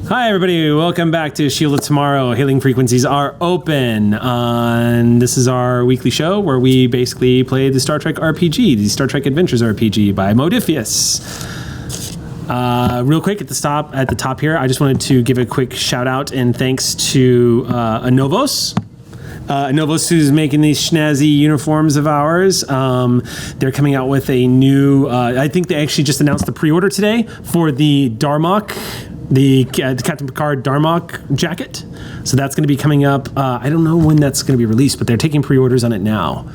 Hi, everybody. Welcome back to Shield of Tomorrow. Hailing frequencies are open. And this is our weekly show where we basically play the Star Trek RPG, the Star Trek Adventures RPG by Modifius. Real quick at the top here, I just wanted to give a quick shout out and thanks to Anovos. Anovos, who's making these snazzy uniforms of ours. They're coming out with a new, I think they actually just announced the pre-order today for the Darmok, the Captain Picard Darmok jacket. So that's going to be coming up. I don't know when that's going to be released, but they're taking pre-orders on it now.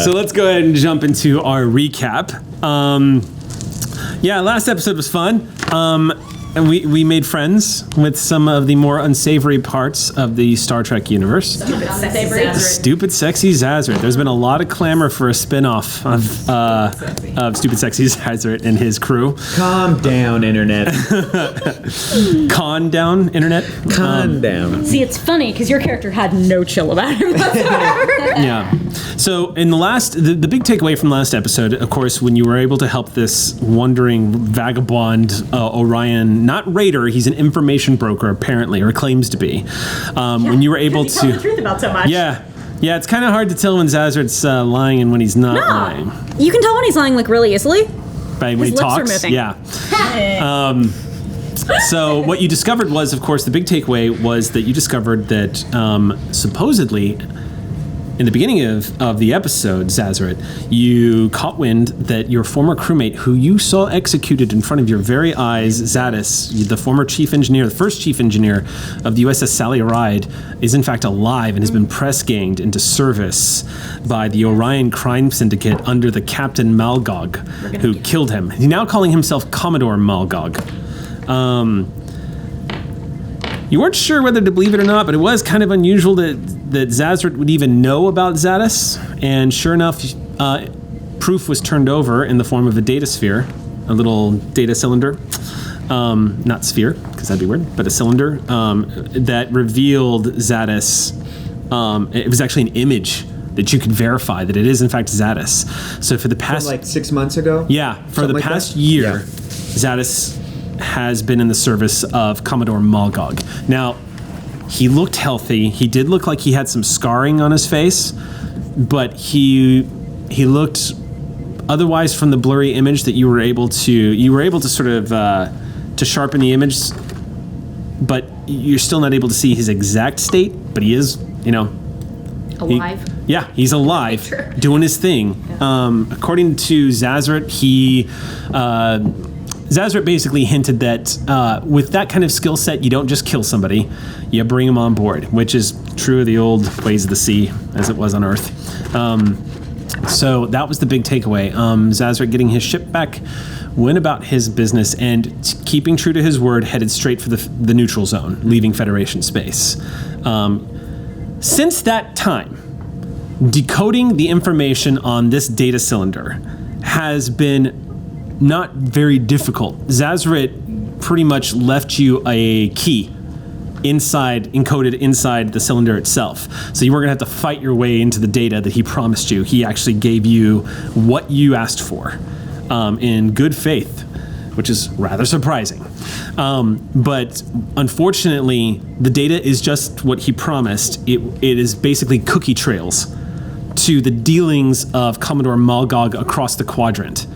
So let's go ahead and jump into our recap. Last episode was fun. And we made friends with some of the more unsavory parts of the Star Trek universe. Stupid, sexy Zazzert. There's been a lot of clamor for a spin-off of Stupid, Sexy Zazzert and his crew. Calm down, Internet. Calm down, Internet? Calm down. See, it's funny, because your character had no chill about him whatsoever. Yeah. So in the big takeaway from last episode, of course, when you were able to help this wandering vagabond Orion, not raider, he's an information broker apparently, or claims to be. When you were able to tell the truth about so much. Yeah, it's kind of hard to tell when Zazzert's lying and when he's not lying. You can tell when he's lying like really easily. When he lips talks, are moving. yeah. So what you discovered was, of course, the big takeaway was that you discovered that supposedly, in the beginning of the episode, Zazzeret, you caught wind that your former crewmate, who you saw executed in front of your very eyes, Zadis, the former chief engineer, the first chief engineer of the USS Sally Ride, is in fact alive and has been press-ganged into service by the Orion crime syndicate under the Captain Malgog, who killed him. He's now calling himself Commodore Malgog. You weren't sure whether to believe it or not, but it was kind of unusual that Zazzert would even know about Zadis, and sure enough, proof was turned over in the form of a data sphere, a little data cylinder, not sphere, because that'd be weird, but a cylinder that revealed Zadis. It was actually an image that you could verify that it is in fact Zadis. So for the past... From like 6 months ago? Yeah, for the past year, Zadis has been in the service of Commodore Malgog. Now, he looked healthy. He did look like he had some scarring on his face, but he looked otherwise from the blurry image that you were able to sort of to sharpen the image, but you're still not able to see his exact state, but he is, Alive? He's alive, doing his thing. According to Zazzert, Zazzert basically hinted that with that kind of skill set, you don't just kill somebody, you bring them on board, which is true of the old ways of the sea, as it was on Earth. So that was the big takeaway. Zazzert getting his ship back, went about his business, and keeping true to his word, headed straight for the neutral zone, leaving Federation space. Since that time, decoding the information on this data cylinder has been not very difficult. Zazzeret pretty much left you a key encoded inside the cylinder itself. So you were going to have to fight your way into the data that he promised you. He actually gave you what you asked for in good faith, which is rather surprising. But unfortunately, the data is just what he promised. It is basically cookie trails to the dealings of Commodore Malgog across the quadrant.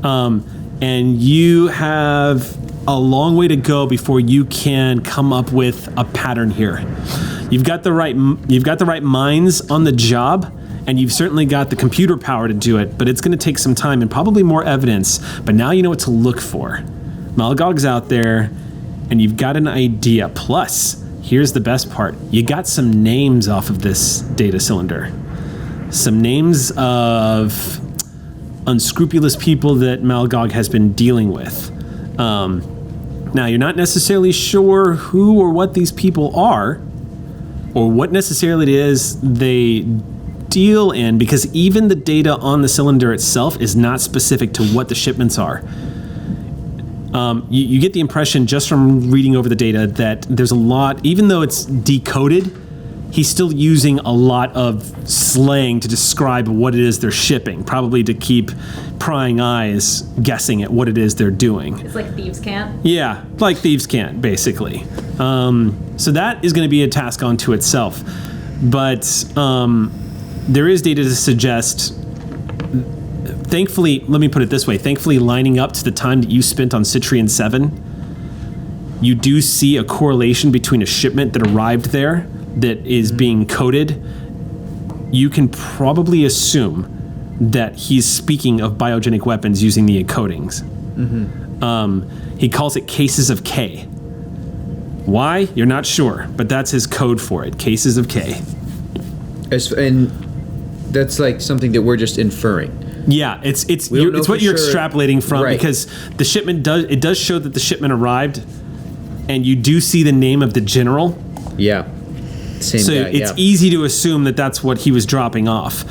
And you have a long way to go before you can come up with a pattern here. You've got the right minds on the job, and you've certainly got the computer power to do it, but it's going to take some time and probably more evidence. But now you know what to look for. Malgog's out there, and you've got an idea. Plus, here's the best part. You got some names off of this data cylinder. Some names of unscrupulous people that Malgog has been dealing with. Now, you're not necessarily sure who or what these people are, or what necessarily it is they deal in, because even the data on the cylinder itself is not specific to what the shipments are. You get the impression just from reading over the data that there's a lot, even though it's decoded, he's still using a lot of slang to describe what it is they're shipping, probably to keep prying eyes guessing at what it is they're doing. It's like thieves can't. Yeah, like thieves can't, basically. So that is going to be a task unto itself. But there is data to suggest, thankfully, let me put it this way, thankfully lining up to the time that you spent on Citrian 7, you do see a correlation between a shipment that arrived there that is being coded. You can probably assume that he's speaking of biogenic weapons using the encodings. He calls it cases of K. Why? You're not sure, but that's his code for it, cases of K. And that's like something that we're just inferring. Yeah, it's what you're extrapolating from, right? Because the shipment does show that the shipment arrived, and you do see the name of the general. Yeah. Same so guy, it's easy to assume that that's what he was dropping off.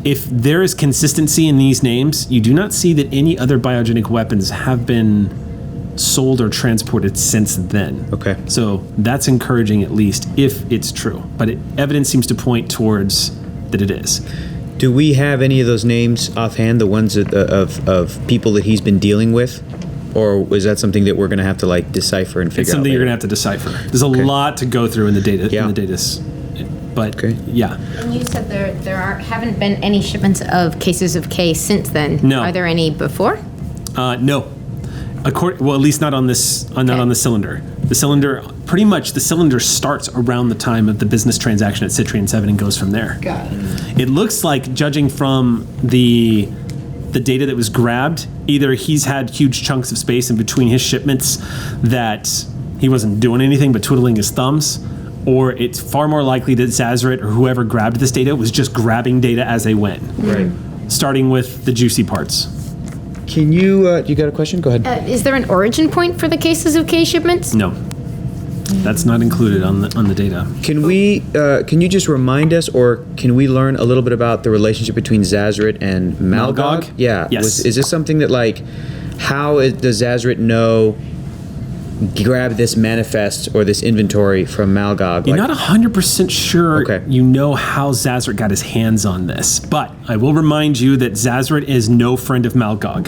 If there is consistency in these names, you do not see that any other biogenic weapons have been sold or transported since then. Okay. So that's encouraging, at least, if it's true. But evidence seems to point towards that it is. Do we have any of those names offhand, the ones of people that he's been dealing with? Or is that something that we're going to have to decipher and figure out? It's something you're going to have to decipher. There's a lot to go through in the data. Yeah. In the data, but yeah. And you said there haven't been any shipments of cases of K since then. No. Are there any before? No. Well, at least not on this. Not on the cylinder. The cylinder starts around the time of the business transaction at Citrian 7 and goes from there. Got it. It looks like, judging from the data that was grabbed, either he's had huge chunks of space in between his shipments that he wasn't doing anything but twiddling his thumbs, or it's far more likely that Zazaret or whoever grabbed this data was just grabbing data as they went. Right. Starting with the juicy parts. Can you got a question? Go ahead. Is there an origin point for the cases of K shipments? No. That's not included on the data. Can you just remind us, or can we learn a little bit about the relationship between Zazaret and Malgog? Yeah. Yes. Is this something that how does Zazaret know? Grab this manifest or this inventory from Malgog? You're not 100% sure you know how Zazaret got his hands on this, but I will remind you that Zazaret is no friend of Malgog.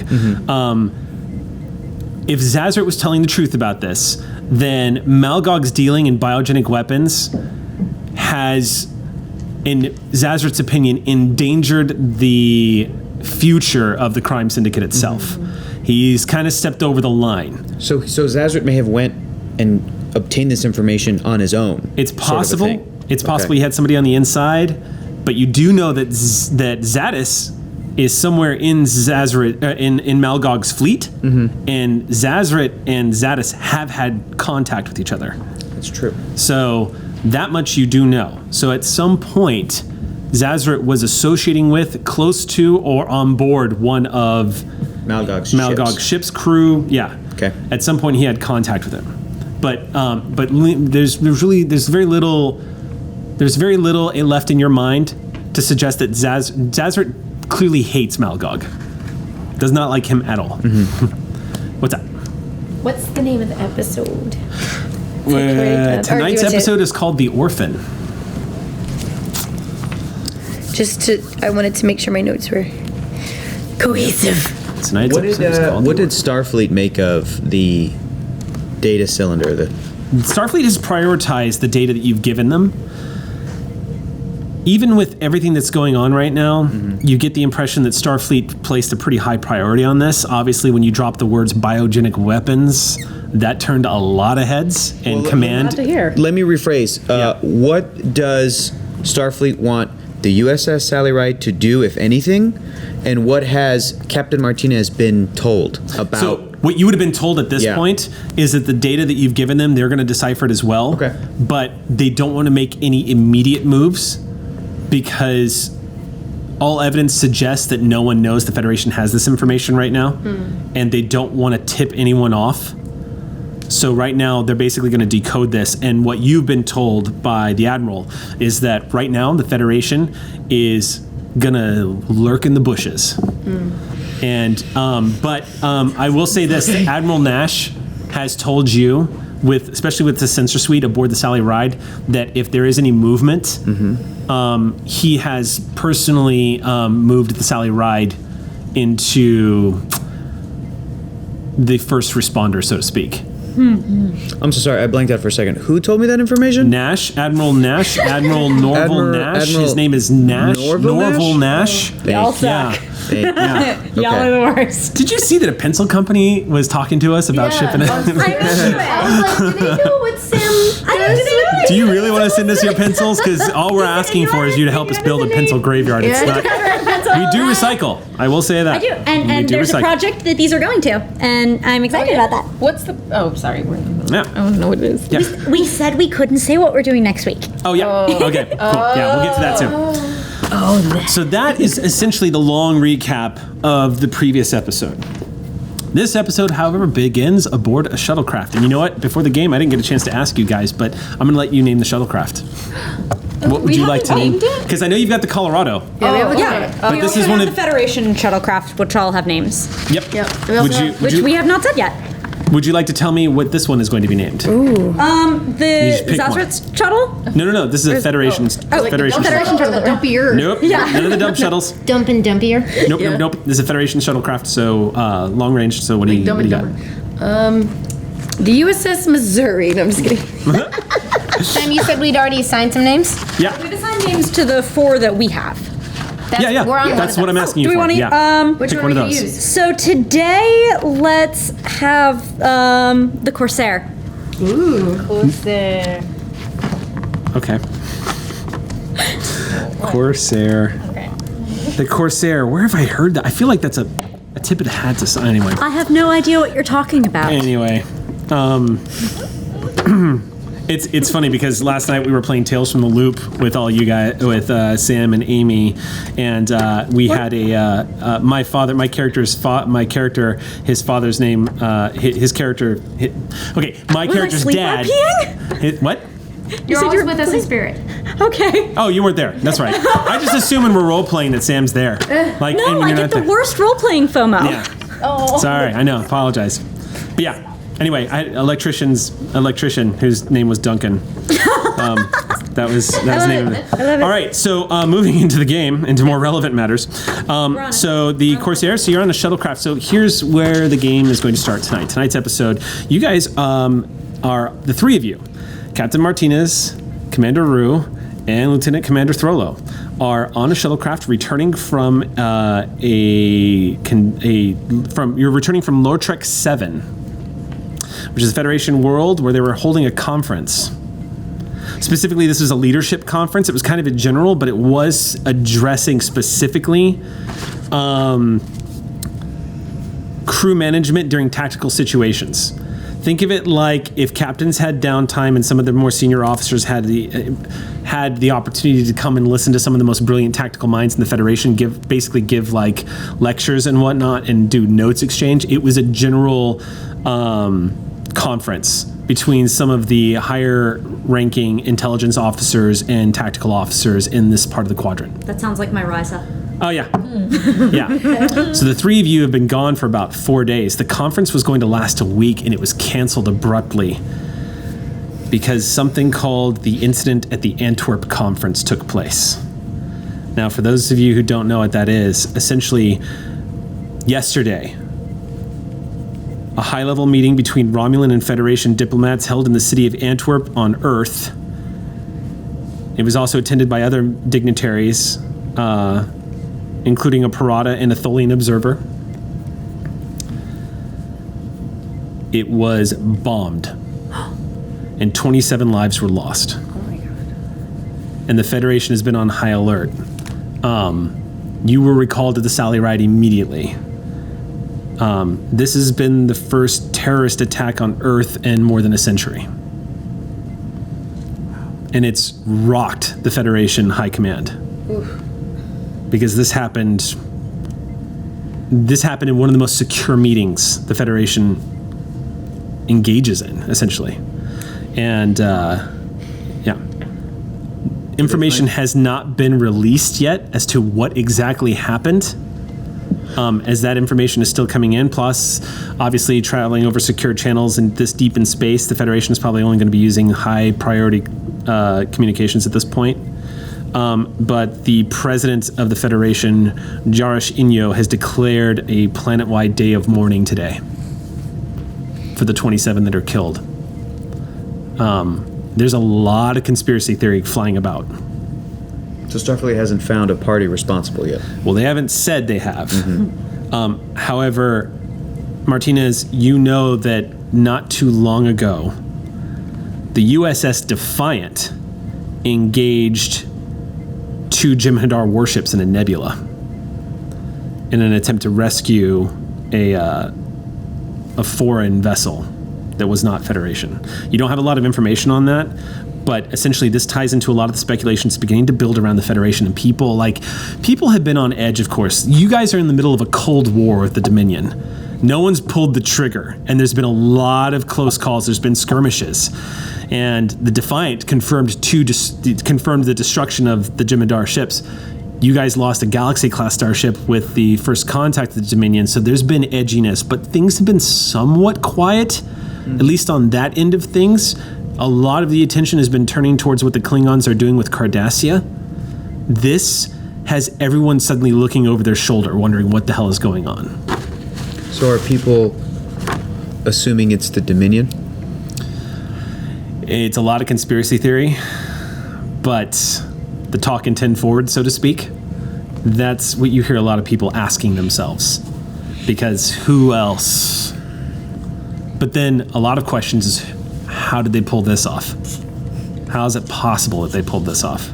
If Zazaret was telling the truth about this, then Malgog's dealing in biogenic weapons has, in Zazaret's opinion, endangered the future of the crime syndicate itself. He's kind of stepped over the line. So Zazaret may have went and obtained this information on his own. It's possible. Sort of It's possible he had somebody on the inside, but you do know that Zadis is somewhere in Zazaret, in Malgog's fleet, and Zazaret and Zadis have had contact with each other. That's true. So that much you do know. So at some point, Zazaret was associating with, close to, or on board one of Malgog's ship's crew. Yeah. Okay. At some point, he had contact with him, but there's very little left in your mind to suggest that Zazaret clearly hates Malgog. Does not like him at all. What's that? What's the name of the episode? Tonight's episode is called The Orphan. I wanted to make sure my notes were cohesive. Tonight's episode is called What did Starfleet make of the data cylinder? Starfleet has prioritized the data that you've given them. even with everything that's going on right now, you get the impression that Starfleet placed a pretty high priority on this. Obviously, when you drop the words biogenic weapons, that turned a lot of heads, and command. Glad to hear. Let me rephrase. What does Starfleet want the USS Sally Ride to do, if anything? And what has Captain Martinez been told about? So what you would have been told at this point is that the data that you've given them, they're going to decipher it as well. Okay. But they don't want to make any immediate moves because all evidence suggests that no one knows the Federation has this information right now, and they don't want to tip anyone off. So right now, they're basically going to decode this, and what you've been told by the Admiral is that right now, the Federation is going to lurk in the bushes. And, but I will say this, Admiral Nash has told you, especially with the sensor suite aboard the Sally Ride, that if there is any movement, he has personally moved the Sally Ride into the first responder, so to speak. I'm so sorry, I blanked out for a second. Who told me that information? Nash, Admiral Nash, Admiral Norval Nash. Admiral His name is Nash. Norval Nash. Y'all Yeah. suck. Yeah. Y'all are the worst. Did you see that a pencil company was talking to us about shipping it? I was like, do they know what Sam does? Do you really want to send us your pencils? Because all we're asking for is you to help us build a pencil graveyard. It's not. We do recycle. I we will say that. I do, We and do there's a recycle. project that these are going to, and I'm excited about that. What's the? Oh, sorry. Yeah. I don't know what it is. Yeah. We said we couldn't say what we're doing next week. Oh yeah. Okay. Cool. Yeah, we'll get to that soon. So that is essentially the long recap of the previous episode. This episode, however, begins aboard a shuttlecraft. And you know what? Before the game, I didn't get a chance to ask you guys, but I'm going to let you name the shuttlecraft. What would you like to name? Because I know you've got the Colorado. Yeah, But this is one the of. Federation shuttlecraft, which all have names, Yep. which we have not said yet. Would you like to tell me what this one is going to be named? The just pick Zazaret's shuttle. No. This is a Federation. Federation. Federation shuttle, the dumpier. Nope. None of the dump shuttles. Dump and dumpier. Nope. This is a Federation shuttlecraft, so long range. So what do you got? The USS Missouri. No, I'm just kidding. Sam, you said we'd already assigned some names? Yeah. We've assigned names to the 4 that we have. Yeah. We're on That's one what of I'm those. asking Do you we for. want to? Yeah. Which Pick one one are of you those. use? So today, let's have the Corsair. Who's there? Okay. Corsair. Okay. The Corsair. Where have I heard that? I feel like that's a tip of the hat to sign. Anyway. I have no idea what you're talking about. Anyway. It's funny because last night we were playing Tales from the Loop with all you guys, with Sam and Amy, and we had my character's father's name, his character. My character's dad. What? You're always with us in spirit. Okay. Oh, you weren't there. That's right. I just assume when we're role playing that Sam's there. Like, and No, when I you're get not the there. worst role-playing FOMO. Yeah. Sorry, I know. Apologize. But yeah. Anyway, I had electrician whose name was Duncan. That was the name of it. All right, so moving into the game, into more relevant matters. So the Corsair, so you're on the shuttlecraft. So here's where the game is going to start tonight. Tonight's episode, you guys are the 3 of you, Captain Martinez, Commander Rue, and Lieutenant Commander Throlo, are on a shuttlecraft returning from you're returning from Lortrek 7. Which is a Federation world where they were holding a conference. Specifically, this was a leadership conference. It was kind of a general, but it was addressing specifically crew management during tactical situations. Think of it like if captains had downtime and some of the more senior officers had the opportunity to come and listen to some of the most brilliant tactical minds in the Federation, give like lectures and whatnot and do notes exchange. It was a general conference between some of the higher ranking intelligence officers and tactical officers in this part of the quadrant. That sounds like my Ryza. Oh, yeah. Yeah. So the 3 of you have been gone for about 4 days. The conference was going to last a week, and it was canceled abruptly because something called the incident at the Antwerp conference took place. Now, for those of you who don't know what that is, essentially, yesterday, a high-level meeting between Romulan and Federation diplomats held in the city of Antwerp on Earth It was also attended by other dignitaries, including a Parada and a Tholian observer. It was bombed, and 27 lives were lost. Oh my god. And the Federation has been on high alert. You were recalled to the Sally Ride immediately. This has been the first terrorist attack on Earth in more than a century. And it's rocked the Federation High Command. Oof. Because this happened in one of the most secure meetings the Federation engages in, essentially. And, information has not been released yet as to what exactly happened, as that information is still coming in. Plus, obviously, traveling over secure channels and this deep in space, the Federation is probably only going to be using high priority communications at this point. But the president of the Federation, Jarish Inyo, has declared a planet-wide day of mourning today for the 27 that are killed. There's a lot of conspiracy theory flying about. So Starfleet hasn't found a party responsible yet. Well, they haven't said they have. However, Martinez, you know that not too long ago, the USS Defiant engaged 2 Jem'Hadar warships in a nebula in an attempt to rescue a foreign vessel that was not Federation. You don't have a lot of information on that, but essentially this ties into a lot of the speculations beginning to build around the Federation, and people have been on edge, of course. You guys are in the middle of a Cold War with the Dominion. No one's pulled the trigger, and there's been a lot of close calls. There's been skirmishes, and the Defiant confirmed the destruction of the Jem'Hadar ships. You guys lost a Galaxy-class starship with the first contact of the Dominion, so there's been edginess, but things have been somewhat quiet, at least on that end of things. A lot of the attention has been turning towards what the Klingons are doing with Cardassia. This has everyone suddenly looking over their shoulder, wondering what the hell is going on. So are people assuming it's the Dominion? It's a lot of conspiracy theory, but the talk in 10 forward, so to speak, that's what you hear a lot of people asking themselves. Because who else? But then a lot of questions is, how did they pull this off? How is it possible that they pulled this off?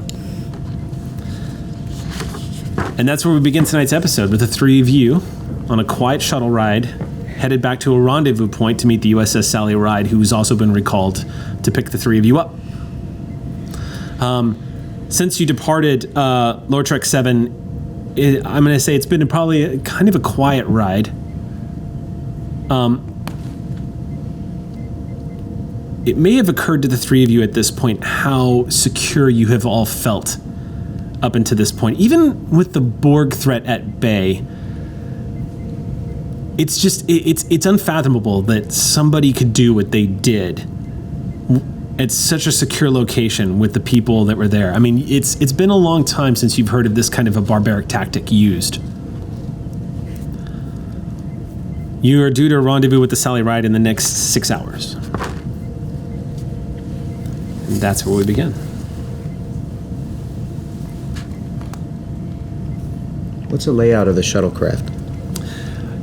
And that's where we begin tonight's episode, with the 3 of you on a quiet shuttle ride, headed back to a rendezvous point to meet the USS Sally Ride, who's also been recalled to pick the 3 of you up. Since you departed Lower Trek 7, I'm going to say it's been probably kind of a quiet ride. It may have occurred to the 3 of you at this point how secure you have all felt up until this point. Even with the Borg threat at bay, it's just, it's unfathomable that somebody could do what they did at such a secure location with the people that were there. I mean, it's been a long time since you've heard of this kind of a barbaric tactic used. You are due to rendezvous with the Sally Ride in the next 6 hours. And that's where we begin. What's the layout of the shuttlecraft?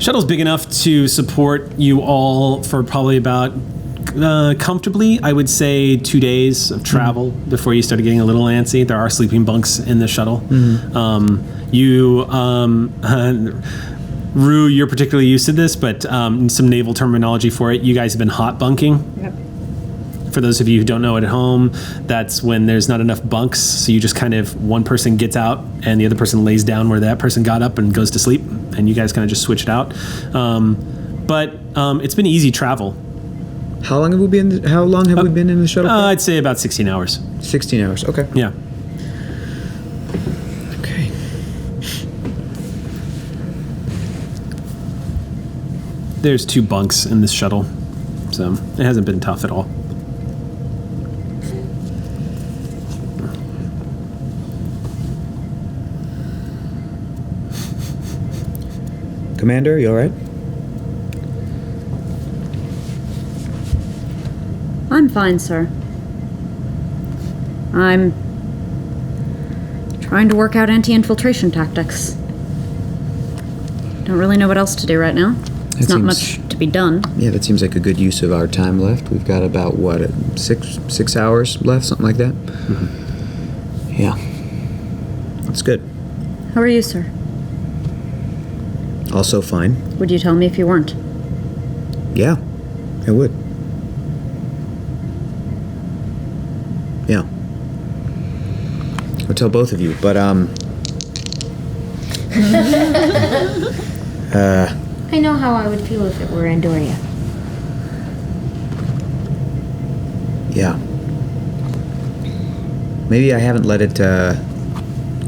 Shuttle's big enough to support you all for probably about, comfortably, I would say 2 days of travel before you started getting a little antsy. There are sleeping bunks in the shuttle. Rue, you're particularly used to this, but some naval terminology for it. You guys have been hot bunking. Yep. For those of you who don't know it at home, that's when there's not enough bunks, so you just kind of, one person gets out and the other person lays down where that person got up and goes to sleep, and you guys kind of just switch it out. But it's been easy travel. How long have we been in the shuttlecraft? I'd say about 16 hours. 16 hours. Okay. Yeah. Okay. There's 2 bunks in this shuttle, so it hasn't been tough at all. Commander, you all right? I'm fine, sir. I'm Trying to work out anti-infiltration tactics. Don't really know what else to do right now. There's not much to be done. Yeah, that seems like a good use of our time left. We've got about, what, 6 hours left, something like that? Mm-hmm. Yeah. That's good. How are you, sir? Also fine. Would you tell me if you weren't? Yeah, I would. Yeah. I'll tell both of you, but, I know how I would feel if it were Andoria. yeah. Maybe I haven't let it,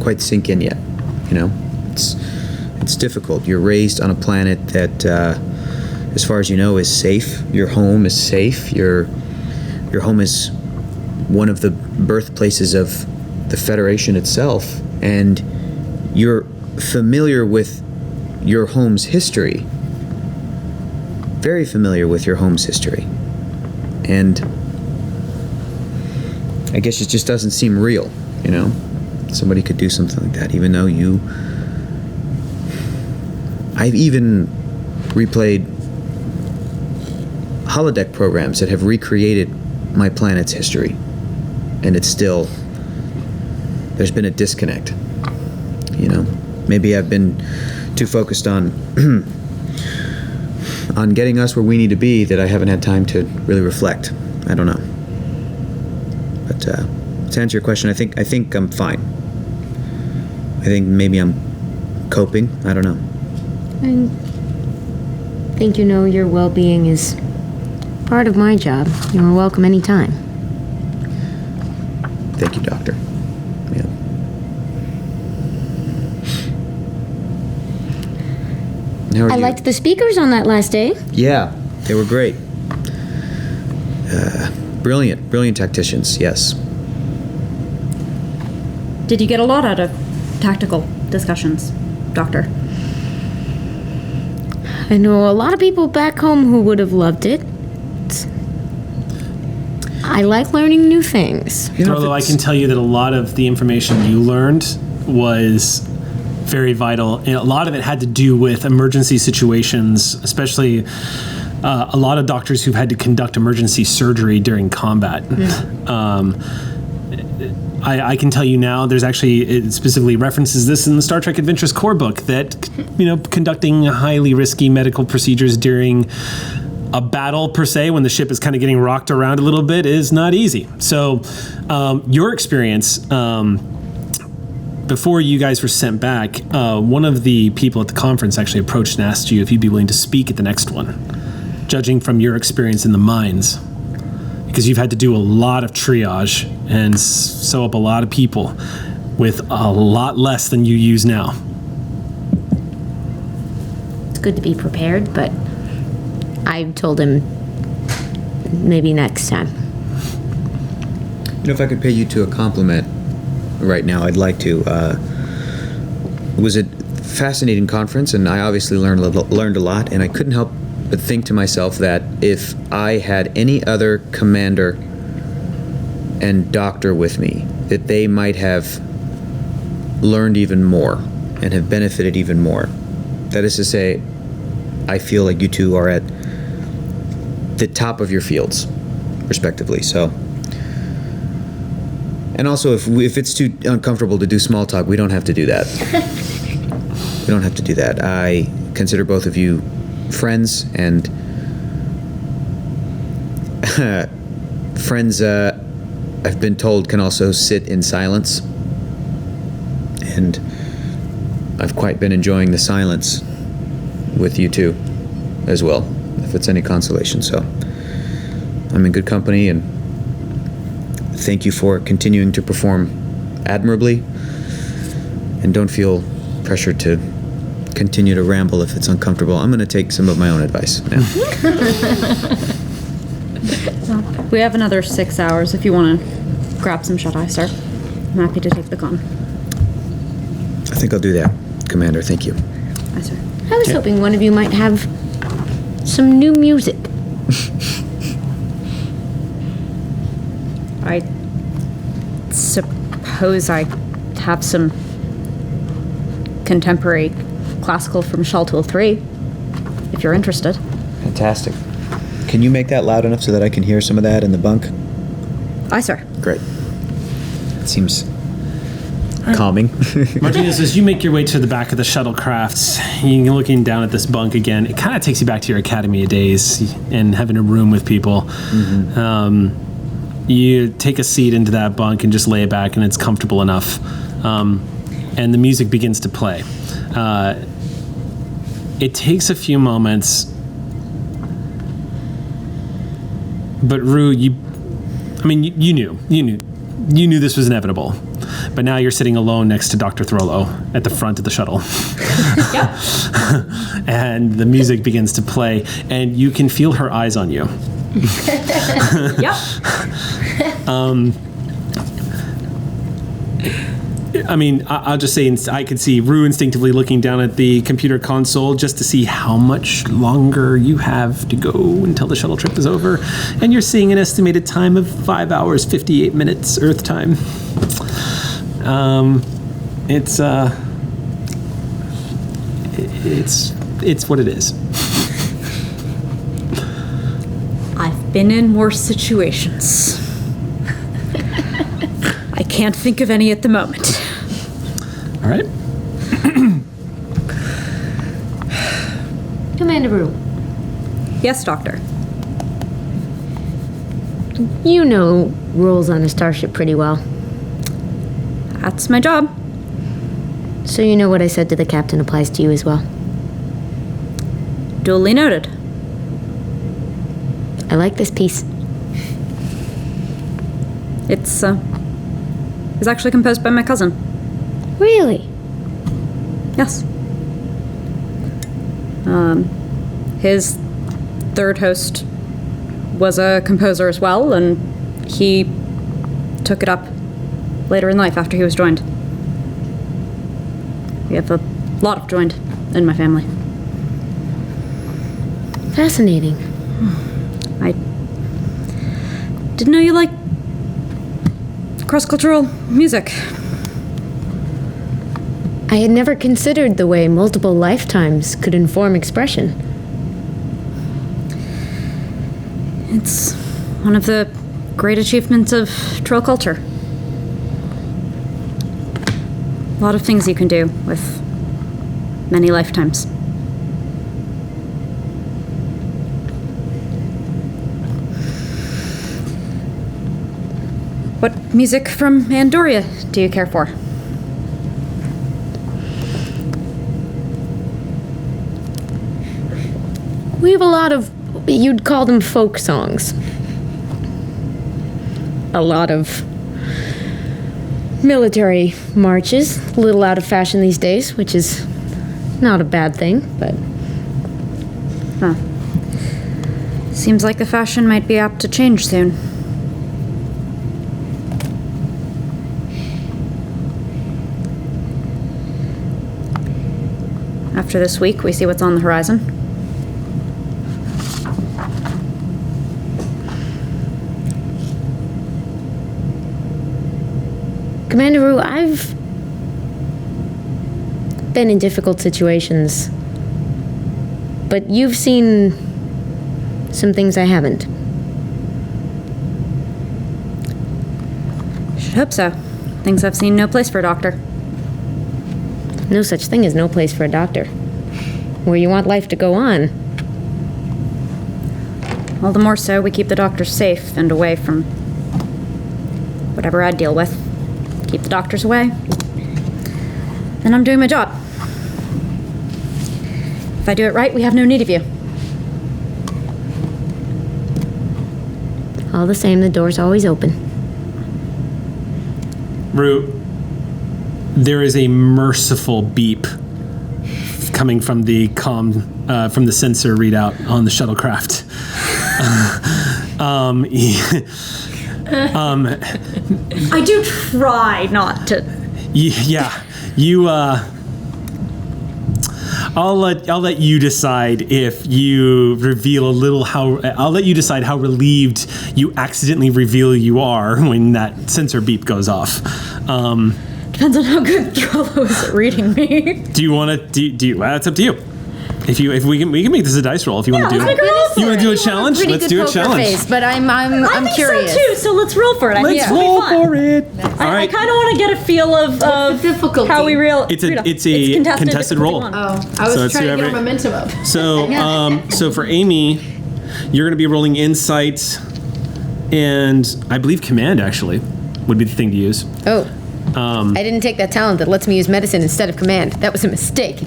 quite sink in yet, you know? It's difficult. You're raised on a planet that, as far as you know, is safe. Your home is safe. Your home is one of the birthplaces of the Federation itself, and you're familiar with your home's history. Very familiar with your home's history. And I guess it just doesn't seem real, you know? Somebody could do something like that, even though I've even replayed holodeck programs that have recreated my planet's history. And it's still, there's been a disconnect, you know? Maybe I've been too focused on on getting us where we need to be that I haven't had time to really reflect. I don't know. But to answer your question, I think I'm fine. I think maybe I'm coping. I don't know. I think you know your well-being is part of my job. You're welcome anytime. Thank you, Doctor. Yeah. How are I you? liked the speakers on that last day. Yeah, they were great. Brilliant tacticians, yes. Did you get a lot out of tactical discussions, Doctor? I know a lot of people back home who would have loved it. I like learning new things. Throlo, I can tell you that a lot of the information you learned was very vital. And a lot of it had to do with emergency situations, especially a lot of doctors who've had to conduct emergency surgery during combat. I can tell you now, there's actually, it specifically references this in the Star Trek Adventures core book, that, you know, conducting highly risky medical procedures during a battle per se, when the ship is kind of getting rocked around a little bit, is not easy. So your experience, before you guys were sent back, one of the people at the conference actually approached and asked you if you'd be willing to speak at the next one, judging from your experience in the mines. Because you've had to do a lot of triage and sew up a lot of people with a lot less than you use now. It's good to be prepared, but I told him maybe next time. You know, if I could pay you to a compliment right now, I'd like to. It was a fascinating conference, and I obviously learned a lot, and I couldn't help but think to myself that if I had any other commander and doctor with me, that they might have learned even more and have benefited even more. That is to say, I feel like you two are at the top of your fields, respectively. So, and also, if it's too uncomfortable to do small talk, we don't have to do that. We don't have to do that. I consider both of you friends, and friends, I've been told, can also sit in silence. And I've quite been enjoying the silence with you two as well, if it's any consolation. So I'm in good company, and thank you for continuing to perform admirably. And don't feel pressured to continue to ramble if it's uncomfortable. I'm going to take some of my own advice now. We have another 6 hours if you want to grab some shut-eye, sir. I'm happy to take the con. I think I'll do that, Commander. Thank you. Aye, sir. I was hoping one of you might have some new music. I suppose I have some contemporary classical from Shaltul 3, if you're interested. Fantastic. Can you make that loud enough so that I can hear some of that in the bunk? Aye, sir. Great. It seems calming. Martinez, as you make your way to the back of the shuttlecraft, you're looking down at this bunk again. It kind of takes you back to your academy days and having a room with people. You take a seat into that bunk and just lay it back, and it's comfortable enough. And the music begins to play. It takes a few moments, but Rue, you knew this was inevitable. But now you're sitting alone next to Dr. Throlo at the front of the shuttle. Yep. And the music begins to play, and you can feel her eyes on you. Yep. I'll just say I could see Rue instinctively looking down at the computer console just to see how much longer you have to go until the shuttle trip is over. And you're seeing an estimated time of 5 hours, 58 minutes Earth time. It's what it is. I've been in worse situations. I can't think of any at the moment. All right. Commander Rue, Yes, Doctor. you know rules on a starship pretty well. That's my job. So you know what I said to the captain applies to you as well. Duly noted. I like this piece. It's actually composed by my cousin. Really? Yes. His third host was a composer as well, and he took it up later in life after he was joined. We have a lot of joined in my family. Fascinating. I didn't know you liked cross-cultural music. I had never considered the way multiple lifetimes could inform expression. It's one of the great achievements of troll culture. A lot of things you can do with many lifetimes. What music from Andoria do you care for? We have a lot of, you'd call them folk songs. A lot of military marches, a little out of fashion these days, which is not a bad thing, but Huh. Seems like the fashion might be apt to change soon. After this week, we see what's on the horizon. Commander Rue, I've been in difficult situations, but you've seen some things I haven't. Should hope so. Things I've seen, no place for a doctor. No such thing as no place for a doctor. Where you want life to go on. All the more so we keep the doctors safe and away from whatever I deal with. Keep the doctors away, then I'm doing my job. If I do it right, we have no need of you. All the same, the door's always open. Rue, there is a merciful beep coming from the from the sensor readout on the shuttlecraft. I do try not to. Yeah, you. I'll let you decide if you reveal a little how. I'll let you decide how relieved you accidentally reveal you are when that sensor beep goes off. Depends on how good Throlo is at reading me. Do you want to? Do you? Well, that's up to you. If we can make this a dice roll if you want to do let's it. make a roll for You want to do a challenge? Pretty Let's good do a poker challenge. face, but I'm I think curious. so too. So let's roll for it. Let's It'll be roll fun. for it. All I right. kind of want to get a feel of the difficulty? how we real. It's a contested roll. Oh, I So was it's trying to get whoever- our momentum up. So for Amy, you're going to be rolling insight, and I believe command actually would be the thing to use. Oh. I didn't take that talent that lets me use medicine instead of command. That was a mistake.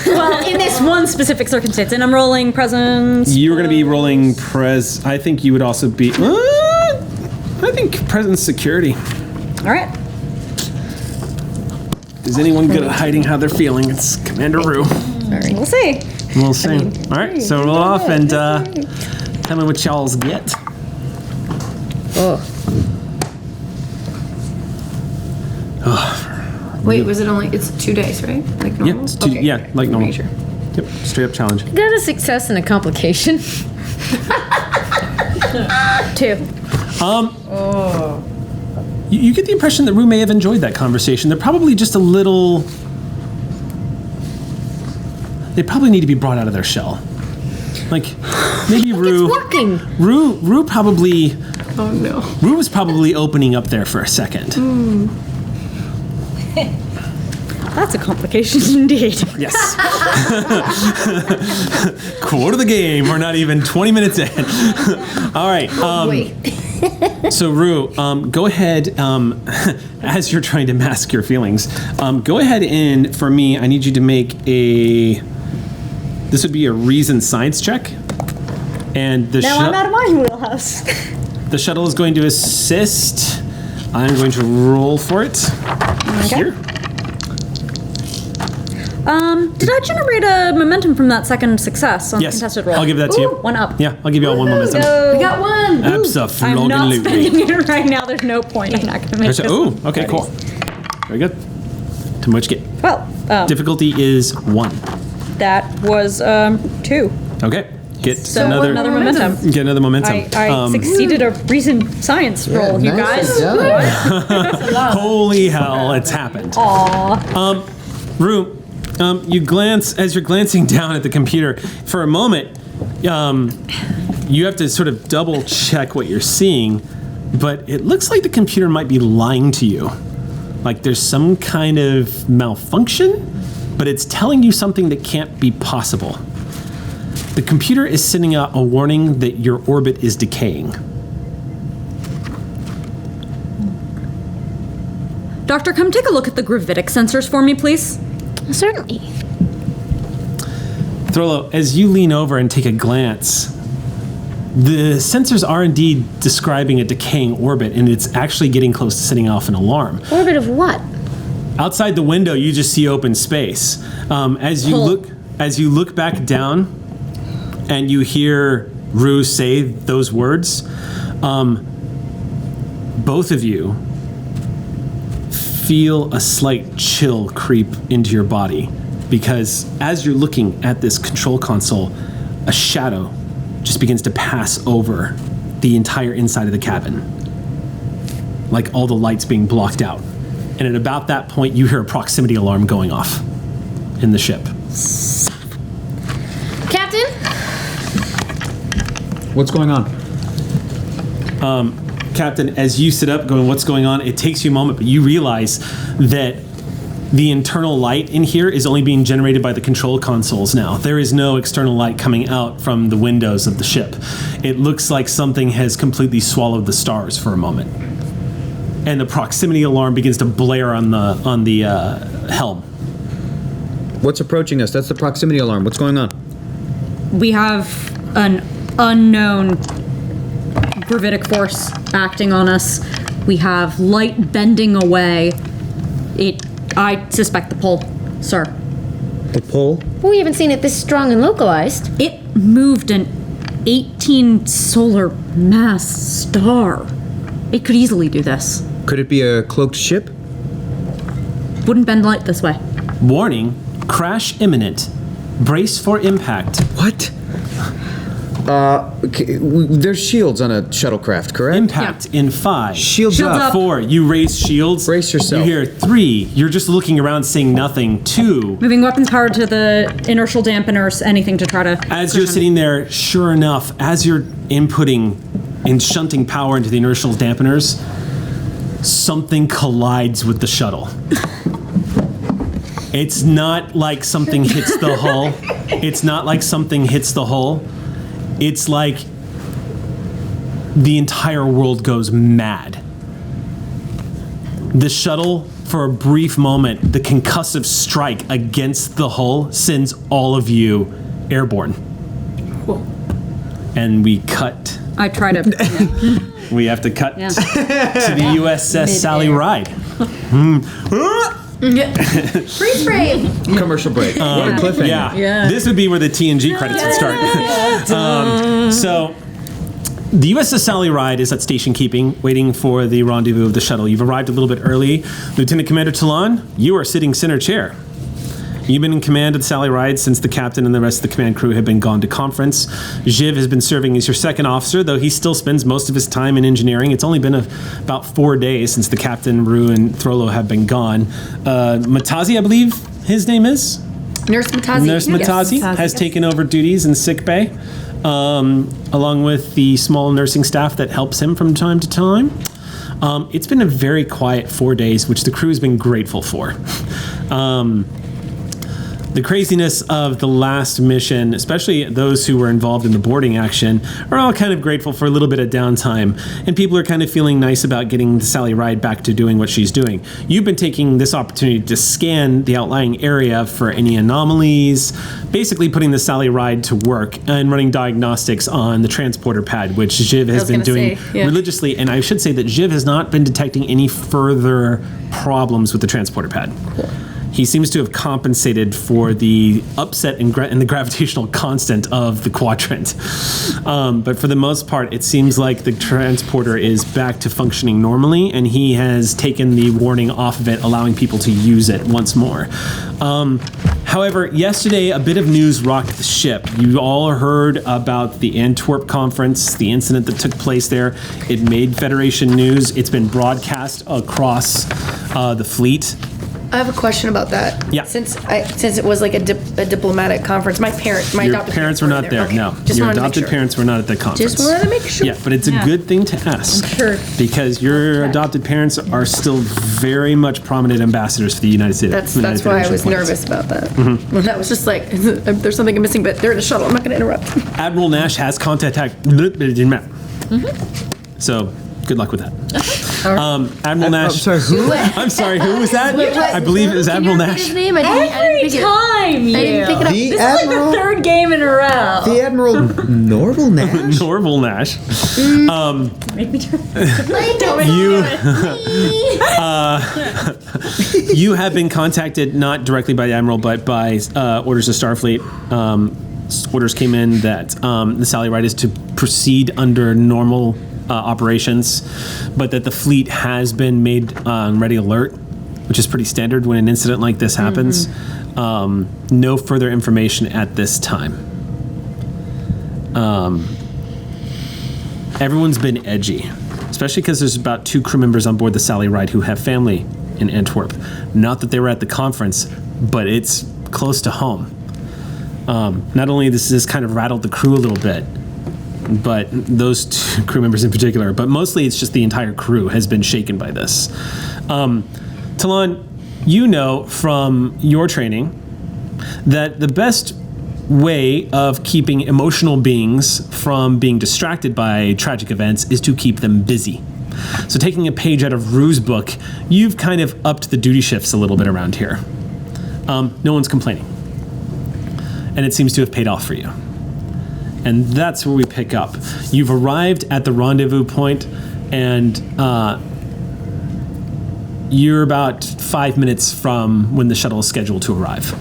Well, in this one specific circumstance, and I'm rolling presence. You're going to be rolling I think you would also be. I think presence security. All right. Is anyone good at hiding how they're feeling? It's Commander Rue. We'll see. We'll see. All right, so roll off and tell me what y'all's get. Oh. Wait, was it only? It's 2 days, right? Like normal. Yeah, it's two, yeah, like normal. Make sure. Yep, straight up challenge. Got a success and a complication. 2. You get the impression that Rue may have enjoyed that conversation. They're probably just a little. They probably need to be brought out of their shell. Like maybe Rue. It's working. Rue probably. Oh no. Rue was probably opening up there for a second. That's a complication indeed. Yes. Quote of the game. We're not even 20 minutes in. All right. Wait. So Rue, go ahead. As you're trying to mask your feelings, go ahead and for me, I need you to make a. This would be a reason science check, and the Now I'm out of my wheelhouse. the shuttle is going to assist. I'm going to roll for it here. Did I generate a momentum from that second success on Yes, contested roll? I'll give that to you. Ooh, 1 up. Yeah, I'll give you all one momentum. We got one. I'm not Absolutely. spending it right now. There's no point. I'm not going to make this. Ooh, okay, cool. Very good. To much get. Well, Difficulty is 1. that was 2. Okay. Get So another momentum. Get another momentum. I succeeded a reason science roll, you guys. Holy hell, it's happened. Aw. Rue, you glance as you're glancing down at the computer for a moment. You have to sort of double check what you're seeing, but it looks like the computer might be lying to you. Like there's some kind of malfunction, but it's telling you something that can't be possible. The computer is sending out a warning that your orbit is decaying. Doctor, come take a look at the gravitic sensors for me, please. Certainly. Throlo, as you lean over and take a glance, the sensors are indeed describing a decaying orbit, and it's actually getting close to setting off an alarm. Orbit of what? Outside the window, you just see open space. As you look back down, and you hear Rue say those words, both of you feel a slight chill creep into your body, because as you're looking at this control console, a shadow just begins to pass over the entire inside of the cabin, like all the lights being blocked out. And at about that point, you hear a proximity alarm going off in the ship. Captain? What's going on? Captain, as you sit up going, what's going on? It takes you a moment, but you realize that the internal light in here is only being generated by the control consoles now. There is no external light coming out from the windows of the ship. It looks like something has completely swallowed the stars for a moment. And the proximity alarm begins to blare on the helm. What's approaching us? That's the proximity alarm. What's going on? We have an unknown gravitic force acting on us. We have light bending away. I suspect the pull, sir. The pull? Well, we haven't seen it this strong and localized. It moved an 18 solar mass star. It could easily do this. Could it be a cloaked ship? Wouldn't bend light this way. Warning, crash imminent. Brace for impact. What? There's shields on a shuttlecraft, correct? Impact in 5. Shields up. 4. You raise shields. Brace yourself. You hear 3. You're just looking around, saying nothing. 2. Moving weapons power to the inertial dampeners, anything to try to... As you're sitting there, sure enough, as you're inputting and shunting power into the inertial dampeners, something collides with the shuttle. It's not like something hits the hull. It's not like something hits the hull. It's like the entire world goes mad. The shuttle, for a brief moment, the concussive strike against the hull sends all of you airborne. Cool. And we cut. I try to... We have to cut Yeah. to the USS Sally Ride. Freeze frame. Commercial break. What a cliffhanger. Yeah. This would be where the TNG credits would start. So the USS Sally Ride is at station keeping, waiting for the rendezvous of the shuttle. You've arrived a little bit early. Lieutenant Commander Talon, you are sitting center chair. You've been in command of the Sally Ride since the captain and the rest of the command crew have been gone to conference. Jiv has been serving as your second officer, though he still spends most of his time in engineering. It's only been about 4 days since the captain, Rue, and Throlo have been gone. Matazi, I believe his name is? Nurse Matazi. Nurse Matazi has taken over duties in sickbay, along with the small nursing staff that helps him from time to time. It's been a very quiet 4 days, which the crew has been grateful for. The craziness of the last mission, especially those who were involved in the boarding action, are all kind of grateful for a little bit of downtime, and people are kind of feeling nice about getting the Sally Ride back to doing what she's doing. You've been taking this opportunity to scan the outlying area for any anomalies, basically putting the Sally Ride to work and running diagnostics on the transporter pad, which Jiv has been doing religiously, and I should say that Jiv has not been detecting any further problems with the transporter pad. Cool. He seems to have compensated for the upset in the gravitational constant of the quadrant. But for the most part, it seems like the transporter is back to functioning normally, and he has taken the warning off of it, allowing people to use it once more. However, yesterday, a bit of news rocked the ship. You all heard about the Antwerp conference, the incident that took place there. It made Federation news. It's been broadcast across the fleet. I have a question about that. Yeah. Since it was like a diplomatic conference, my Your adopted parents were not there. Okay. No, Just your wanted to make adopted sure. parents were not at the conference. Just wanted to make sure. Yeah, but it's a good thing to ask. Sure. Because your adopted parents are still very much prominent ambassadors for the United States. That's why I was nervous about that. Mm-hmm. Well, that was just like, there's something missing, but they're in a shuttle. I'm not going to interrupt. Admiral Nash has contacted, but it didn't matter. So, good luck with that. Admiral Nash. I'm sorry, who? I'm sorry, who was that? I believe it was Admiral Nash. His name? I didn't Every pick it up. time, you. I didn't pick it up. The This is like Admiral. the third game in a row. The Admiral Norval Nash? Norval Nash. Make me turn. You have been contacted not directly by the Admiral, but by orders of Starfleet. Orders came in that the Sally Ride is to proceed under normal operations, but that the fleet has been made on ready alert, which is pretty standard when an incident like this happens. No further information at this time. Everyone's been edgy, especially because there's about 2 crew members on board the Sally Ride who have family in Antwerp. Not that they were at the conference, but it's close to home. Not only this has kind of rattled the crew a little bit, but those 2 crew members in particular, but mostly it's just the entire crew has been shaken by this. Talon, you know from your training that the best way of keeping emotional beings from being distracted by tragic events is to keep them busy. So taking a page out of Rue's book, you've kind of upped the duty shifts a little bit around here. No one's complaining. And it seems to have paid off for you. And that's where we pick up. You've arrived at the rendezvous point, and you're about 5 minutes from when the shuttle is scheduled to arrive.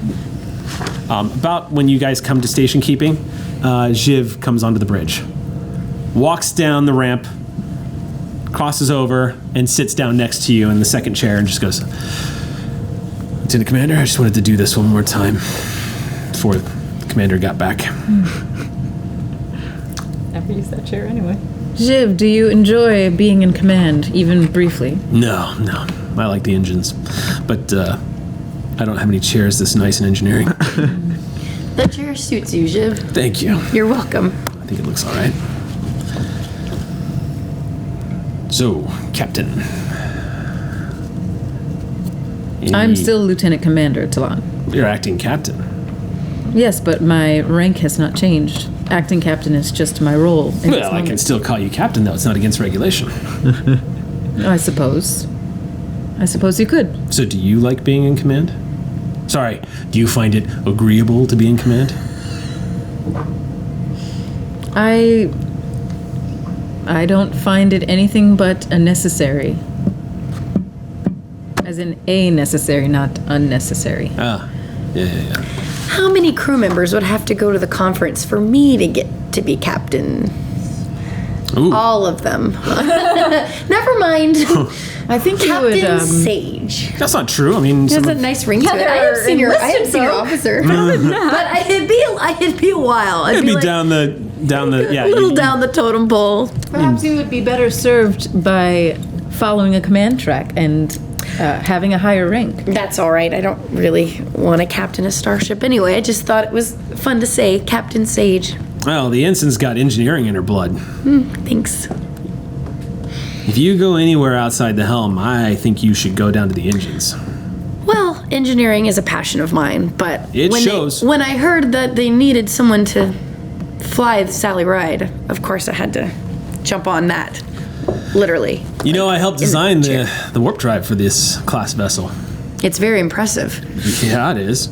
About when you guys come to station keeping, Jiv comes onto the bridge, walks down the ramp, crosses over, and sits down next to you in the second chair and just goes, Lieutenant Commander, I just wanted to do this one more time before the Commander got back. never use that chair anyway. Jiv, do you enjoy being in command, even briefly? No. I like the engines. But I don't have any chairs this nice in engineering. That chair suits you, Jiv. Thank you. You're welcome. I think it looks all right. So, Captain. I'm still Lieutenant Commander, Talon. You're acting captain. Yes, but my rank has not changed. Acting captain is just my role. in this Well, I moment. can still call you captain, though. It's not against regulation. I suppose. I suppose you could. So, do you like being in command? Sorry, do you find it agreeable to be in command? I don't find it anything but a necessary. As in a necessary, not unnecessary. Ah, yeah. How many crew members would have to go to the conference for me to get to be captain? Ooh. All of them. Never mind. I think you would. Captain Sage. That's not true. I mean, It has a nice ring to it. I am senior officer. But it'd be a while. it'd be down the yeah. a little down the totem pole. Perhaps you would be better served by following a command track and having a higher rank. That's all right. I don't really want to captain a starship anyway. I just thought it was fun to say, Captain Sage. Well, the ensign's got engineering in her blood. Thanks. If you go anywhere outside the helm, I think you should go down to the engines. Well, engineering is a passion of mine, but It shows. when I heard that they needed someone to fly the Sally Ride, of course I had to jump on that. Literally. You know, I helped design chair. the warp drive for this class vessel. It's very impressive. Yeah, it is.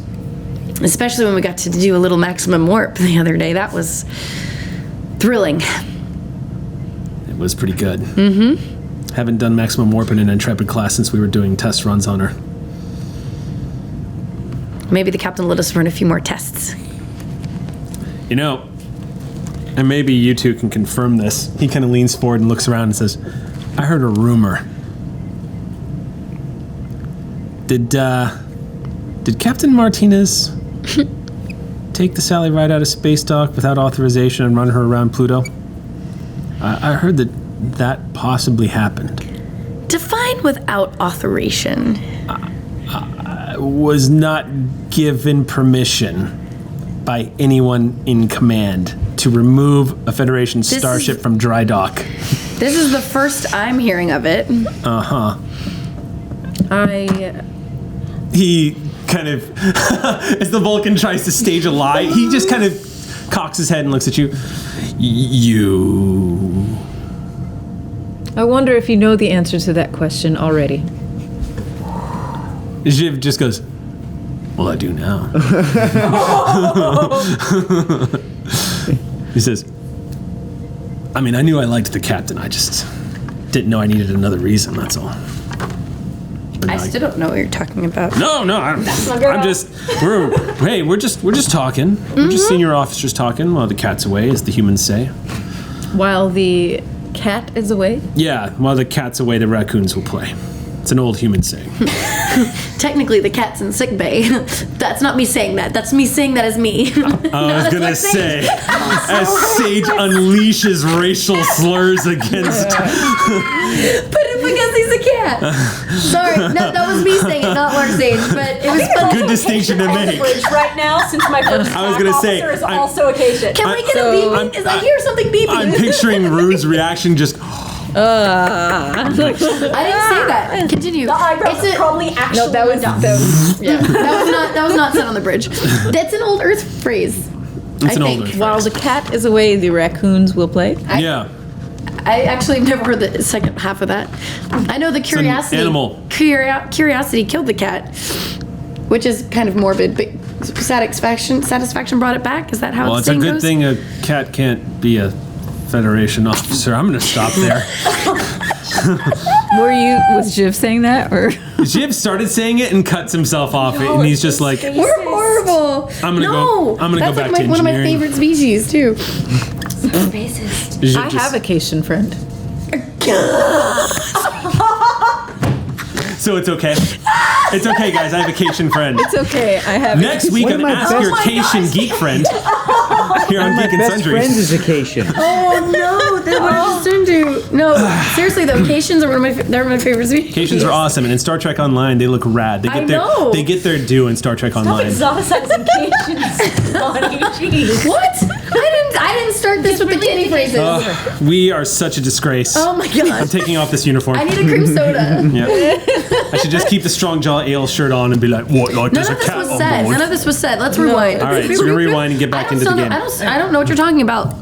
Especially when we got to do a little maximum warp the other day. That was thrilling. It was pretty good. Mm-hmm. Haven't done maximum warp in an Intrepid class since we were doing test runs on her. Maybe the captain let us run a few more tests. You know, and maybe you two can confirm this. He kind of leans forward and looks around and says, I heard a rumor. Did Captain Martinez take the Sally Ride out of space dock without authorization and run her around Pluto? I heard that possibly happened. Define without authorization. Was not given permission by anyone in command to remove a Federation starship from dry dock. This is the first I'm hearing of it. Uh-huh. He kind of, as the Vulcan tries to stage a lie, he just kind of cocks his head and looks at you. You... I wonder if you know the answer to that question already. Jiv just goes, well, I do now. He says, I mean, I knew I liked the captain. I just didn't know I needed another reason, that's all. But I now still don't know what you're talking about. No, I'm just, we're just talking. We're just senior officers talking while the cat's away, as the humans say. While the cat is away? Yeah, while the cat's away, the raccoons will play. It's an old human saying. Technically, the cat's in sick bay. That's not me saying that. That's me saying that as me. I was gonna say, as Sage unleashes racial slurs against. But it's because he's a cat. Sorry, no, that was me saying it, not Lark Sage. But it was fun. Good distinction to make. Right now, since my first I was gonna say, officer is I'm- also a Cation. Can we get a beeping? I hear something beeping. I'm picturing Rue's reaction just. I didn't say that. Continue. The eyebrows are probably actually that was not said on the bridge. That's an old Earth phrase. It's an I older think. phrase. While the cat is away, the raccoons will play? Yeah. I actually have never heard the second half of that. I know the curiosity. animal. Curiosity killed the cat, which is kind of morbid, but satisfaction brought it back. Is that how Well, the it's a saying good goes? thing a cat can't be a Federation officer. I'm gonna stop there. Was Jiv saying that, or? Jiv started saying it and cuts himself off it, and he's just like, We're horrible. I'm gonna go That's back like to one of my engineering. favorite species too. Jiv I have a Cation friend. So it's okay. It's okay, guys. I have a Cation friend. It's okay, I have Next week One on of my Ask Your Cation Geek Friend here on Geek and Best Sundry. friend is Acacia. Oh No, seriously though, Cations are they're my favorite species. Cations are awesome, and in Star Trek Online, they look rad. I know. They get their due in Star Trek Online. Exoticizing Cations, Bonnie. Jeez. What? I didn't start this with the kitty phrases. We are such a disgrace. Oh my god. I'm taking off this uniform. I need a cream soda. Yeah. I should just keep the Strong Jaw Ale shirt on and be like, what? Like, None there's of a this cat was on said. board. None of this was said. Let's rewind. All right, so we're gonna rewind and get back into the game. I don't know what you're talking about.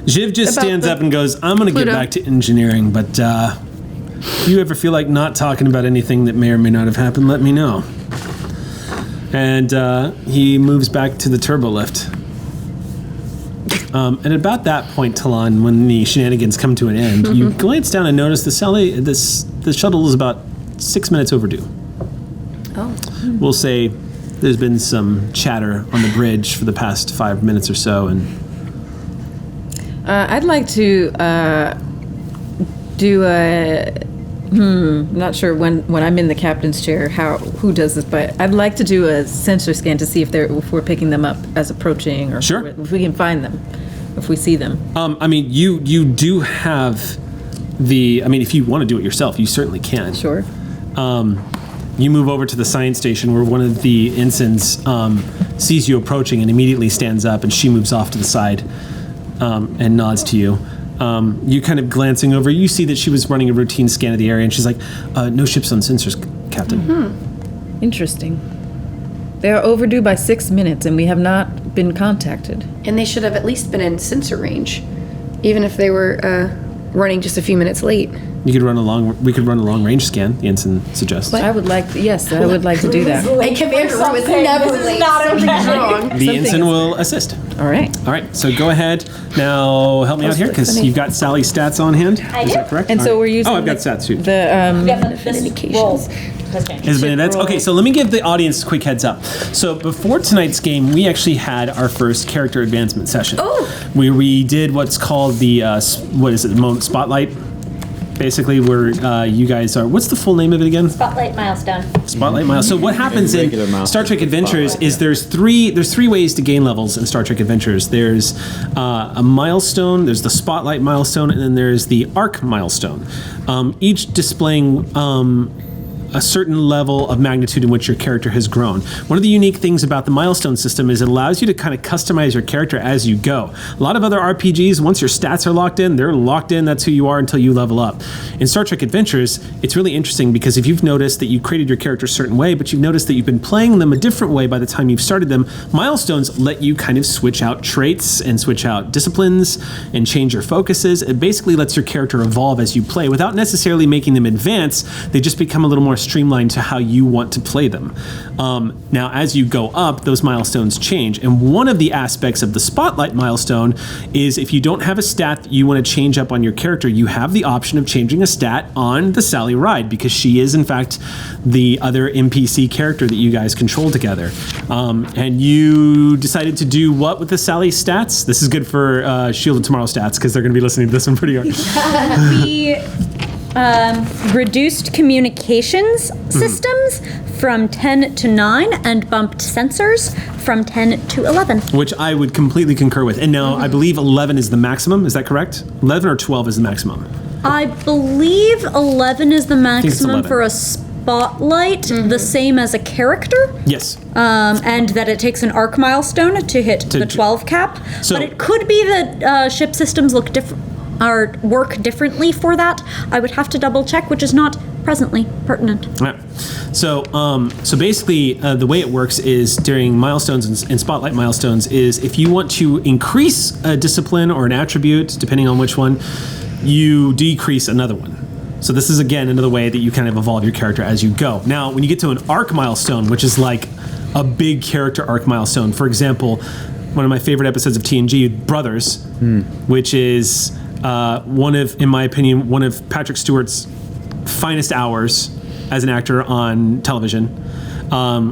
Jiv just About stands the up and goes, I'm going to get Pluto. back to engineering, but if you ever feel like not talking about anything that may or may not have happened, let me know. And he moves back to the turbo lift. And at about that point, Talon, when the shenanigans come to an end, you glance down and notice the shuttle is about 6 minutes overdue. Oh. We'll say there's been some chatter on the bridge for the past 5 minutes or so, and I'd like to do a. Not sure when I'm in the captain's chair who does this, but I'd like to do a sensor scan to see if we're picking them up as approaching, or Sure. if we can find them, if we see them. I mean, you do have if you want to do it yourself, you certainly can. Sure. You move over to the science station where one of the ensigns sees you approaching and immediately stands up, and she moves off to the side and nods to you. You kind of glancing over, you see that she was running a routine scan of the area, and she's like, no ships on sensors, Captain. Interesting. They are overdue by 6 minutes, and we have not been contacted. And they should have at least been in sensor range, even if they were running just a few minutes late. We could run a long range scan, the ensign suggests. I would like to do that. A commander was never late. Something's wrong. The ensign will assist. All right. All right, so go ahead. Now help me out here, because you've got Sally's stats on hand. Is that correct? And All so right. we're using Oh, I've got stats too. Indications. Has been events. Okay, so let me give the audience a quick heads up. So before tonight's game, we actually had our first character advancement session. Oh. Where we did what's called the moment spotlight. Basically, where you guys are. What's the full name of it again? Spotlight milestone. Spotlight milestone. So what happens in regular milestone. Star Trek Adventures is there's three ways to gain levels in Star Trek Adventures. There's a milestone, there's the spotlight milestone, and then there's the arc milestone. Each displaying a certain level of magnitude in which your character has grown. One of the unique things about the milestone system is it allows you to kind of customize your character as you go. A lot of other RPGs, once your stats are locked in, they're locked in, that's who you are until you level up. In Star Trek Adventures, it's really interesting because if you've noticed that you created your character a certain way, but you've noticed that you've been playing them a different way by the time you've started them, milestones let you kind of switch out traits and switch out disciplines and change your focuses. It basically lets your character evolve as you play without necessarily making them advance. They just become a little more streamlined to how you want to play them. Now, as you go up, those milestones change. And one of the aspects of the spotlight milestone is if you don't have a stat that you want to change up on your character, you have the option of changing a stat on the Sally Ride, because she is, in fact, the other NPC character that you guys control together. And you decided to do what with the Sally stats? This is good for Shield of Tomorrow stats, because they're going to be listening to this one pretty hard. We reduced communications systems from 10 to 9 and bumped sensors from 10 to 11. Which I would completely concur with. And now I believe 11 is the maximum. Is that correct? 11 or 12 is the maximum. I believe 11 is the maximum 11. for a spotlight, the same as a character. Yes. And that it takes an arc milestone to hit the 12 cap. So- but it could be that ship systems look different or work differently for that. I would have to double check, which is not presently pertinent. Yeah. So basically, the way it works is during milestones and spotlight milestones is if you want to increase a discipline or an attribute, depending on which one, you decrease another one. So this is, again, another way that you kind of evolve your character as you go. Now, when you get to an arc milestone, which is like a big character arc milestone, for example, one of my favorite episodes of TNG, Brothers, which is in my opinion, one of Patrick Stewart's finest hours as an actor on television,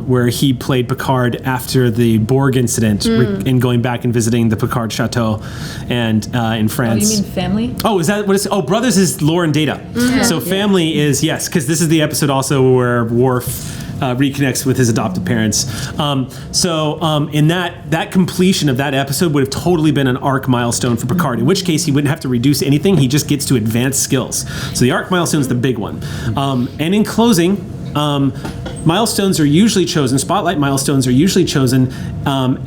where he played Picard after the Borg incident and going back and visiting the Picard Chateau and in France. Oh, you mean Family? Oh, is that what it's? Oh, Brothers is Lore and Data. So Family is, yes, because this is the episode also where Worf reconnects with his adopted parents. In that completion of that episode would have totally been an arc milestone for Picard, in which case he wouldn't have to reduce anything. He just gets to advance skills. So the arc milestone is the big one. And in closing, milestones are usually chosen, spotlight milestones are usually chosen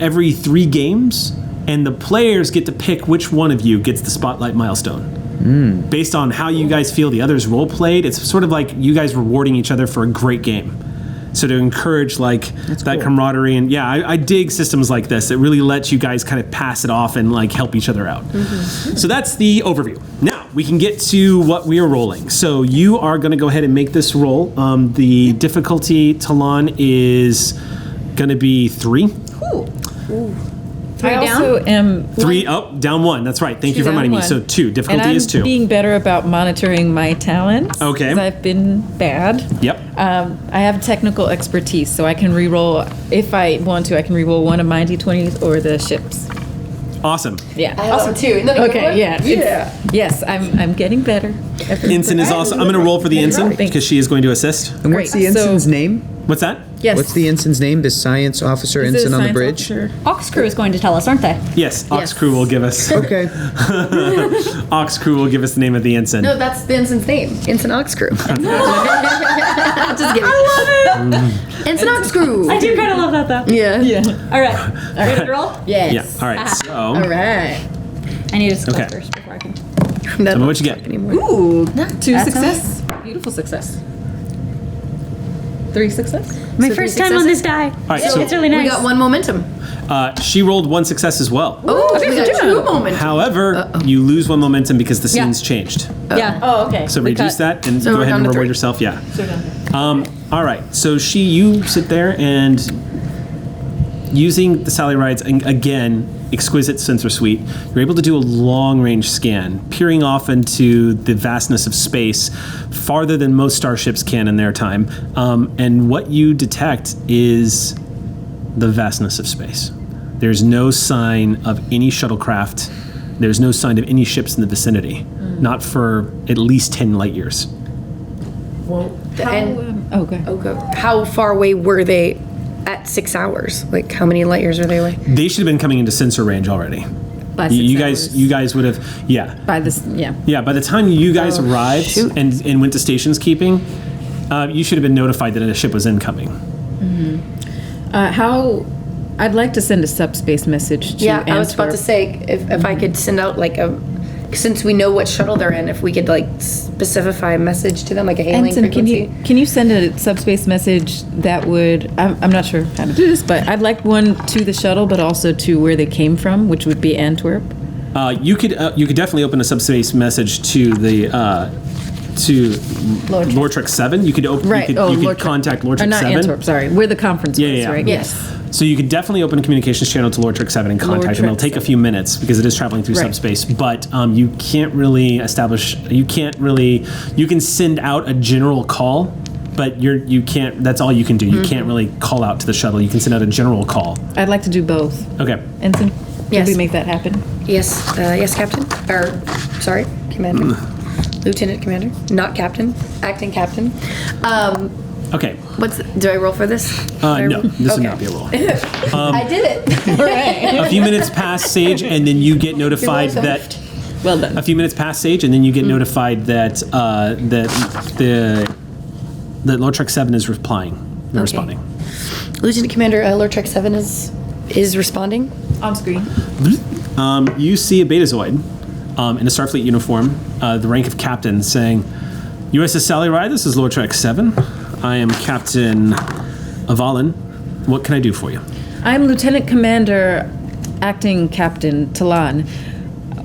every 3 games, and the players get to pick which one of you gets the spotlight milestone. Based on how you guys feel the others role played, it's sort of like you guys rewarding each other for a great game. So to encourage that cool camaraderie, and I dig systems like this that really lets you guys kind of pass it off and like help each other out. So that's the overview. Now we can get to what we are rolling. So you are going to go ahead and make this roll. The difficulty, Talon, is going to be 3. Ooh. I also am 3. Oh, down 1. That's right. Thank you for reminding me. So 2. Difficulty is 2. And I'm being better about monitoring my talents. Okay. 'Cause I've been bad. Yep. I have technical expertise, so I can re-roll, if I want to, I can re-roll one of my d20s or the ship's. Awesome. Yeah. Awesome too. Okay, yeah. Yes, I'm getting better. Ensign is also. I'm going to roll for the ensign because she is going to assist. And what's the ensign's name? What's that? Yes. What's the ensign's name? The science officer Is it a ensign on the science bridge? officer? Ox Crew is going to tell us, aren't they? Yes, Ox Crew will give us. Okay. Ox Crew will give us the name of the ensign. No, that's the ensign's name. Ensign Ox Crew. Just kidding. I love it. Ensign Ox Crew. I do kind of love that though. Yeah. All right. Ready to roll? Yes. Yeah. All right. So. All right. I need to scroll Okay. first before I can. Tell me what you get. Ooh, 2 That's success. Beautiful success. 3 success. My first time on this die. All right. So It's really nice. We got 1 momentum. she rolled 1 success as well. Oh, we got 2 momentum. However, you lose 1 momentum because the scene's changed. Yeah. Oh, okay. So reduce that and So go we're ahead down and to reward 3. yourself. Yeah. All right. So you sit there and using the Sally Rides again, exquisite sensor suite. You're able to do a long-range scan, peering off into the vastness of space, farther than most starships can in their time. And what you detect is the vastness of space. There's no sign of any shuttlecraft. There's no sign of any ships in the vicinity. Not for at least 10 light years. How far away were they at 6 hours? Like, how many light years are they away? They should have been coming into sensor range already. By 6 You hours. guys would have, yeah. By this, yeah. Yeah, by the time you guys arrived and went to stations keeping, you should have been notified that a ship was incoming. I'd like to send a subspace message to Yeah, Antwerp. I was about to say, if I could send out like since we know what shuttle they're in, if we could like specify a message to them, like a hailing Ensign, frequency. can you send a subspace message that would, I'm not sure how to do this, but I'd like one to the shuttle, but also to where they came from, which would be Antwerp. You could definitely open a subspace message to the Lord Trek 7. You could open. Right. You could contact Lord Trek not 7. Antwerp, sorry. Where the conference was, Yeah. right? Yes. So you could definitely open a communications channel to Lord Trek 7 and contact them. It'll take a few minutes because it is traveling through Right. subspace. But you can't really establish. You can send out a general call, but you can't. That's all you can do. You can't really call out to the shuttle. You can send out a general call. I'd like to do both. Okay. Ensign, Yes. did we make that happen? Yes, yes, Captain. Or, sorry, Commander. Lieutenant Commander, not Captain, acting Captain. Okay. Do I roll for this? No, this would Okay. not be a roll. I did it. A few minutes pass, Sage, and then you get notified You're welcome. that. Well done. A few minutes pass, Sage, and then you get notified that that Lord Trek 7 is replying. They're responding. Lieutenant Commander, Lord Trek 7 is responding. On screen. You see a Betazoid in a Starfleet uniform, the rank of captain, saying, USS Sally Ride, this is Lord Trek 7. I am Captain Avalon. What can I do for you? I'm Lieutenant Commander, Acting Captain Talon.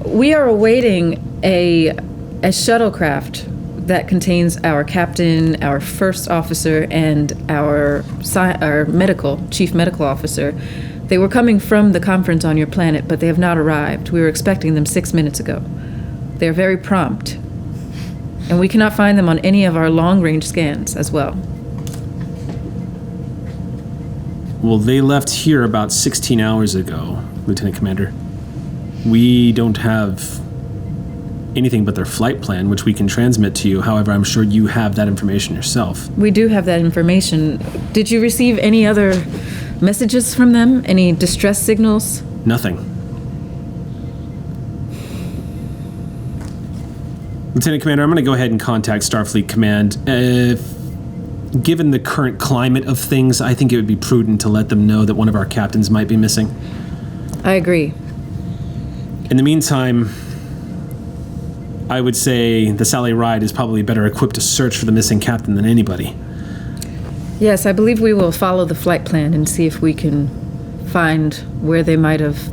We are awaiting a shuttlecraft that contains our captain, our first officer, and our chief medical officer. They were coming from the conference on your planet, but they have not arrived. We were expecting them 6 minutes ago. They are very prompt, and we cannot find them on any of our long-range scans as well. Well, they left here about 16 hours ago, Lieutenant Commander. We don't have anything but their flight plan, which we can transmit to you. However, I'm sure you have that information yourself. We do have that information. Did you receive any other messages from them? Any distress signals? Nothing. Lieutenant Commander, I'm going to go ahead and contact Starfleet Command. Given the current climate of things, I think it would be prudent to let them know that one of our captains might be missing. I agree. In the meantime, I would say the Sally Ride is probably better equipped to search for the missing captain than anybody. Yes, I believe we will follow the flight plan and see if we can find where they might have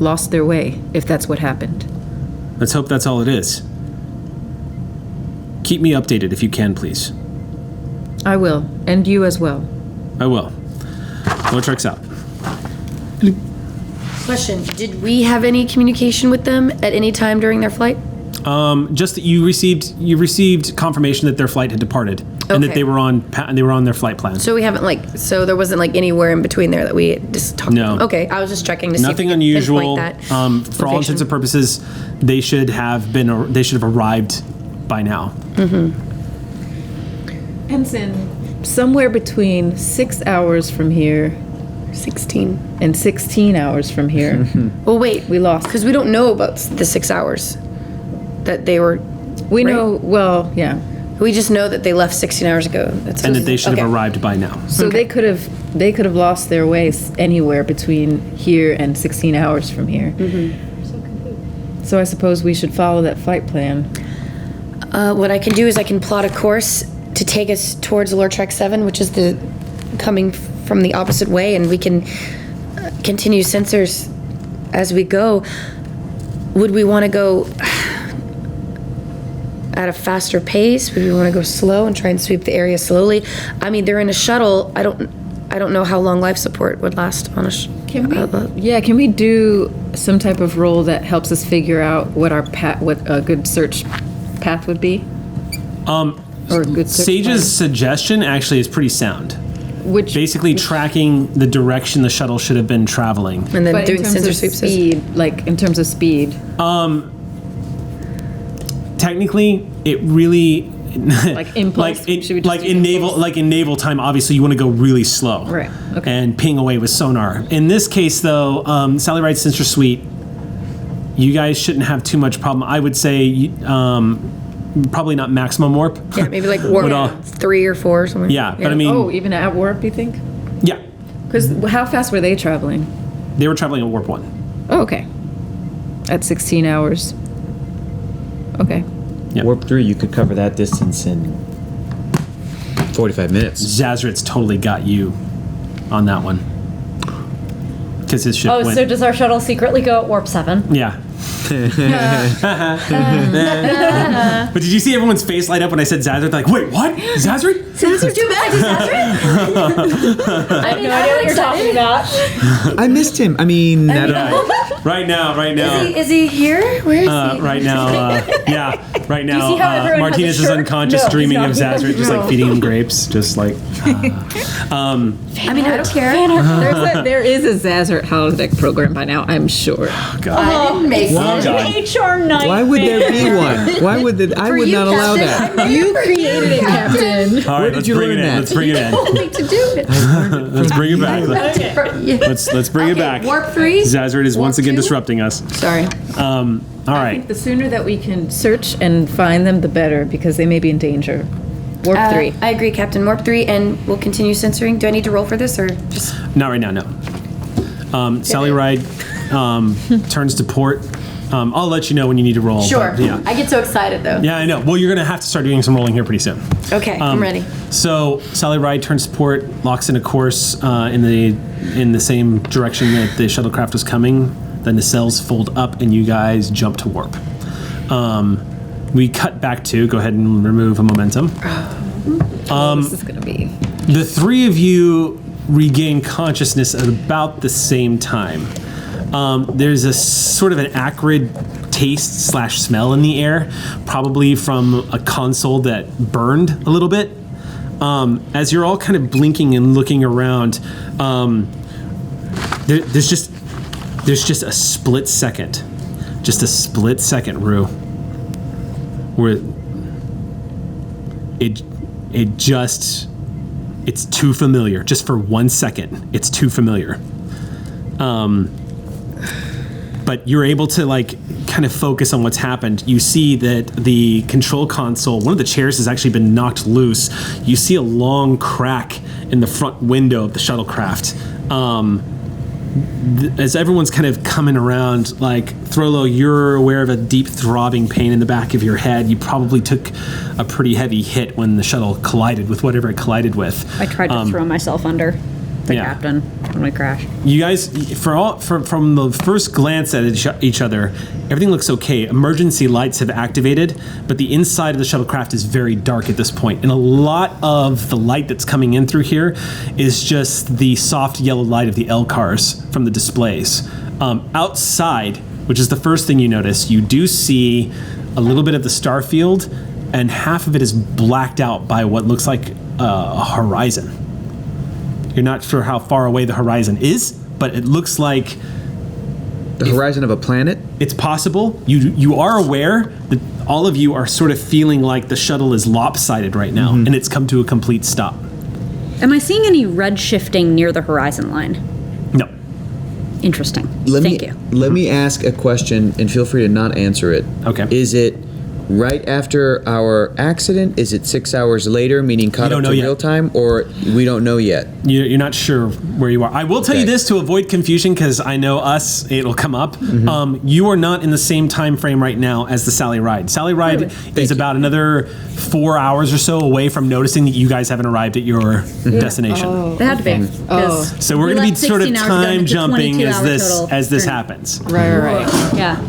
lost their way, if that's what happened. Let's hope that's all it is. Keep me updated if you can, please. I will, and you as well. I will. Lortrex out. Question: did we have any communication with them at any time during their flight? Just that you received confirmation that their flight had departed and that Okay. they were on their flight plan. So we haven't so there wasn't anywhere in between there that we had just talked No. about. Okay, I was just checking to see Nothing if we could unusual. pinpoint that For all location. intents and purposes, they should have arrived by now. Ensign, somewhere between 6 hours from here 16. and 16 hours from here, Well, wait, we lost. because we don't know about the 6 hours that they were. We right? know, well, yeah. We just know that they left 16 hours ago. That's And that they should okay. have arrived by now. So they could have lost their way anywhere between here and 16 hours from here. So I suppose we should follow that flight plan. What I can do is I can plot a course to take us towards Lortrex 7, which is coming from the opposite way, and we can continue sensors as we go. Would we want to go at a faster pace? Would we want to go slow and try and sweep the area slowly? I mean, they're in a shuttle. I don't know how long life support would last on a Can we do some type of role that helps us figure out what what a good search path would be? Or a good search Sage's suggestion actually is pretty sound. plan? Which Basically tracking the direction the shuttle should have been traveling. and then but doing in terms sensor of sweeps. speed, like in terms of speed. Technically, it really Like impulse? Should we just like do in impulse? naval time, obviously you want to go really slow, Right, okay. and ping away with sonar. In this case, though, Sally Ride's sensor suite, you guys shouldn't have too much problem. I would say probably not maximum warp. Yeah, maybe like warp But, 3 or 4 or something. Yeah, but I mean, Oh, even at warp, you think? yeah, Because how fast were they traveling? they were traveling at warp 1. Oh, okay. At 16 hours. Okay. Yeah. Warp 3, you could cover that distance in 45 minutes. Zazrit's totally got you on that one. Because his ship Oh, went. so does our shuttle secretly go at warp 7? Yeah. But did you see everyone's face light up when I said Zazrit? They're like, wait, what? Zazrit? Sensors too bad. I have no idea what you're talking about. I missed him. I mean, that, Right now. Is he here? Where is he? Right now, right now, see how everyone has Martinez a is shirt? unconscious, No, dreaming of he's not. Zazrit, just like feeding him grapes, just like. I mean, I don't care. There is a Zazert holodeck program by now, I'm sure. God. I didn't make Oh, it. God. HR nightmare. why would there be one? Why would that? I would you, not allow Captain. that. You created it, Captain. All right, did let's you bring learn it in. that? Let's bring it in. Need to do it. Let's bring it back. Yeah. Let's bring it Okay, back. warp 3? Zazrit is once Warp again 2? disrupting us. Sorry. All right. The sooner that we can search and find them, the better, because they may be in danger. Warp 3. I agree, Captain. Warp 3, and we'll continue censoring. Do I need to roll for this, or just... Not right now, no. Sally Ride turns to port. I'll let you know when you need to roll. Sure. but yeah. I get so excited, though. Yeah, I know. Well, you're going to have to start doing some rolling here pretty soon. Okay, I'm ready. So Sally Ride turns to port, locks in a course in the same direction that the shuttlecraft was coming. Then the cells fold up, and you guys jump to warp. We cut back to. Go ahead and remove a momentum. This is going to be... The three of you regain consciousness at about the same time. There's a sort of an acrid taste / smell in the air, probably from a console that burned a little bit. As you're all kind of blinking and looking around, there's just a split second, Rue. where it's too familiar. Just for 1 second, it's too familiar. But you're able to kind of focus on what's happened. You see that the control console, one of the chairs has actually been knocked loose. You see a long crack in the front window of the shuttlecraft. As everyone's kind of coming around, Throlo, you're aware of a deep throbbing pain in the back of your head. You probably took a pretty heavy hit when the shuttle collided with whatever it collided with. I tried to throw myself under the captain when we crashed. You guys, from the first glance at each other, everything looks okay. Emergency lights have activated, but the inside of the shuttlecraft is very dark at this point, and a lot of the light that's coming in through here is just the soft yellow light of the L cars from the displays. Outside, which is the first thing you notice, you do see a little bit of the star field, and half of it is blacked out by what looks like a horizon. You're not sure how far away the horizon is, but it looks like the horizon of a planet? It's possible. You are aware that all of you are sort of feeling like the shuttle is lopsided right now, and it's come to a complete stop. Am I seeing any red shifting near the horizon line? No. Interesting. Thank you. Let me ask a question, and feel free to not answer it. Okay. Is it right after our accident? Is it 6 hours later, meaning caught up to real time, or we don't know yet? You're not sure where you are. I will tell you this to avoid confusion, because I know it'll come up. You are not in the same time frame right now as the Sally Ride. Sally Ride is about another 4 hours or so away from noticing that you guys haven't arrived at your destination. They had to be. So we're going to be sort of time jumping as this happens. Right. Yeah.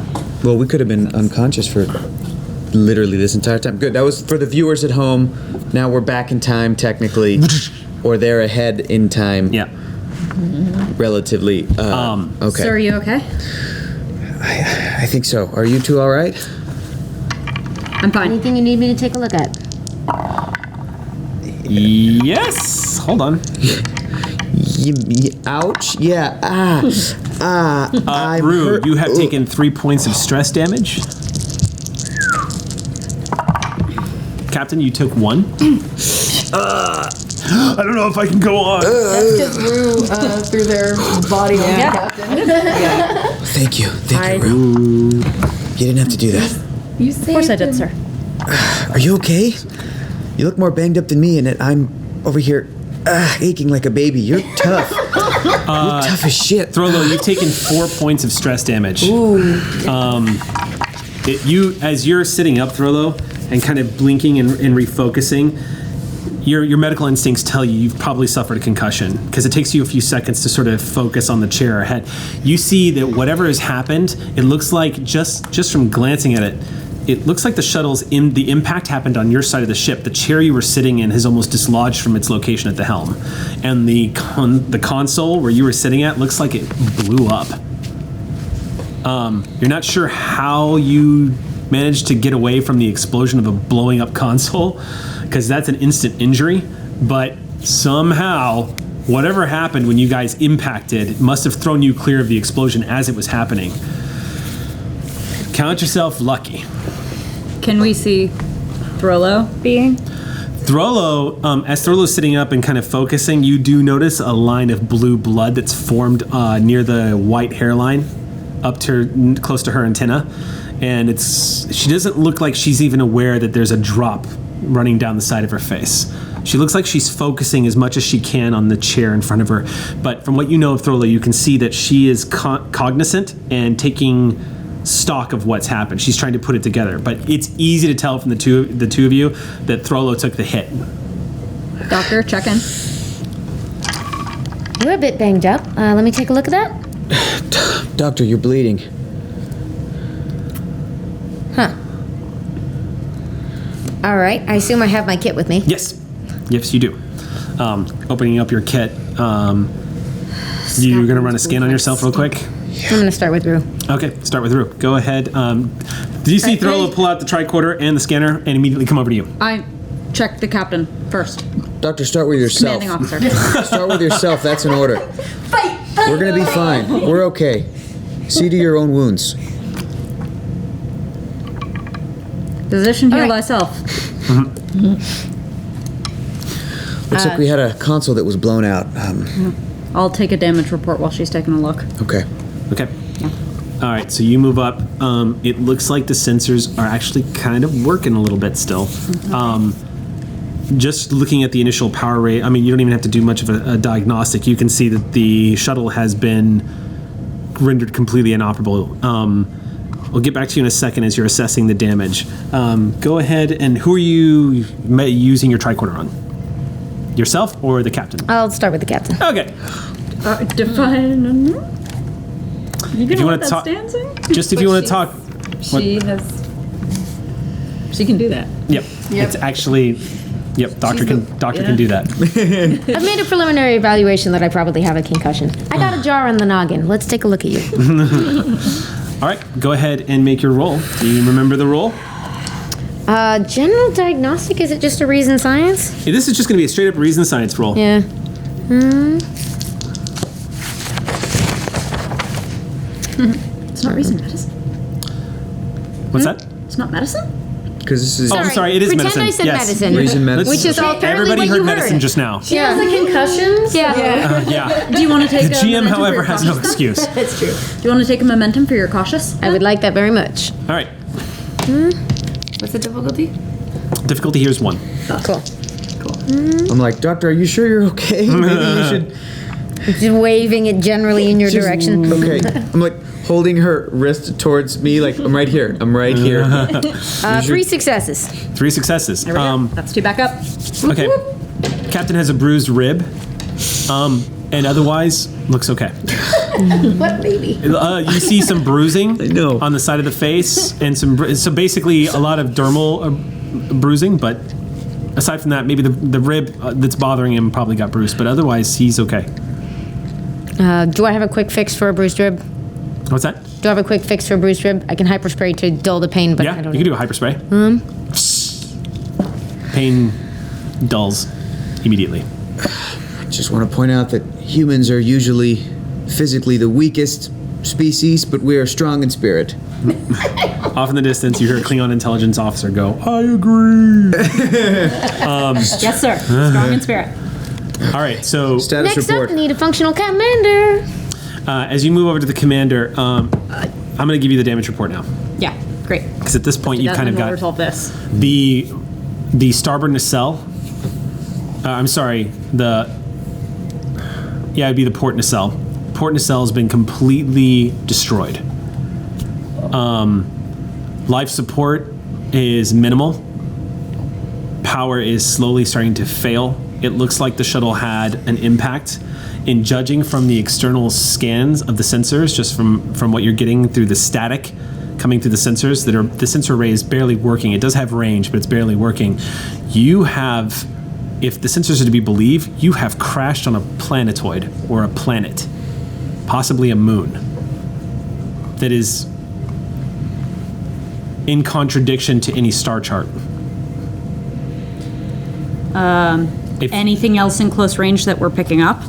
Well, we could have been unconscious for literally this entire time. Good. That was for the viewers at home. Now we're back in time, technically, or they're ahead in time. Yeah. Relatively. Okay. So are you okay? I think so. Are you two all right? I'm fine. Anything you need me to take a look at? Yes. Hold on. Ouch. Yeah. I'm Rue, hurt. you have taken 3 points of stress damage. Captain, you took 1. I don't know if I can go on. That's just Rue through their body on the captain. Thank you, Rue. You didn't have to do that. You Of course I did, sir. Are you okay? You look more banged up than me, and I'm over here aching like a baby. You're tough. You're tough as shit. Throlo, you've taken 4 points of stress damage. As you're sitting up, Throlo, and kind of blinking and refocusing, your medical instincts tell you've probably suffered a concussion, because it takes you a few seconds to sort of focus on the chair ahead. You see that whatever has happened, it looks like, just from glancing at it, it looks like the impact happened on your side of the ship. The chair you were sitting in has almost dislodged from its location at the helm. And the console where you were sitting at looks like it blew up. You're not sure how you managed to get away from the explosion of a blowing up console, because that's an instant injury, but somehow whatever happened when you guys impacted must have thrown you clear of the explosion as it was happening. Count yourself lucky. Can we see Throlo being? Throlo, as Throlo's sitting up and kind of focusing, you do notice a line of blue blood that's formed near the white hairline up to close to her antenna. And she doesn't look like she's even aware that there's a drop running down the side of her face. She looks like she's focusing as much as she can on the chair in front of her. But from what you know of Throlo, you can see that she is cognizant and taking stock of what's happened. She's trying to put it together. But it's easy to tell from the two of you that Throlo took the hit. Doctor, check in. You're a bit banged up. Let me take a look at that. Doctor, you're bleeding. Huh. All right. I assume I have my kit with me. Yes, you do. Opening up your kit, you're gonna run a scan on yourself real quick. I'm gonna start with Rue. Okay, start with Rue. Go ahead. Do you see Throlo pull out the tricorder and the scanner and immediately come over to you? I check the captain first. Doctor, start with yourself. Commanding officer. Start with yourself. That's an order. We're gonna be fine. We're okay. See to your own wounds. Physician, heal All right. thyself. Looks like we had a console that was blown out. I'll take a damage report while she's taking a look. Okay. Okay. All right, so you move up. It looks like the sensors are actually kind of working a little bit still. Just looking at the initial power rate, I mean, you don't even have to do much of a diagnostic. You can see that the shuttle has been rendered completely inoperable. We'll get back to you in a second as you're assessing the damage. Go ahead, and who are you using your tricorder on? Yourself or the captain? I'll start with the captain. Okay. Define. You If you want to talk, just if you want to talk. She can do that. Yep. It's actually. Yep. Doctor can do that. I've made a preliminary evaluation that I probably have a concussion. I got a jar on the noggin. Let's take a look at you. All right. Go ahead and make your roll. Do you remember the roll? General diagnostic, is it just a reason science? Hey, this is just going to be a straight up reason science roll. Yeah. It's not reason medicine. What's that? It's not medicine? Because this is Oh, I'm sorry. It is Pretend medicine. I said yes. medicine. reason medicine. Which is apparently Everybody what heard you medicine heard. just now. She has the concussions. Yeah. Yeah. Do you want to take The a GM, momentum however, for your has no cautious? excuse. That's true. Do you want to take a momentum for your cautious? I would like that very much. All right. What's the difficulty? Difficulty here is 1. Cool. I'm like, Doctor, are you sure you're okay? Maybe you should. Just waving it generally in your direction. Okay. I'm like holding her wrist towards me, like I'm right here. I'm right here. 3 successes. 3 successes. That's 2 back up. Okay. Captain has a bruised rib. And otherwise looks okay. What baby? You see some bruising I know. on the side of the face, and so basically a lot of dermal bruising. But aside from that, maybe the rib that's bothering him probably got bruised. But otherwise, he's okay. Do I have a quick fix for a bruised rib? What's that? Do I have a quick fix for a bruised rib? I can hyperspray to dull the pain, but Yeah, I you don't can know. do a hyperspray. Pain dulls immediately. Just want to point out that humans are usually physically the weakest species, but we are strong in spirit. Off in the distance, you hear a Klingon intelligence officer go, "I agree." Yes, sir. Strong in spirit. All right, so Status Next report. up, need a functional commander. as you move over to the commander, I'm going to give you the damage report now. Yeah, great. Because at this point, you've kind of We'll got resolve this. the starboard nacelle. I'm sorry, it'd be the port nacelle. Port nacelle has been completely destroyed. Life support is minimal. Power is slowly starting to fail. It looks like the shuttle had an impact. In judging from the external scans of the sensors, just from what you're getting through the static coming through the sensors, the sensor array is barely working. It does have range, but it's barely working. You have, if the sensors are to be believed, you have crashed on a planetoid or a planet, possibly a moon, that is in contradiction to any star chart. Anything else in close range that we're picking up?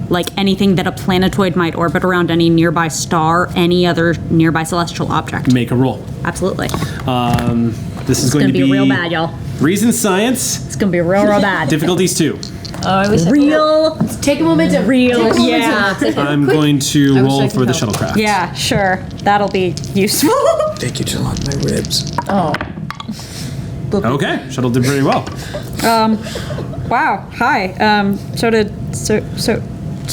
Like anything that a planetoid might orbit around any nearby star, any other nearby celestial object? Make a roll. Absolutely. This is going Gonna to be real bad, y'all. Reason science. It's gonna be real bad. Difficulties 2. Real. Take a momentum. Real. Yeah. I'm going to roll for the shuttlecraft. Yeah, sure. That'll be useful. Thank you to lock my ribs. Okay, shuttle did very well. Wow. Hi. So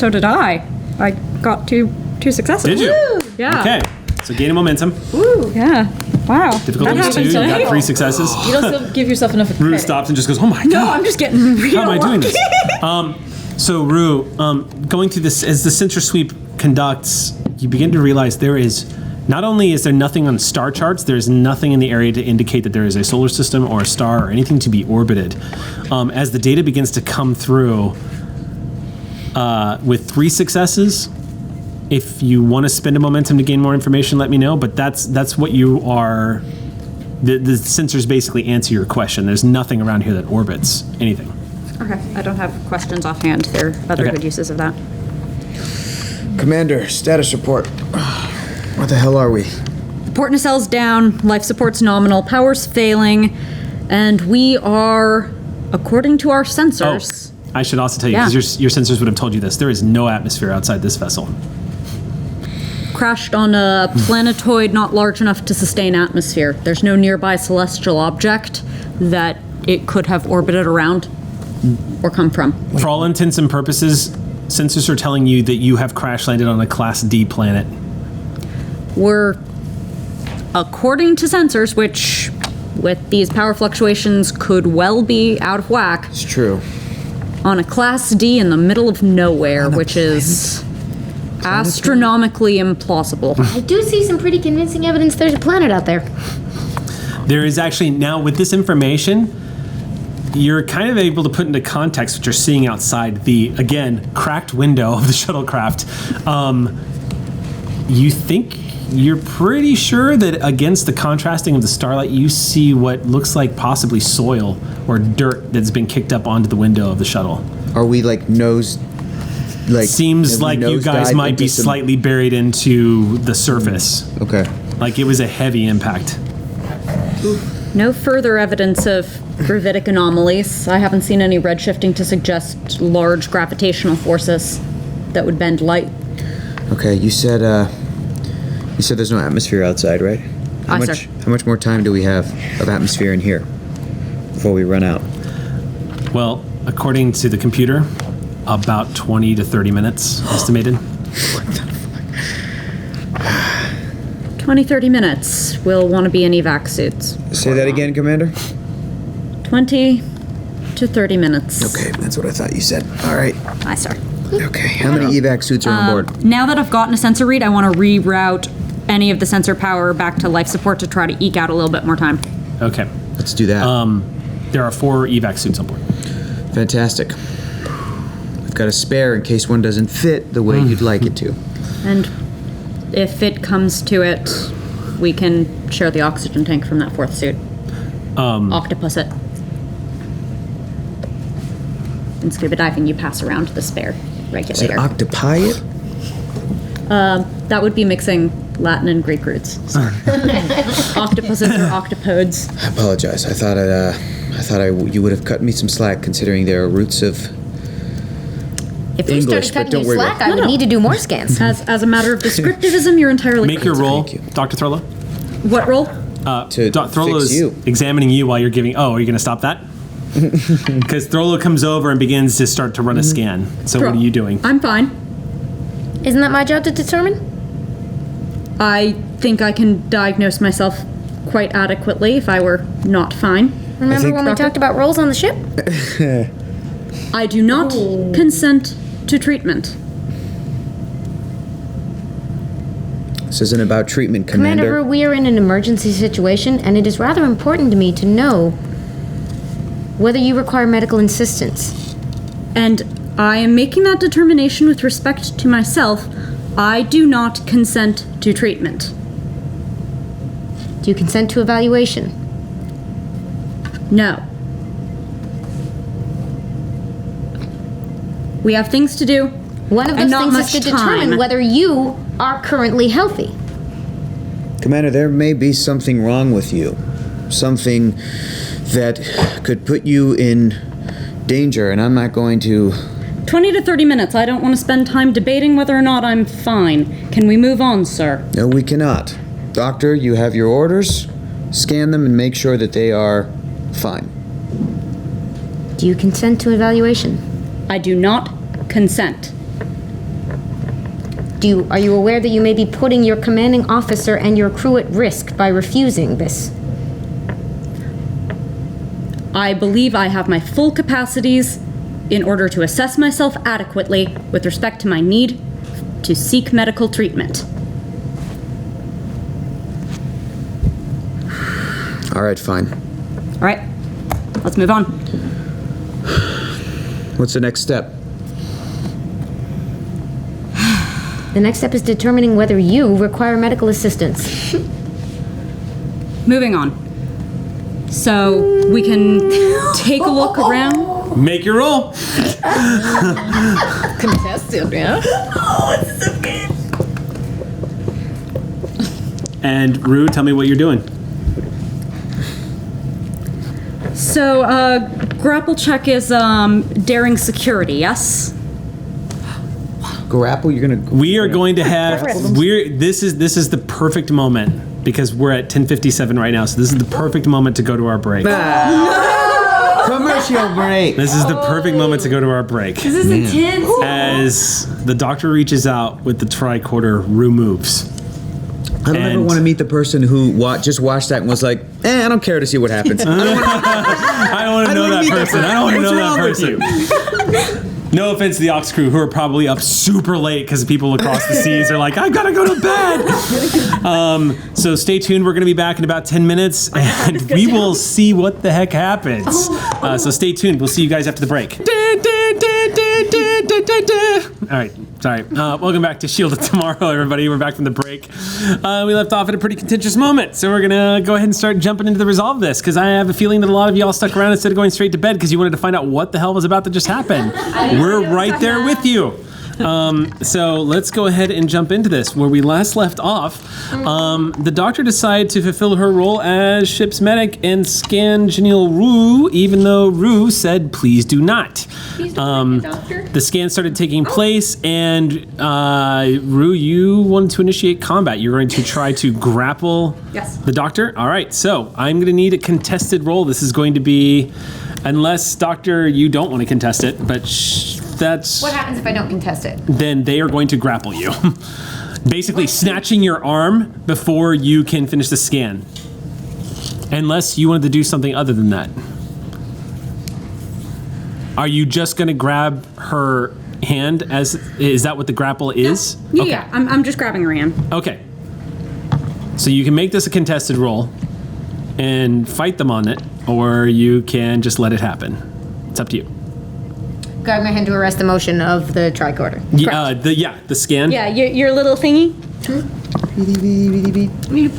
did I. I got two successes. Did you? Yeah. Okay, so gaining momentum. Yeah. Wow. Difficulties 2. You got 3 successes. You don't still give yourself enough Rue credit. stops and just goes, "Oh my god! No, I'm just getting real. How am I doing this?" lucky. So Rue, going through this as the sensor sweep conducts, you begin to realize there is. Not only is there nothing on star charts, there's nothing in the area to indicate that there is a solar system or a star or anything to be orbited. As the data begins to come through, with 3 successes, if you want to spend a momentum to gain more information, let me know. But that's what you are. The sensors basically answer your question. There's nothing around here that orbits anything. Okay. I don't have questions offhand. There are other Okay. good uses of that. Commander, status report. Where the hell are we? port nacelle's down, life support's nominal, power's failing, and we are, according to our sensors... Oh, I should also tell you, because your sensors would have told you this, there is no atmosphere outside this vessel. Crashed on a planetoid not large enough to sustain atmosphere. There's no nearby celestial object that it could have orbited around or come from. For all intents and purposes, sensors are telling you that you have crash landed on a Class D planet. We're, according to sensors, which with these power fluctuations could well be out of whack, It's true. on a Class D in the middle of nowhere, which is astronomically implausible. I do see some pretty convincing evidence there's a planet out there. There is actually, now with this information, you're kind of able to put into context what you're seeing outside the, again, cracked window of the shuttlecraft. You think, you're pretty sure that against the contrasting of the starlight, you see what looks like possibly soil or dirt that's been kicked up onto the window of the shuttle. Are we like nose? Like Seems have we like you guys nosedived might into be some- slightly buried into the surface. Okay. Like it was a heavy impact. No further evidence of gravitic anomalies. I haven't seen any redshifting to suggest large gravitational forces that would bend light. Okay. You said there's no atmosphere outside, right? How Aye, much? sir. How much more time do we have of atmosphere in here before we run out? Well, according to the computer, about 20 to 30 minutes estimated. 20, 30 minutes. We'll want to be in evac suits. Say that again, Commander. 20 to 30 minutes. Okay, that's what I thought you said. All right. Aye, sir. Okay. How many evac suits are on board? Now that I've gotten a sensor read, I want to reroute any of the sensor power back to life support to try to eke out a little bit more time. Okay. Let's do that. There are 4 evac suits on board. Fantastic. We've got a spare in case one doesn't fit the way you'd like it to. And if it comes to it, we can share the oxygen tank from that 4th suit. Octopus it. In scuba diving, you pass around the spare Is it regulator. octopi it? That would be mixing Latin and Greek roots. So. Octopuses or octopodes. I apologize. I thought you would have cut me some slack considering there are roots of If you English, started but cutting don't you worry slack, about I would need to do more scans. As a matter of descriptivism, you're entirely Make your correct. roll, Thank you. Dr. Throlo. What roll? to Throlo fix is you. examining you while you're giving. Oh, are you going to stop that? Because Throlo comes over and begins to start to run a scan. So what are you doing? I'm fine. Isn't that my job to determine? I think I can diagnose myself quite adequately if I were not fine. Remember think- when we Doctor? talked about roles on the ship? I do not consent to treatment. This isn't about treatment, Commander, Commander. we are in an emergency situation, and it is rather important to me to know whether you require medical assistance. And I am making that determination with respect to myself. I do not consent to treatment. Do you consent to evaluation? No. We have things to do. One of And those not things much is to determine time. whether you are currently healthy. Commander, there may be something wrong with you. Something that could put you in danger, and I'm not going to... 20 to 30 minutes. I don't want to spend time debating whether or not I'm fine. Can we move on, sir? No, we cannot. Doctor, you have your orders. Scan them and make sure that they are fine. Do you consent to evaluation? I do not consent. Are you aware that you may be putting your commanding officer and your crew at risk by refusing this? I believe I have my full capacities in order to assess myself adequately with respect to my need to seek medical treatment. All right, fine. All right, let's move on. What's the next step? The next step is determining whether you require medical assistance. Moving on. So we can take a look around. Make your roll. Contested, yeah? And Rue, tell me what you're doing. So, grapple check is daring security, yes? Grapple, you're gonna. We are going to have this is the perfect moment because we're at 10:57 right now. So this is the perfect moment to go to our break. Commercial break. This is the perfect moment to go to our break. This is intense. As the doctor reaches out with the tricorder, Rue moves. I don't ever want to meet the person who just watched that and was like, I don't care to see what happens. I don't want to know that person. I don't want to know that person. No offense to the Ox crew, who are probably up super late because people across the seas are like, I gotta go to bed. So stay tuned. We're going to be back in about 10 minutes, and we will see what the heck happens. So stay tuned. We'll see you guys after the break. All right. Sorry. Welcome back to Shield of Tomorrow, everybody. We're back from the break. We left off at a pretty contentious moment, so we're going to go ahead and start jumping into the resolve of this, because I have a feeling that a lot of y'all stuck around instead of going straight to bed because you wanted to find out what the hell was about to just happen. We're right there with you. So let's go ahead and jump into this. Where we last left off, the doctor decided to fulfill her role as ship's medic and scan Janelle Rue, even though Rue said, please do not. The scan started taking place, and Rue, you wanted to initiate combat. You're going to try to grapple the doctor. All right, so I'm going to need a contested roll. This is going to be, unless, Doctor, you don't want to contest it, but that's... What happens if I don't contest it? Then they are going to grapple you. Basically snatching your arm before you can finish the scan. Unless you wanted to do something other than that. Are you just going to grab her hand? Is that what the grapple is? Yeah, okay. yeah. I'm just grabbing her hand. Okay. So you can make this a contested roll and fight them on it, or you can just let it happen. It's up to you. Grab my hand to arrest the motion of the tricorder. The scan. Yeah, your little thingy. Beep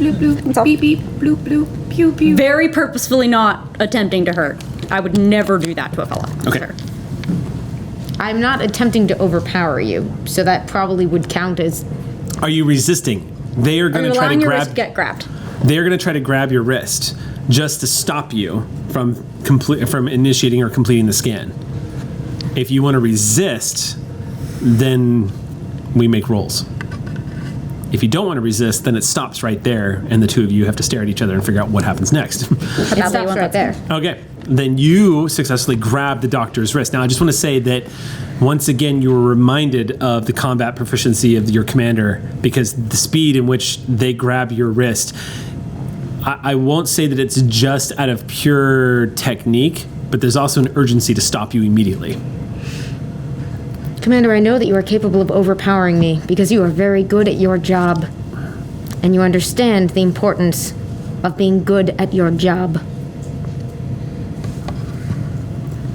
beep bloop bloop pew pew. Very purposefully not attempting to hurt. I would never do that to a fella. Okay. Sure. I'm not attempting to overpower you, so that probably would count as... Are you resisting? They are going to try to your wrist get grabbed. They're going to try to grab your wrist just to stop you from initiating or completing the scan. If you want to resist, then we make rolls. If you don't want to resist, then it stops right there, and the two of you have to stare at each other and figure out what happens next. It stops right there. Okay. Then you successfully grab the doctor's wrist. Now, I just want to say that, once again, you were reminded of the combat proficiency of your commander, because the speed in which they grab your wrist, I won't say that it's just out of pure technique, but there's also an urgency to stop you immediately. Commander, I know that you are capable of overpowering me because you are very good at your job. And you understand the importance of being good at your job.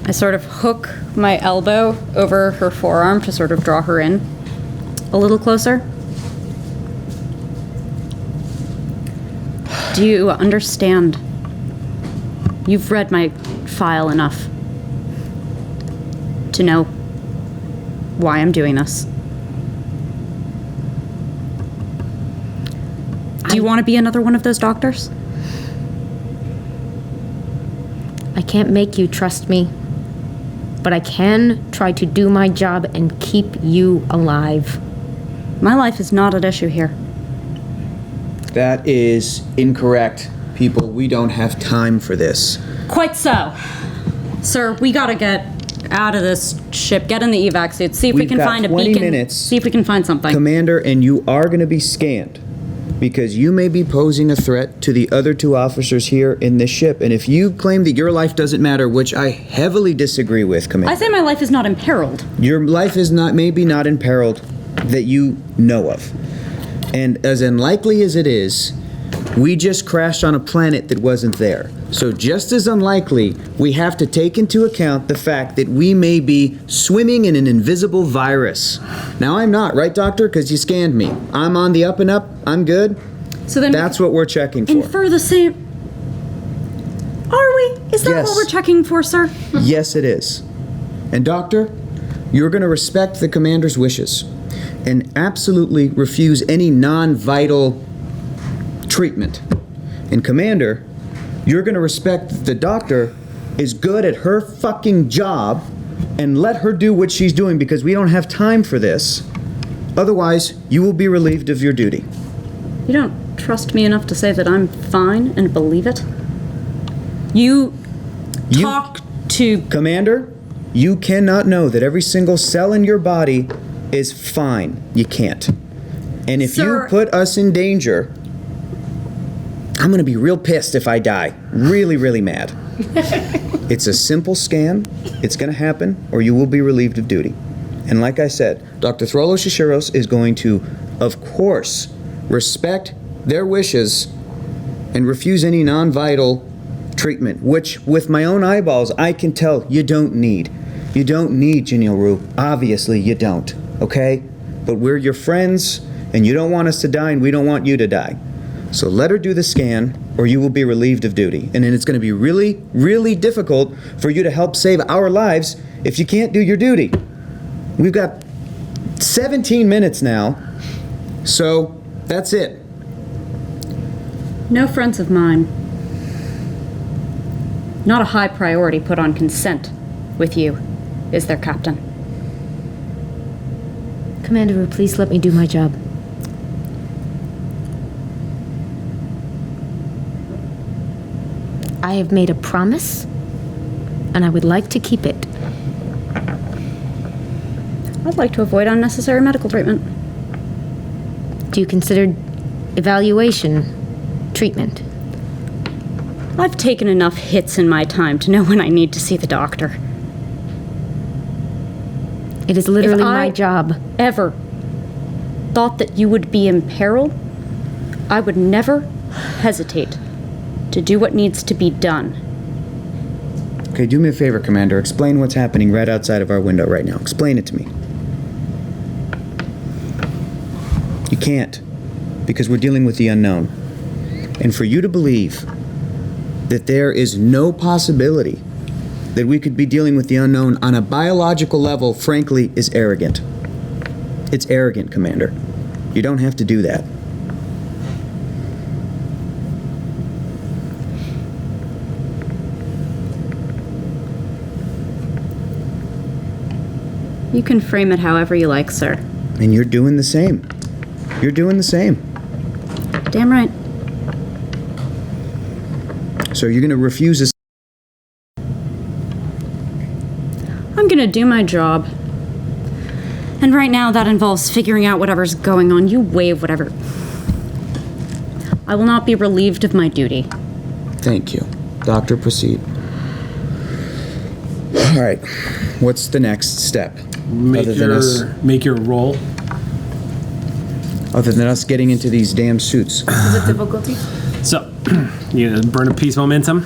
I sort of hook my elbow over her forearm to sort of draw her in a little closer. Do you understand? You've read my file enough to know why I'm doing this. Do you want to be another one of those doctors? I can't make you trust me, but I can try to do my job and keep you alive. My life is not at issue here. That is incorrect, people. We don't have time for this. Quite so. Sir, we gotta get out of this ship, get in the evac suit, see if we We've can got find a 20 beacon. minutes. See if we can find something. Commander, and you are going to be scanned because you may be posing a threat to the other two officers here in this ship. And if you claim that your life doesn't matter, which I heavily disagree with, Commander. I say my life is not imperiled. Your life is maybe not imperiled that you know of. And as unlikely as it is, we just crashed on a planet that wasn't there. So just as unlikely, we have to take into account the fact that we may be swimming in an invisible virus. Now, I'm not, right, Doctor? Because you scanned me. I'm on the up and up. I'm good. So then That's what we're checking for. infer the same. Are we? Is that Yes. what we're checking for, sir? Yes, it is. And Doctor, you're going to respect the Commander's wishes and absolutely refuse any non-vital treatment. And Commander, you're going to respect that the doctor is good at her fucking job and let her do what she's doing because we don't have time for this. Otherwise, you will be relieved of your duty. You don't trust me enough to say that I'm fine and believe it? You talk to... Commander, you cannot know that every single cell in your body is fine. You can't. And if Sir, you put us in danger, I'm gonna be real pissed if I die. Really, really mad. It's a simple scan. It's gonna happen, or you will be relieved of duty. And like I said, Dr. Throlo Shishiros is going to, of course, respect their wishes and refuse any non-vital treatment, which, with my own eyeballs, I can tell you don't need. You don't need, Jinil-Ru. Obviously, you don't, okay? But we're your friends, and you don't want us to die, and we don't want you to die. So let her do the scan, or you will be relieved of duty. And then it's going to be really, really difficult for you to help save our lives if you can't do your duty. We've got 17 minutes now, so that's it. No friends of mine. Not a high priority put on consent with you, is there, Captain? Commander, please let me do my job. I have made a promise, and I would like to keep it. I'd like to avoid unnecessary medical treatment. Do you consider evaluation treatment? I've taken enough hits in my time to know when I need to see the doctor. It is literally If I my job. Ever thought that you would be in peril, I would never hesitate to do what needs to be done. Okay, do me a favor, Commander. Explain what's happening right outside of our window right now. Explain it to me. You can't, because we're dealing with the unknown. And for you to believe that there is no possibility that we could be dealing with the unknown on a biological level, frankly, is arrogant. It's arrogant, Commander. You don't have to do that. You can frame it however you like, sir. And you're doing the same. You're doing the same. Damn right. So you're going to refuse this. I'm gonna do my job. And right now that involves figuring out whatever's going on. You waive whatever. I will not be relieved of my duty. Thank you. Doctor, proceed. All right. What's the next step? Make your roll. Other than us getting into these damn suits. Is it difficulty? So, you gonna burn a piece of momentum.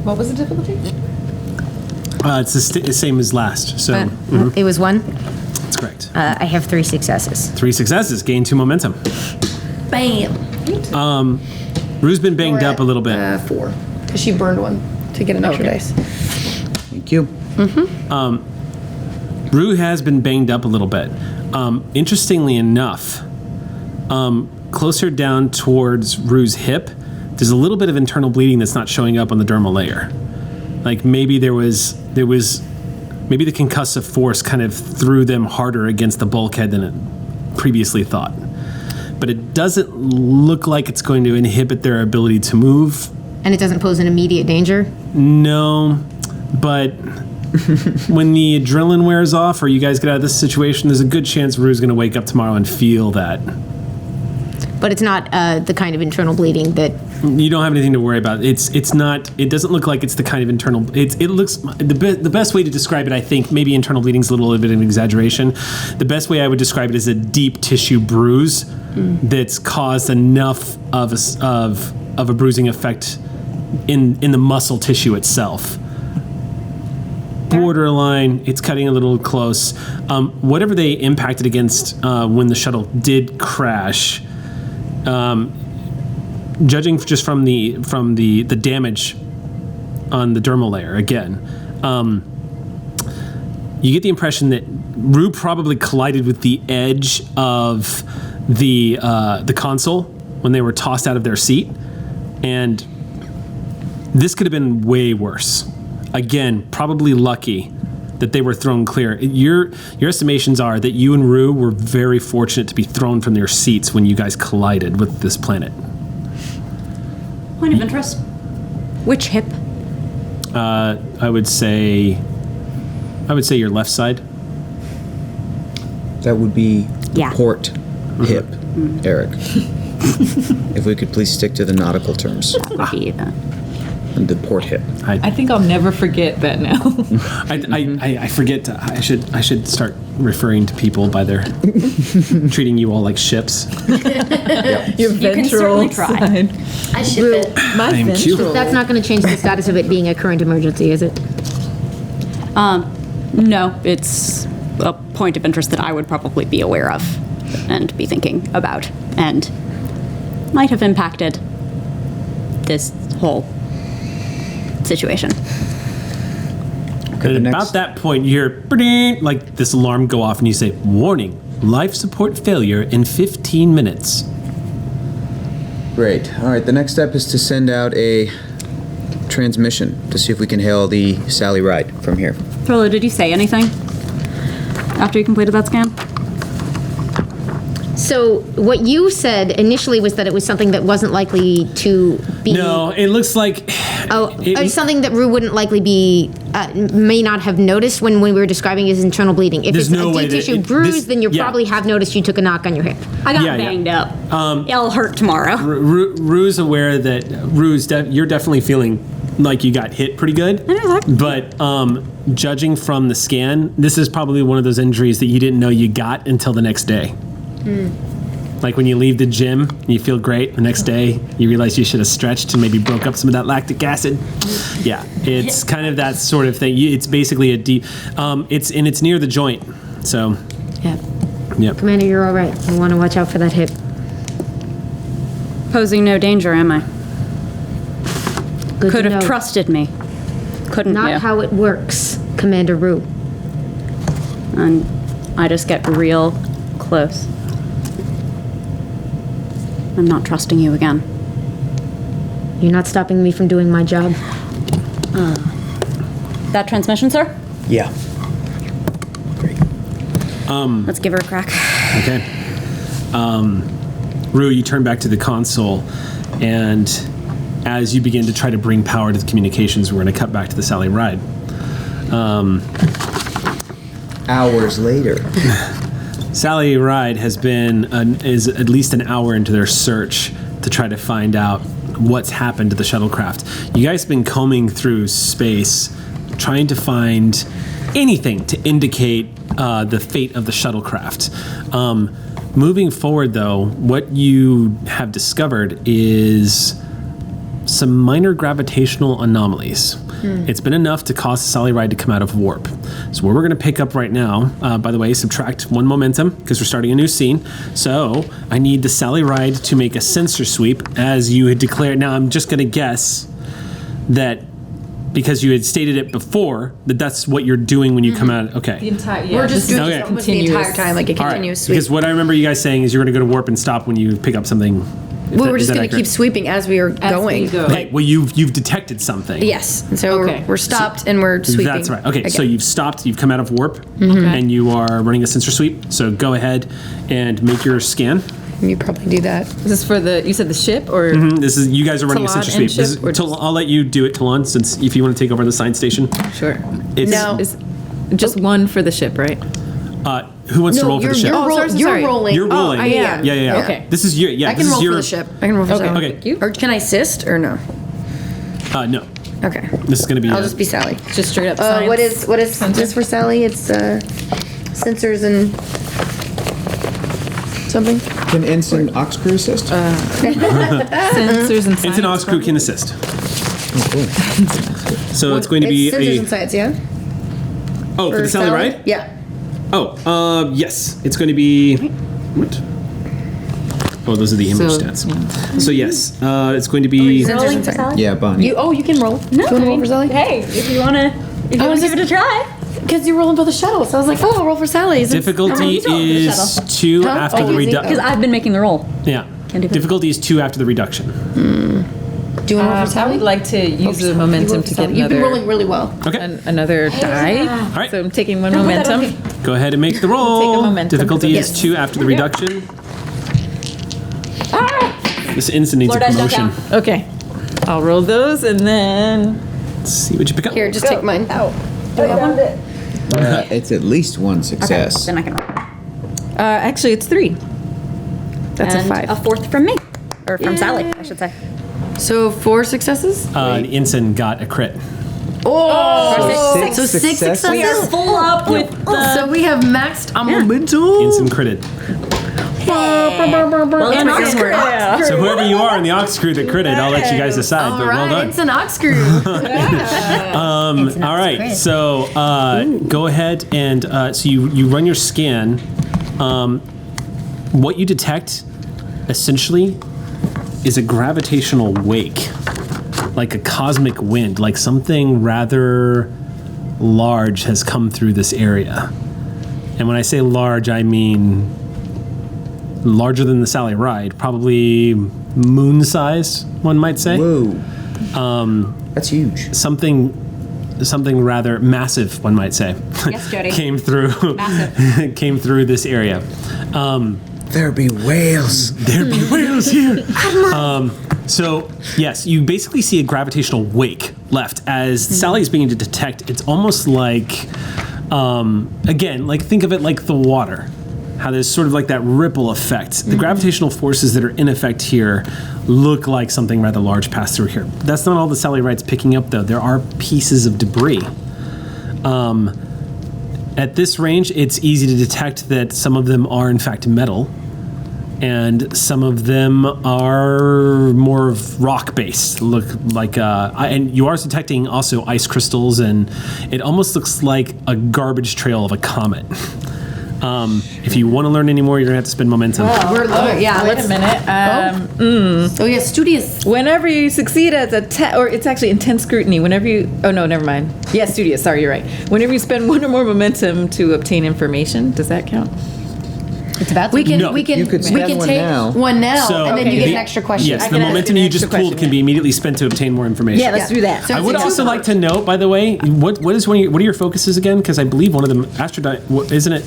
What was the difficulty? It's the same as last. So It was 1. that's correct. I have 3 successes. 3 successes, gain 2 momentum. Bam. Rue's been banged up a little bit. 4. Because she burned one to get an extra dice. Thank you. Rue has been banged up a little bit. Interestingly enough, closer down towards Rue's hip, there's a little bit of internal bleeding that's not showing up on the dermal layer. Like maybe maybe the concussive force kind of threw them harder against the bulkhead than it previously thought. But it doesn't look like it's going to inhibit their ability to move. And it doesn't pose an immediate danger? No, but when the adrenaline wears off or you guys get out of this situation, there's a good chance Rue's going to wake up tomorrow and feel that. But it's not the kind of internal bleeding that... You don't have anything to worry about. It's not. It doesn't look like it's the kind of internal. It looks the best way to describe it. I think maybe internal bleeding's a little bit of an exaggeration. The best way I would describe it is a deep tissue bruise that's caused enough of a bruising effect in the muscle tissue itself. Borderline. It's cutting a little close. Whatever they impacted against when the shuttle did crash. Judging just from the damage on the dermal layer, again, you get the impression that Rue probably collided with the edge of the console when they were tossed out of their seat, and this could have been way worse. Again, probably lucky that they were thrown clear. Your estimations are that you and Rue were very fortunate to be thrown from their seats when you guys collided with this planet. Point of interest. Which hip? I would say your left side. That would be the Yeah. port hip, Eric. If we could please stick to the nautical terms. Would be the The port hip. I think I'll never forget that now. I forget. I should start referring to people by their treating you all like ships. Your can certainly try. side. I ship it. My Thank you. ventral. That's not going to change the status of it being a current emergency, is it? No, it's a point of interest that I would probably be aware of and be thinking about, and might have impacted this whole situation. And next- about that point, you hear "Ba-ding," like this alarm go off, and you say, "Warning: life support failure in 15 minutes." Great. All right, the next step is to send out a transmission to see if we can hail the Sally ride from here. Throlo, did you say anything after you completed that scan? So what you said initially was that it was something that wasn't likely to be. No, it looks like. Something that Rue wouldn't likely be, may not have noticed when we were describing his internal bleeding. If There's it's no a way deep that tissue it- bruise, this- then you yeah. probably have noticed you took a knock on your hip. I got Yeah, yeah. banged up. It'll hurt tomorrow. Rue's aware that you're definitely feeling like you got hit pretty good. But judging from the scan, this is probably one of those injuries that you didn't know you got until the next day. Like when you leave the gym, you feel great. The next day, you realize you should have stretched and maybe broke up some of that lactic acid. Yeah, it's kind of that sort of thing. It's basically a deep. It's near the joint. So, Yeah. yep. Commander, you're all right. You want to watch out for that hip. Posing no danger, am I? Good Could to have know. trusted me. Couldn't Not you? how it works, Commander Rue. And I just get real close. I'm not trusting you again. You're not stopping me from doing my job. That transmission, sir? Yeah. Great. Let's give her a crack. Okay. Rue, you turn back to the console, and as you begin to try to bring power to the communications, we're going to cut back to the Sally ride. Hours later. Sally Ride is at least an hour into their search to try to find out what's happened to the shuttlecraft. You guys have been combing through space, trying to find anything to indicate the fate of the shuttlecraft. Moving forward, though, what you have discovered is some minor gravitational anomalies. It's been enough to cause the Sally ride to come out of warp. So where we're going to pick up right now, by the way, subtract 1 momentum because we're starting a new scene. So I need the Sally ride to make a sensor sweep as you had declared. Now I'm just going to guess that because you had stated it before, that's what you're doing when you come out. Okay. We're just doing Okay. this almost the entire time, like a All right. continuous sweep. Because what I remember you guys saying is you're going to go to warp and stop when you pick up something. We were just going to keep sweeping as we were going. Okay, well, you've detected something. Yes, and so Okay. we're stopped and we're sweeping. That's right. Okay, so again. you've stopped, you've come out of warp, and you are running a sensor sweep. So go ahead and make your scan. You probably do that. Is this for you said the ship or? This is, you guys are running a Talon sensor and sweep. This ship, is, or just- I'll let you do it, Talon, since if you want to take over the science station. Sure. It's, No. Is just one for the ship, right? Who wants to roll for the ship? sorry. You're rolling. You're rolling. I am. Yeah. Okay. This is your, yeah, I can this roll is your, for the ship. I can roll for the ship. Okay. You? Or can I assist or no? No. Okay. This is going to be, I'll just be Sally. Just straight up science. What is this for Sally? It's sensors and something. Can Ensign Oxcrew assist? Sensors and it's an science. aux crew can assist. Oh, cool. So it's going to be It's sensors a, and science, yeah. for the Sally ride? Yeah. Oh, yes. It's going to be, what? Oh, those are the image So, stats. So yes, it's going to be, Sensors and science. Yeah, Bonnie. You can roll. No. Do you want to roll for Sally? Hey, if you wanna give it a try. Because you're rolling for the shuttle, so I was like, oh, I'll roll for Sally's. Difficulty is 2 after the Because reduction. I've been making the roll. Yeah. Can't do that. Difficulty is 2 after the reduction. Do you want to roll for I Sally? would like to use the momentum to get You've been another rolling really well. Okay. another die. All right. So I'm taking one momentum. Go ahead and make the roll. Take a momentum. Difficulty is Yes. 2 after the reduction. This instant needs Lord, a I shut promotion. down. Okay. I'll roll those and then. Let's see what you pick up. Here, just take mine. Ow. Do we have one? It's at least one success. Then I can roll. Actually, it's 3. That's And a 5. a 4th from me. Or from Sally, I should say. So 4 successes? The ensign got a crit. Six So 6 successes? We are successes? full up with the... So we have maxed our momentum. Ensign critted. Well, it's my turn. So whoever you are in the ox crew that critted, I'll let you guys decide. All but right, well done. it's an ox crew. All right, so go ahead and so you run your scan. What you detect, essentially, is a gravitational wake, like a cosmic wind, like something rather large has come through this area. And when I say large, I mean larger than the Sally ride, probably moon-sized, one might say. Whoa. That's huge. Something rather massive, one might say. Yes, Jody. came through. Massive. Came through this area. There be whales. There be whales here. So yes, you basically see a gravitational wake left as Sally's beginning to detect. It's almost like, again, like think of it like the water. How there's sort of like that ripple effect. The gravitational forces that are in effect here look like something rather large passed through here. That's not all the Sally ride's picking up, though. There are pieces of debris. At this range, it's easy to detect that some of them are in fact metal, and some of them are more of rock-based. Look like, and you are detecting also ice crystals, and it almost looks like a garbage trail of a comet. If you want to learn any more, you're gonna have to spend momentum. We're low. Yeah, Wait let's. a minute. Oh, yeah, studious. Whenever you succeed as or it's actually intense scrutiny. Whenever you, oh no, never mind. Yeah, studious. Sorry, you're right. Whenever you spend 1 or more momentum to obtain information, does that count? It's about to We can, No. we can, You could we spend can one take now. one now, So- and then you Okay. get an The- extra question. Yes, I the can ask momentum an you extra just pulled question, can be immediately spent to obtain more information. Yeah, let's do that. So I it's would a also two- like to note, by the way, what are your focuses again? Because I believe one of them, isn't it?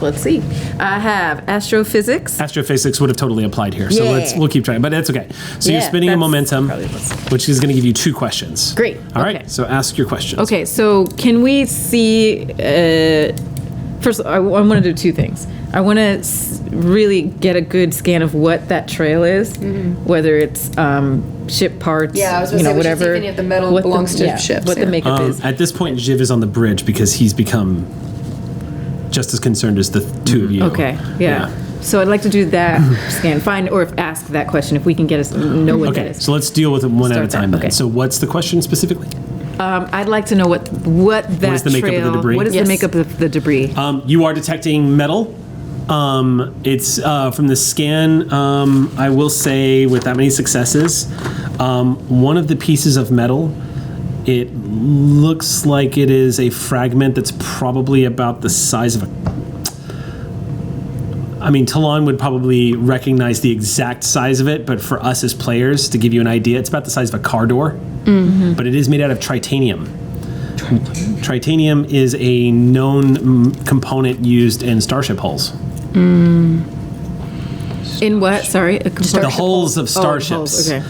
Let's see. I have astrophysics. Astrophysics would have totally applied here. So Yeah. we'll keep trying, but that's okay. So you're Yeah, spending a that's momentum, probably what's- which is going to give you 2 questions. Great, All right. okay. So ask your questions. Okay, so can we see? First, I want to do 2 things. I want to really get a good scan of what that trail is, whether it's ship parts, Yeah, I was gonna say, we should see whatever. if any of the metal what belongs to yeah, ships, What yeah. the makeup is. At this point, Jiv is on the bridge because he's become just as concerned as the 2 of you. Okay, yeah. So I'd like to do that scan, find or ask that question if we can get us know what that Okay, is. so let's deal with it one at a Start that, time then. okay. So what's the question specifically? I'd like to know what that is the makeup of the trail- debris? What is Yes. the makeup of the debris? You are detecting metal. It's from the scan, I will say, with that many successes, one of the pieces of metal, it looks like it is a fragment that's probably about the size of a... I mean, Talon would probably recognize the exact size of it, but for us as players, to give you an idea, it's about the size of a car door, but it is made out of tritanium. Tritanium is a known component used in starship hulls. In what? Sorry, The hulls of starships. hulls, okay.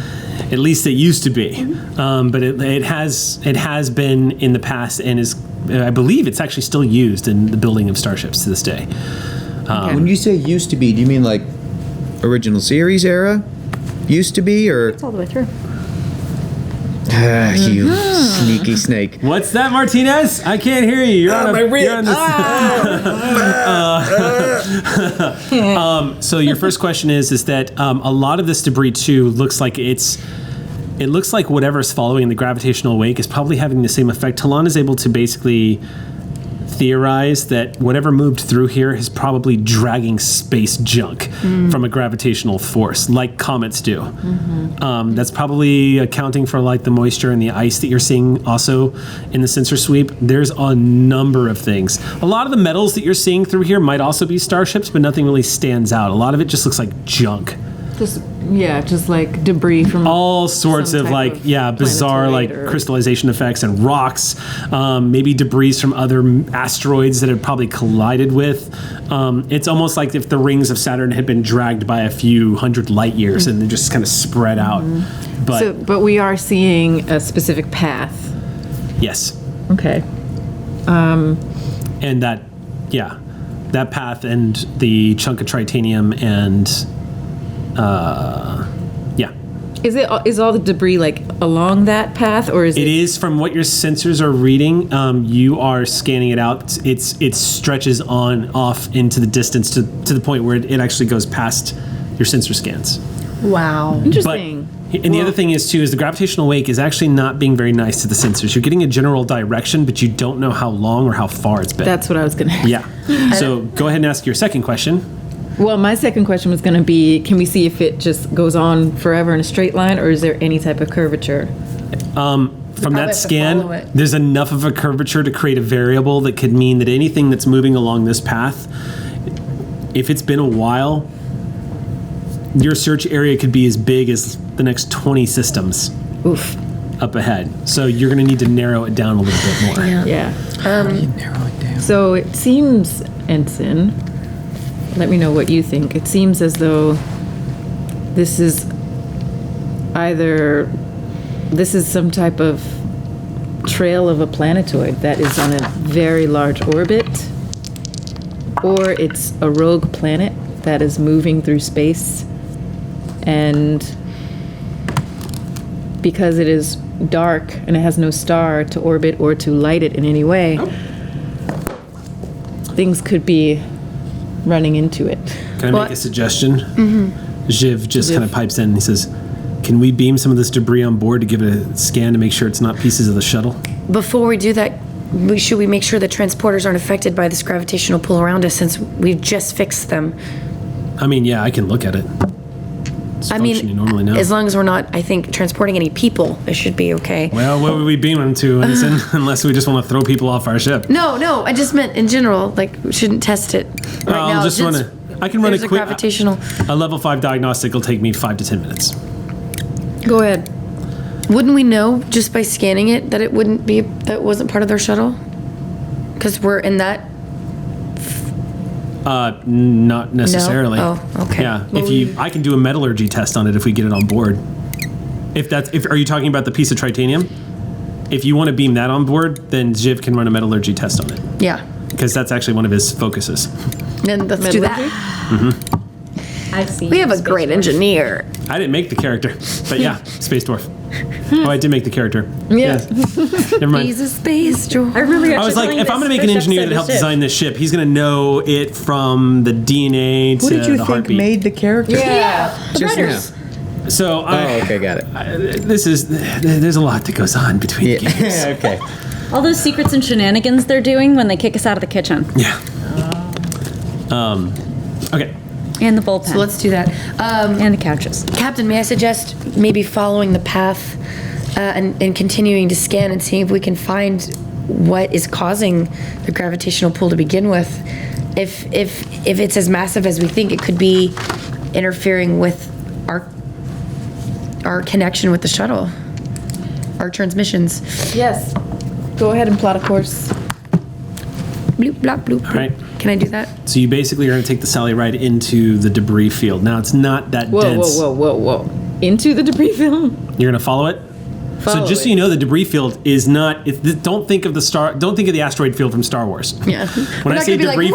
At least it used to be, but it has been in the past, and is, I believe it's actually still used in the building of starships to this day. When you say used to be, do you mean like original series era? Used to be, or All the way through. you sneaky snake? What's that, Martinez? I can't hear you. You're on the. So your first question is that a lot of this debris too looks like it looks like whatever's following the gravitational wake is probably having the same effect. Talon is able to basically theorize that whatever moved through here is probably dragging space junk from a gravitational force, like comets do. That's probably accounting for like the moisture and the ice that you're seeing also in the sensor sweep. There's a number of things. A lot of the metals that you're seeing through here might also be starships, but nothing really stands out. A lot of it just looks like junk. Just like debris from all sorts some of type like of bizarre like planetoid or- crystallization effects and rocks, maybe debris from other asteroids that have probably collided with. It's almost like if the rings of Saturn had been dragged by a few hundred light years and they're just kind of spread out. But we are seeing a specific path. yes, Okay. and that path and the chunk of tritanium and Is all the debris like along that path, or is It is from what your sensors are reading. You are scanning it out. It stretches on off into the distance to the point where it actually goes past your sensor scans. Wow. But interesting? and the other thing is too is the gravitational wake is actually not being very nice to the sensors. You're getting a general direction, but you don't know how long or how far it's been. That's what I was gonna ask. Yeah. So go ahead and ask your second question. Well, my second question was going to be, can we see if it just goes on forever in a straight line, or is there any type of curvature? From have that to scan, follow it. there's enough of a curvature to create a variable that could mean that anything that's moving along this path, if it's been a while, your search area could be as big as the next 20 systems Oof. up ahead. So you're going to need to narrow it down a little bit more. Yeah. Narrow it down. So it seems, Ensign, let me know what you think. It seems as though this is some type of trail of a planetoid that is on a very large orbit, or it's a rogue planet that is moving through space, and because it is dark and it has no star to orbit or to light it in any way, things could be running into it. Can I make a suggestion? Jiv just kind of pipes in and he says, can we beam some of this debris on board to give it a scan to make sure it's not pieces of the shuttle? Before we do that, should we make sure the transporters aren't affected by this gravitational pull around us since we've just fixed them? I mean, yeah, I can look at it. It's functioning normally now. as long as we're not, I think, transporting any people, it should be okay. Well, what would we beam them to, Ensign? Unless we just want to throw people off our ship. No, I just meant in general, like, we shouldn't test it right now. I'll just run I can run a There's quick. gravitational. A level 5 diagnostic will take me 5 to 10 minutes. Go ahead. Wouldn't we know just by scanning it that it wasn't part of their shuttle? Because we're in that. Not necessarily. No? Oh, okay. Yeah, I can do a metallurgy test on it if we get it on board. Are you talking about the piece of tritanium? If you want to beam that on board, then Jiv can run a metallurgy test on it. Yeah. Because that's actually one of his focuses. Then let's do that. I see. We have a great engineer. I didn't make the character, but yeah, Space Dwarf. Oh, I did make the character. Yeah. Yes. Never mind. He's a space droid. I was like, if I'm going to make an engineer that helped design this ship, he's going to know it from the DNA to Who did you the think heartbeat. made the character? The writers. So, Okay, got it. there's a lot that goes on between games. Okay. All those secrets and shenanigans they're doing when they kick us out of the kitchen. Yeah. Okay. And the bullpen. So let's do that. and the couches. Captain, may I suggest maybe following the path and continuing to scan and seeing if we can find what is causing the gravitational pull to begin with? If it's as massive as we think, it could be interfering with our connection with the shuttle, our transmissions. Yes. Go ahead and plot a course. Bloop, blop, bloop. All right. Can I do that? So you basically are going to take the Sally ride into the debris field. Now, it's not that dense. Whoa. Into the debris field? You're going to follow it? Follow so just it. so you know, the debris field is not. Don't think of the asteroid field from Star Wars. Yeah. When I say debris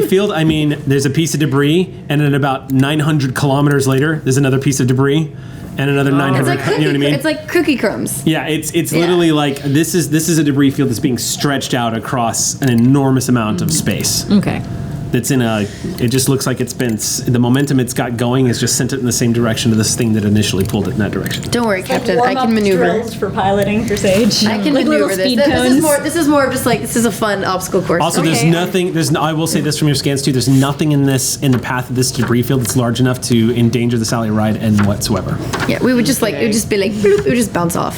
field, I mean there's a piece of debris, and then about 900 kilometers later, there's another piece of debris, and another 900. It's like you know what I mean? It's like cookie crumbs. Yeah, it's literally like this is a debris field that's being stretched out across an enormous amount of space. Okay. that's in a. It just looks like it's been the momentum it's got going has just sent it in the same direction to this thing that initially pulled it in that direction. Don't worry, Captain. I can maneuver. Drills for piloting for Sage. I can like maneuver little this. speed This cones. is more. This is more of just like this is a fun obstacle course. Also, there's nothing. I will say this from your scans too. There's nothing in the path of this debris field that's large enough to endanger the Sally ride and whatsoever. Yeah, we would just like it would just be like bloop, it would just bounce off.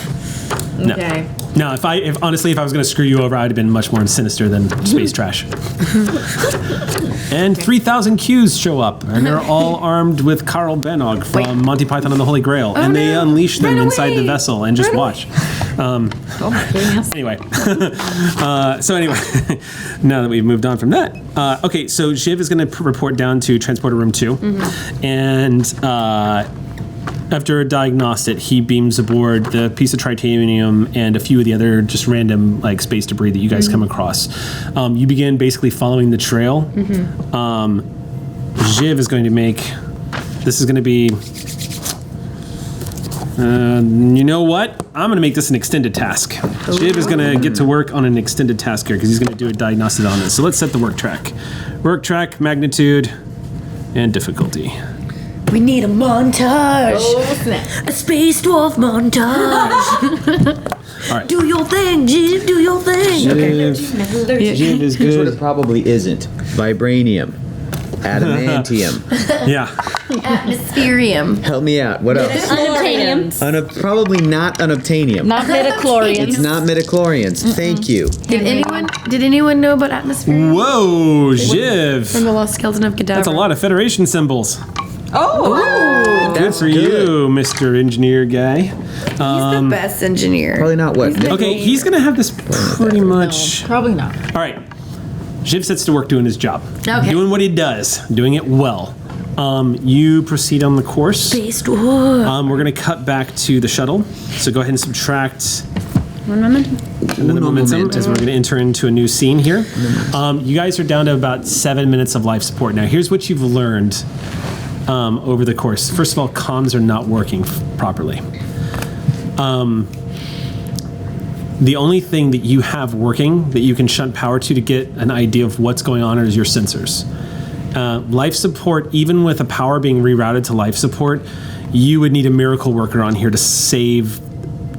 No. Okay. No, if honestly, if I was going to screw you over, I'd have been much more sinister than space trash. And 3,000 Qs show up, and they're all armed with Carl Benog from Monty Python and the Holy Grail, and they unleash them inside the vessel and just watch. Anyway, so anyway, now that we've moved on from that, okay, so Shiv is going to report down to Transporter Room 2, and after a diagnostic, he beams aboard the piece of titanium and a few of the other just random like space debris that you guys come across. You begin basically following the trail. Shiv is going to make. This is going to be. You know what? I'm going to make this an extended task. Shiv is going to get to work on an extended task here because he's going to do a diagnostic on this. So let's set the work track. Work track, magnitude, and difficulty. We need a montage. Oh, snap. A space dwarf montage. All right. Do your thing, Jim. Do your thing. Shiv is Here's what it good. probably isn't. Vibranium. Adamantium. Yeah. Atmospherium. Help me out. What else? Unobtainium. Probably not unobtainium. Not midichlorians. It's not midichlorians. Thank you. Did anyone know about atmospherium? Whoa, Shiv. From the Lost Skeleton of Gadara. That's a lot of Federation symbols. Oh. Good for you, Mr. Engineer guy. He's the best engineer. Probably not what? Okay, he's going to have this pretty much. Probably not. All right. Shiv sets to work doing his job. Okay. Doing what he does, doing it well. You proceed on the course. Space dwarf. We're going to cut back to the shuttle. So go ahead and subtract One momentum. the momentum as we're going to enter into a new scene here. You guys are down to about 7 minutes of life support. Now, here's what you've learned over the course. First of all, comms are not working properly. The only thing that you have working that you can shunt power to get an idea of what's going on is your sensors. Life support, even with a power being rerouted to life support, you would need a miracle worker on here to save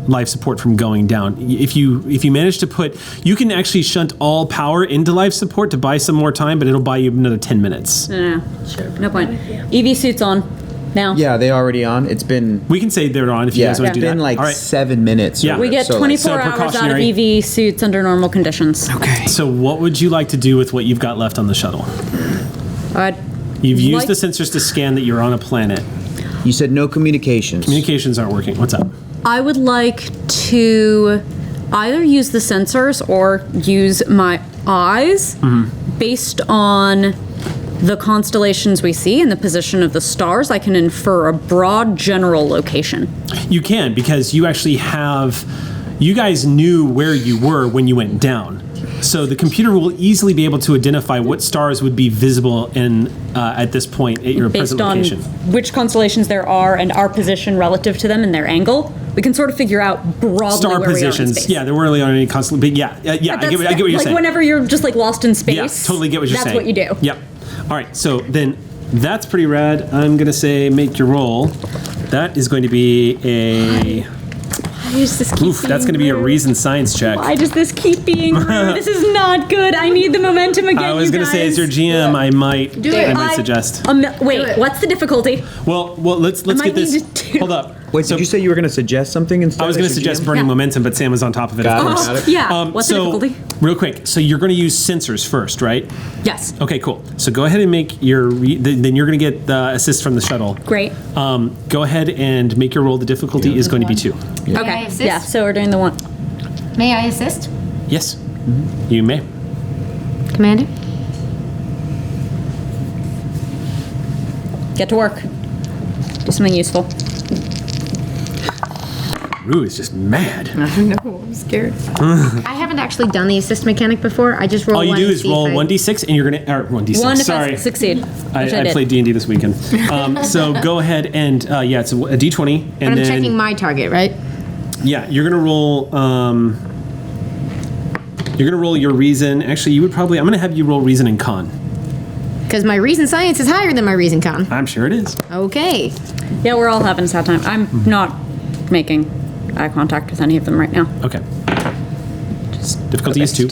life support from going down. If you manage to put, you can actually shunt all power into life support to buy some more time, but it'll buy you another 10 minutes. No point. EV suits on now. Yeah, they already on. It's been. We can say they're on if you guys want to do It's been that. like All right. 7 minutes. Yeah. or We get so, 24 so hours out of precautionary. EV suits under normal conditions. Okay. So what would you like to do with what you've got left on the shuttle? You've used the sensors to scan that you're on a planet. You said no communications. Communications aren't working. What's up? I would like to either use the sensors or use my eyes based on the constellations we see and the position of the stars. I can infer a broad general location. You can, because you actually have, you guys knew where you were when you went down. So the computer will easily be able to identify what stars would be visible in at this point at your Based present on location. which constellations there are and our position relative to them and their angle, we can sort of figure out broadly Star where we are in positions. space. Yeah, there weren't really on any constant, but yeah, I get what you're like saying. whenever you're just like lost in space. Yeah, totally get what you're saying. That's what you do. Yep. All right, so then that's pretty rad. I'm going to say make your roll. That is going to be a... Why does this keep Oof, that's going to be a reason science check. Why does this keep being rude? This is not good. I need the momentum again. I was going to say, as your GM, I might suggest. Wait, what's the difficulty? Well, let's might get this. need to do- Hold up. Wait, did you say you were going to suggest something instead? I was going to as your suggest GM? burning momentum, but Sam was on top of it, Got of it. course. Got it. Yeah. What's the so, difficulty? real quick, so you're going to use sensors first, right? Yes. Okay, cool. So go ahead and make your. Then you're going to get the assist from the shuttle. Great. Go ahead and make your roll. The difficulty is going to be 2. May I Okay. assist? Yeah. So we're doing the one. May I assist? Yes, you may. Commander? Get to work. Do something useful. Rue is just mad. I know. I'm scared. I haven't actually done the assist mechanic before. I just roll All you one do and is see roll if I- 1d6, and you're going to. Or 1d6. One if Sorry. I succeed. I Which I did. played D&D this weekend. So go ahead and it's a d20, and But I'm then checking my target, right? yeah, you're gonna roll. You're gonna roll your reason. Actually, you would probably. I'm gonna have you roll reason and con. Because my reason science is higher than my reason con. I'm sure it is. Okay. Yeah, we're all having a sad time. I'm not making eye contact with any of them right now. Okay. Difficulty is 2.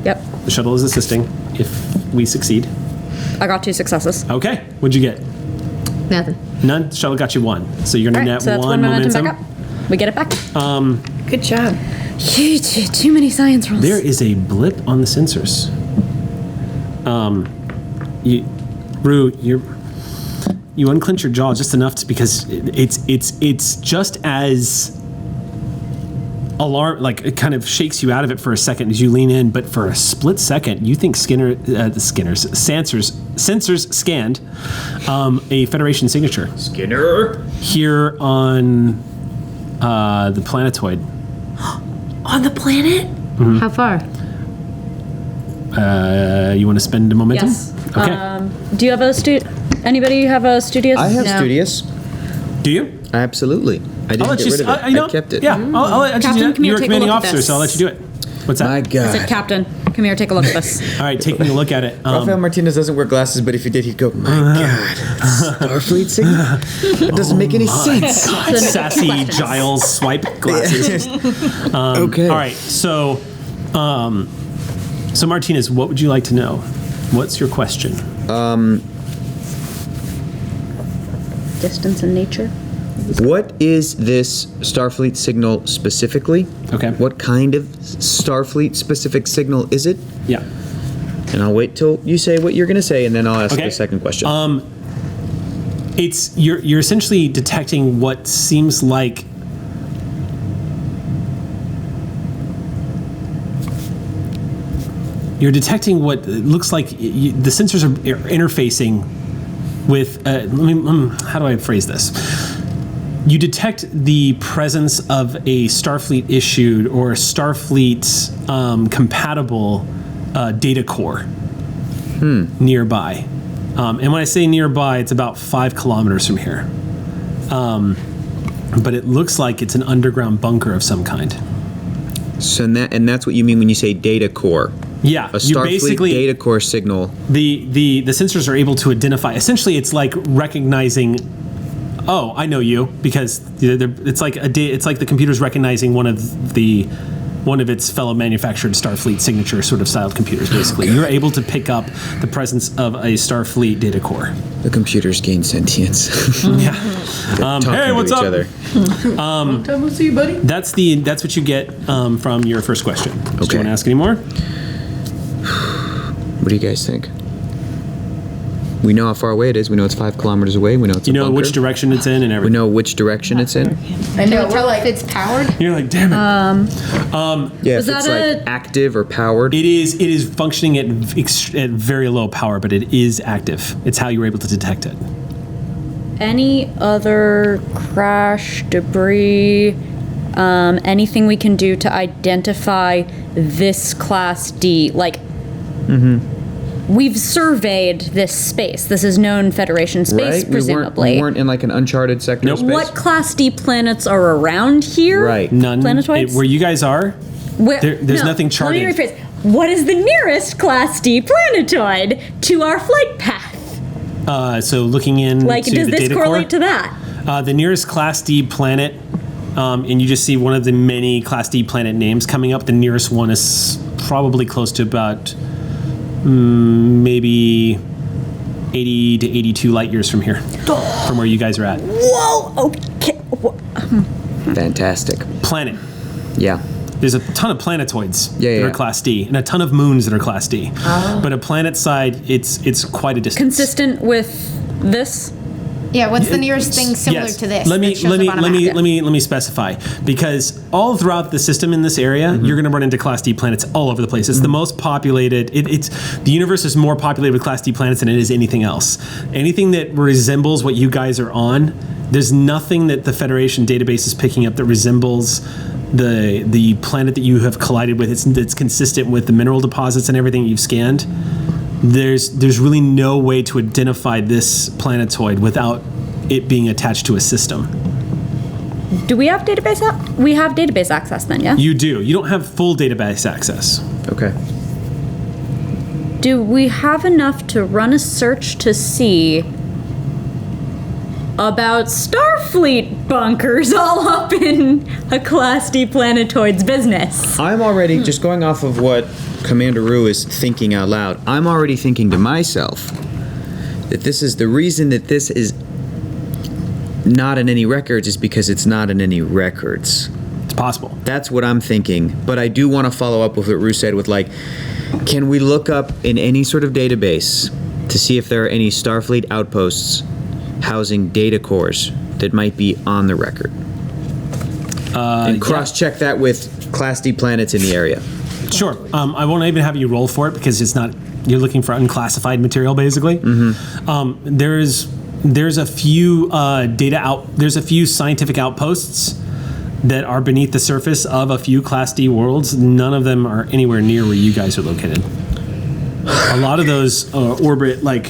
Yep. The shuttle is assisting if we succeed. I got 2 successes. Okay. What'd you get? Nothing. None? The shuttle got you 1. So you're going to Alright, net so that's 1 one momentum momentum. back up. We get it back. Good job. Too many science rolls. There is a blip on the sensors. Rue, you unclench your jaw just enough because it's just as alarm, like it kind of shakes you out of it for a second as you lean in, but for a split second you think sensors scanned a Federation signature. Skinner. Here on the planetoid. On the planet? How far? You want to spend a momentum? Yes. Okay. Do you have a anybody have a studious? I have No. studious. Do you? Absolutely. I didn't I'll let get you. rid of it. I I kept it. Yeah, I'll let you Captain, do that. come here, You're a take a commanding look at officer, this. so I'll let you do it. What's that? My I God. said, Captain, come here, take a look at this. All right, taking a look at it. Rafael Martinez doesn't wear glasses, but if he did, he'd go, my God, Starfleet signal? That doesn't make any sense. Sassy Giles swipe glasses. Okay. All right, so Martinez, what would you like to know? What's your question? Distance and nature. What is this Starfleet signal specifically? Okay. What kind of Starfleet specific signal is it? Yeah. And I'll wait till you say what you're going to say, and then I'll ask Okay. the second question. It's you're essentially detecting what seems like you're detecting what looks like the sensors are interfacing with. How do I phrase this? You detect the presence of a Starfleet issued or Starfleet compatible data core nearby. And when I say nearby, it's about 5 kilometers from here. But it looks like it's an underground bunker of some kind. So that's what you mean when you say data core. Yeah, A Starfleet data core signal. The sensors are able to identify. Essentially, it's like recognizing. Oh, I know you because it's like it's like the computer's recognizing one of its fellow manufactured Starfleet signature sort of styled computers. Basically, you're able to pick up the presence of a Starfleet data core. The computers gain sentience. Yeah. Talking Hey, to what's each up? other. Time to see you, buddy. That's what you get from your first question. Do you want Okay. to ask any more? What do you guys think? We know how far away it is. We know it's 5 kilometers away. We know it's You a know bunker. which direction it's in and We everything. know which direction it's in. I know, Tell we're if like, it's powered. You're like, damn it. Yeah, Was if it's that like active or powered. It is functioning at very low power, but it is active. It's how you were able to detect it. Any other crash, debris, anything we can do to identify this Class D? Like, we've surveyed this space. This is known Federation space, Right? presumably. We weren't in like an uncharted sector Nope. of space. What Class D planets are around here? Right. None. Planetoids? Where you guys are, there's nothing charted. Let me rephrase. What is the nearest Class D planetoid to our flight path? So looking in Like, to does the this data correlate core, to that? the nearest Class D planet, and you just see one of the many Class D planet names coming up. The nearest one is probably close to about maybe 80 to 82 light years from here, from where you guys are at. Whoa. Okay. Fantastic. Planet. Yeah. There's a ton of planetoids Yeah, that yeah. are Class D, and a ton of moons that are Class D. But a planet side, it's quite a distance. Consistent with this? Yeah, what's the nearest thing similar Yes. to this? Let me that shows up on a map? let me specify, because all throughout the system in this area, you're going to run into Class D planets all over the place. It's the most populated. It's the universe is more populated with Class D planets than it is anything else. Anything that resembles what you guys are on, there's nothing that the Federation database is picking up that resembles the planet that you have collided with. It's consistent with the mineral deposits and everything you've scanned. There's really no way to identify this planetoid without it being attached to a system. Do we have database? We have database access then, yeah? You do. You don't have full database access. Okay. Do we have enough to run a search to see about Starfleet bunkers all up in a Class D planetoid's business? I'm already, just going off of what Commander Rue is thinking out loud, I'm already thinking to myself that this is the reason that this is not in any records is because it's not in any records. It's possible. That's what I'm thinking. But I do want to follow up with what Rue said with, like, can we look up in any sort of database to see if there are any Starfleet outposts housing data cores that might be on the record? And cross-check that with Class D planets in the area. Sure. I won't even have you roll for it because it's not. You're looking for unclassified material, basically. Mm-hmm. There's a few There's a few scientific outposts that are beneath the surface of a few Class D worlds. None of them are anywhere near where you guys are located. A lot of those orbit like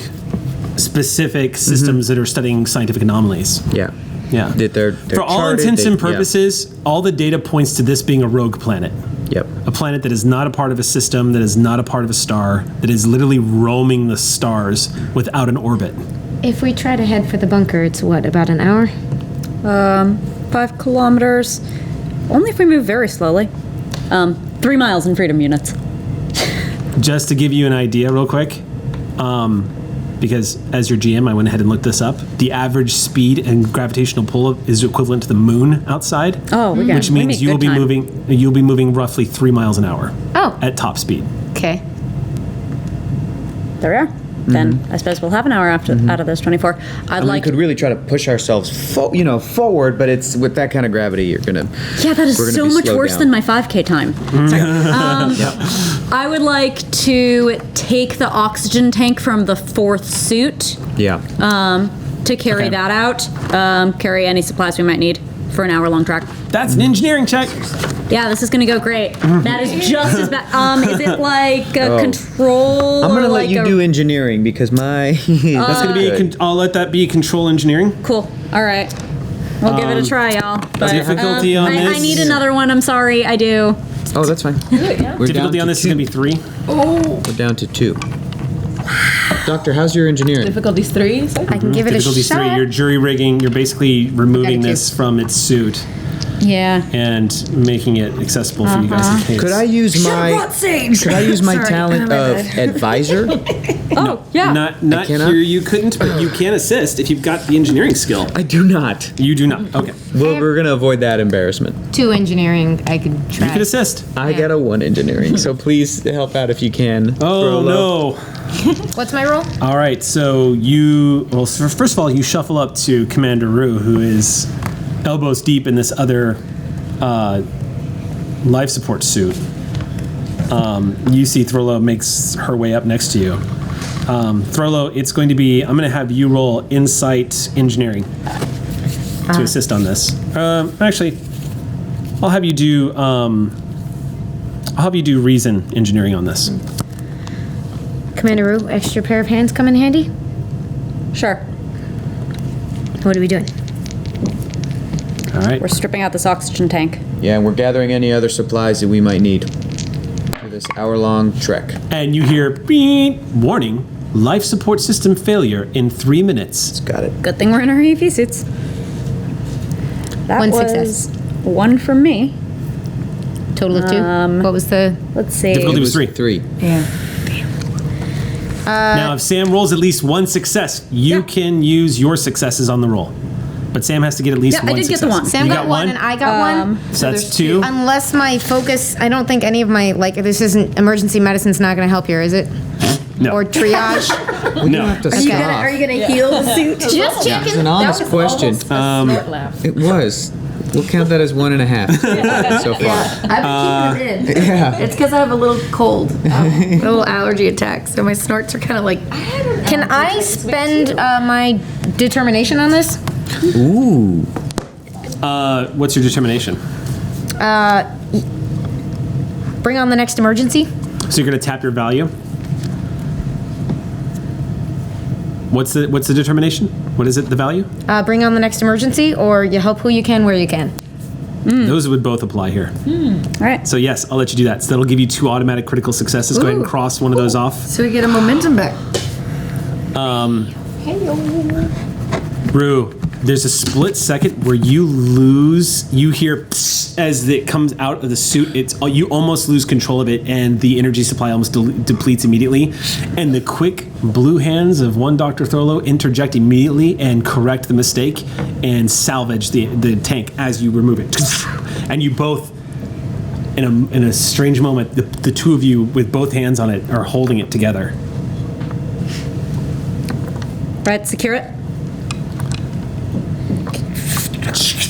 specific systems that are studying scientific anomalies. Yeah. Yeah. That they're for all charted, intents and purposes, all the data points to this being a rogue planet. Yep. A planet that is not a part of a system, that is not a part of a star, that is literally roaming the stars without an orbit. If we try to head for the bunker, it's what, about an hour? 5 kilometers. Only if we move very slowly. 3 miles in freedom units. Just to give you an idea real quick, because as your GM, I went ahead and looked this up. The average speed and gravitational pull is equivalent to the moon outside. Oh, we got which means you'll be moving roughly 3 miles an hour. Oh. At top speed. Okay. There we are. Then I suppose we'll have an hour after out of those 24. We could really try to push ourselves, forward, but it's with that kind of gravity, you're gonna. Yeah, that is so much worse than my 5K time. Sorry. I would like to take the oxygen tank from the 4th suit. Yeah. To carry that out. Carry any supplies we might need for an hour-long trek. That's an engineering check. Yeah, this is gonna go great. That is just as bad. Is it like a control? I'm gonna or let like you do engineering because my. That's gonna be. I'll let that be control engineering. Cool. All right. We'll give it a try, y'all. But, difficulty on this. I need another one. I'm sorry. I do. Oh, that's fine. We're Difficulty down on to this is gonna be 3. We're down to 2. Doctor, how's your engineering? Difficulty's 3, so? I can give it a Difficulty shot. 3. You're jury rigging. You're basically removing Got it, this from its suit Yeah. and making it accessible for you guys in case. Could I use my Sorry. talent of advisor? Oh, yeah. Not cannot? here. You couldn't, but you can assist if you've got the engineering skill. I do not. You do not. Okay. Well, we're gonna avoid that embarrassment. 2 engineering, I could try. You can assist. I got a 1 engineering, so please help out if you can. Oh Throlo. no. What's my role? All right. So first of all, you shuffle up to Commander Rue, who is elbows deep in this other life support suit. You see Throlo makes her way up next to you. Throlo, it's going to be, I'm going to have you roll insight engineering to assist on this. Actually, I'll have you do reason engineering on this. Commander Rue, extra pair of hands come in handy? Sure. What are we doing? All right. We're stripping out this oxygen tank. Yeah, and we're gathering any other supplies that we might need for this hour-long trek. And you hear beep, warning, life support system failure in 3 minutes. Got it. Good thing we're in our EV suits. That 1 was success. 1 from me. Total of 2? What was the... Let's see. Difficulty was 3. 3. Yeah. Now, if Sam rolls at least 1 success, you can use your successes on the roll. But Sam has to get at least Yeah, I 1 did get success. the 1. Sam You got 1 and I got 1. So that's 2. Unless my focus, I don't think any of my, this isn't, emergency medicine's not going to help here, is it? No. Or triage? No. Have to Are stop. you gonna heal the suit? Just It's checking. an honest question. Snort laugh. It was. We'll count that as 1.5 so far. I've been keeping it in. Yeah. It's because I have a little cold, a little allergy attack, so my snorts are kind of like. Can I spend my determination on this? Ooh. What's your determination? Bring on the next emergency? So you're going to tap your value. What's the determination? What is it? The value? Bring on the next emergency, or you help who you can where you can. Those would both apply here. All right. So yes, I'll let you do that. So that'll give you 2 automatic critical successes. Go ahead and cross one of those off. So we get a momentum back. Rue, there's a split second where you hear psst as it comes out of the suit. You almost lose control of it, and the energy supply almost depletes immediately. And the quick blue hands of one Dr. Throlo interject immediately and correct the mistake and salvage the tank as you remove it. And you both, in a strange moment, the two of you with both hands on it are holding it together. Right, secure it.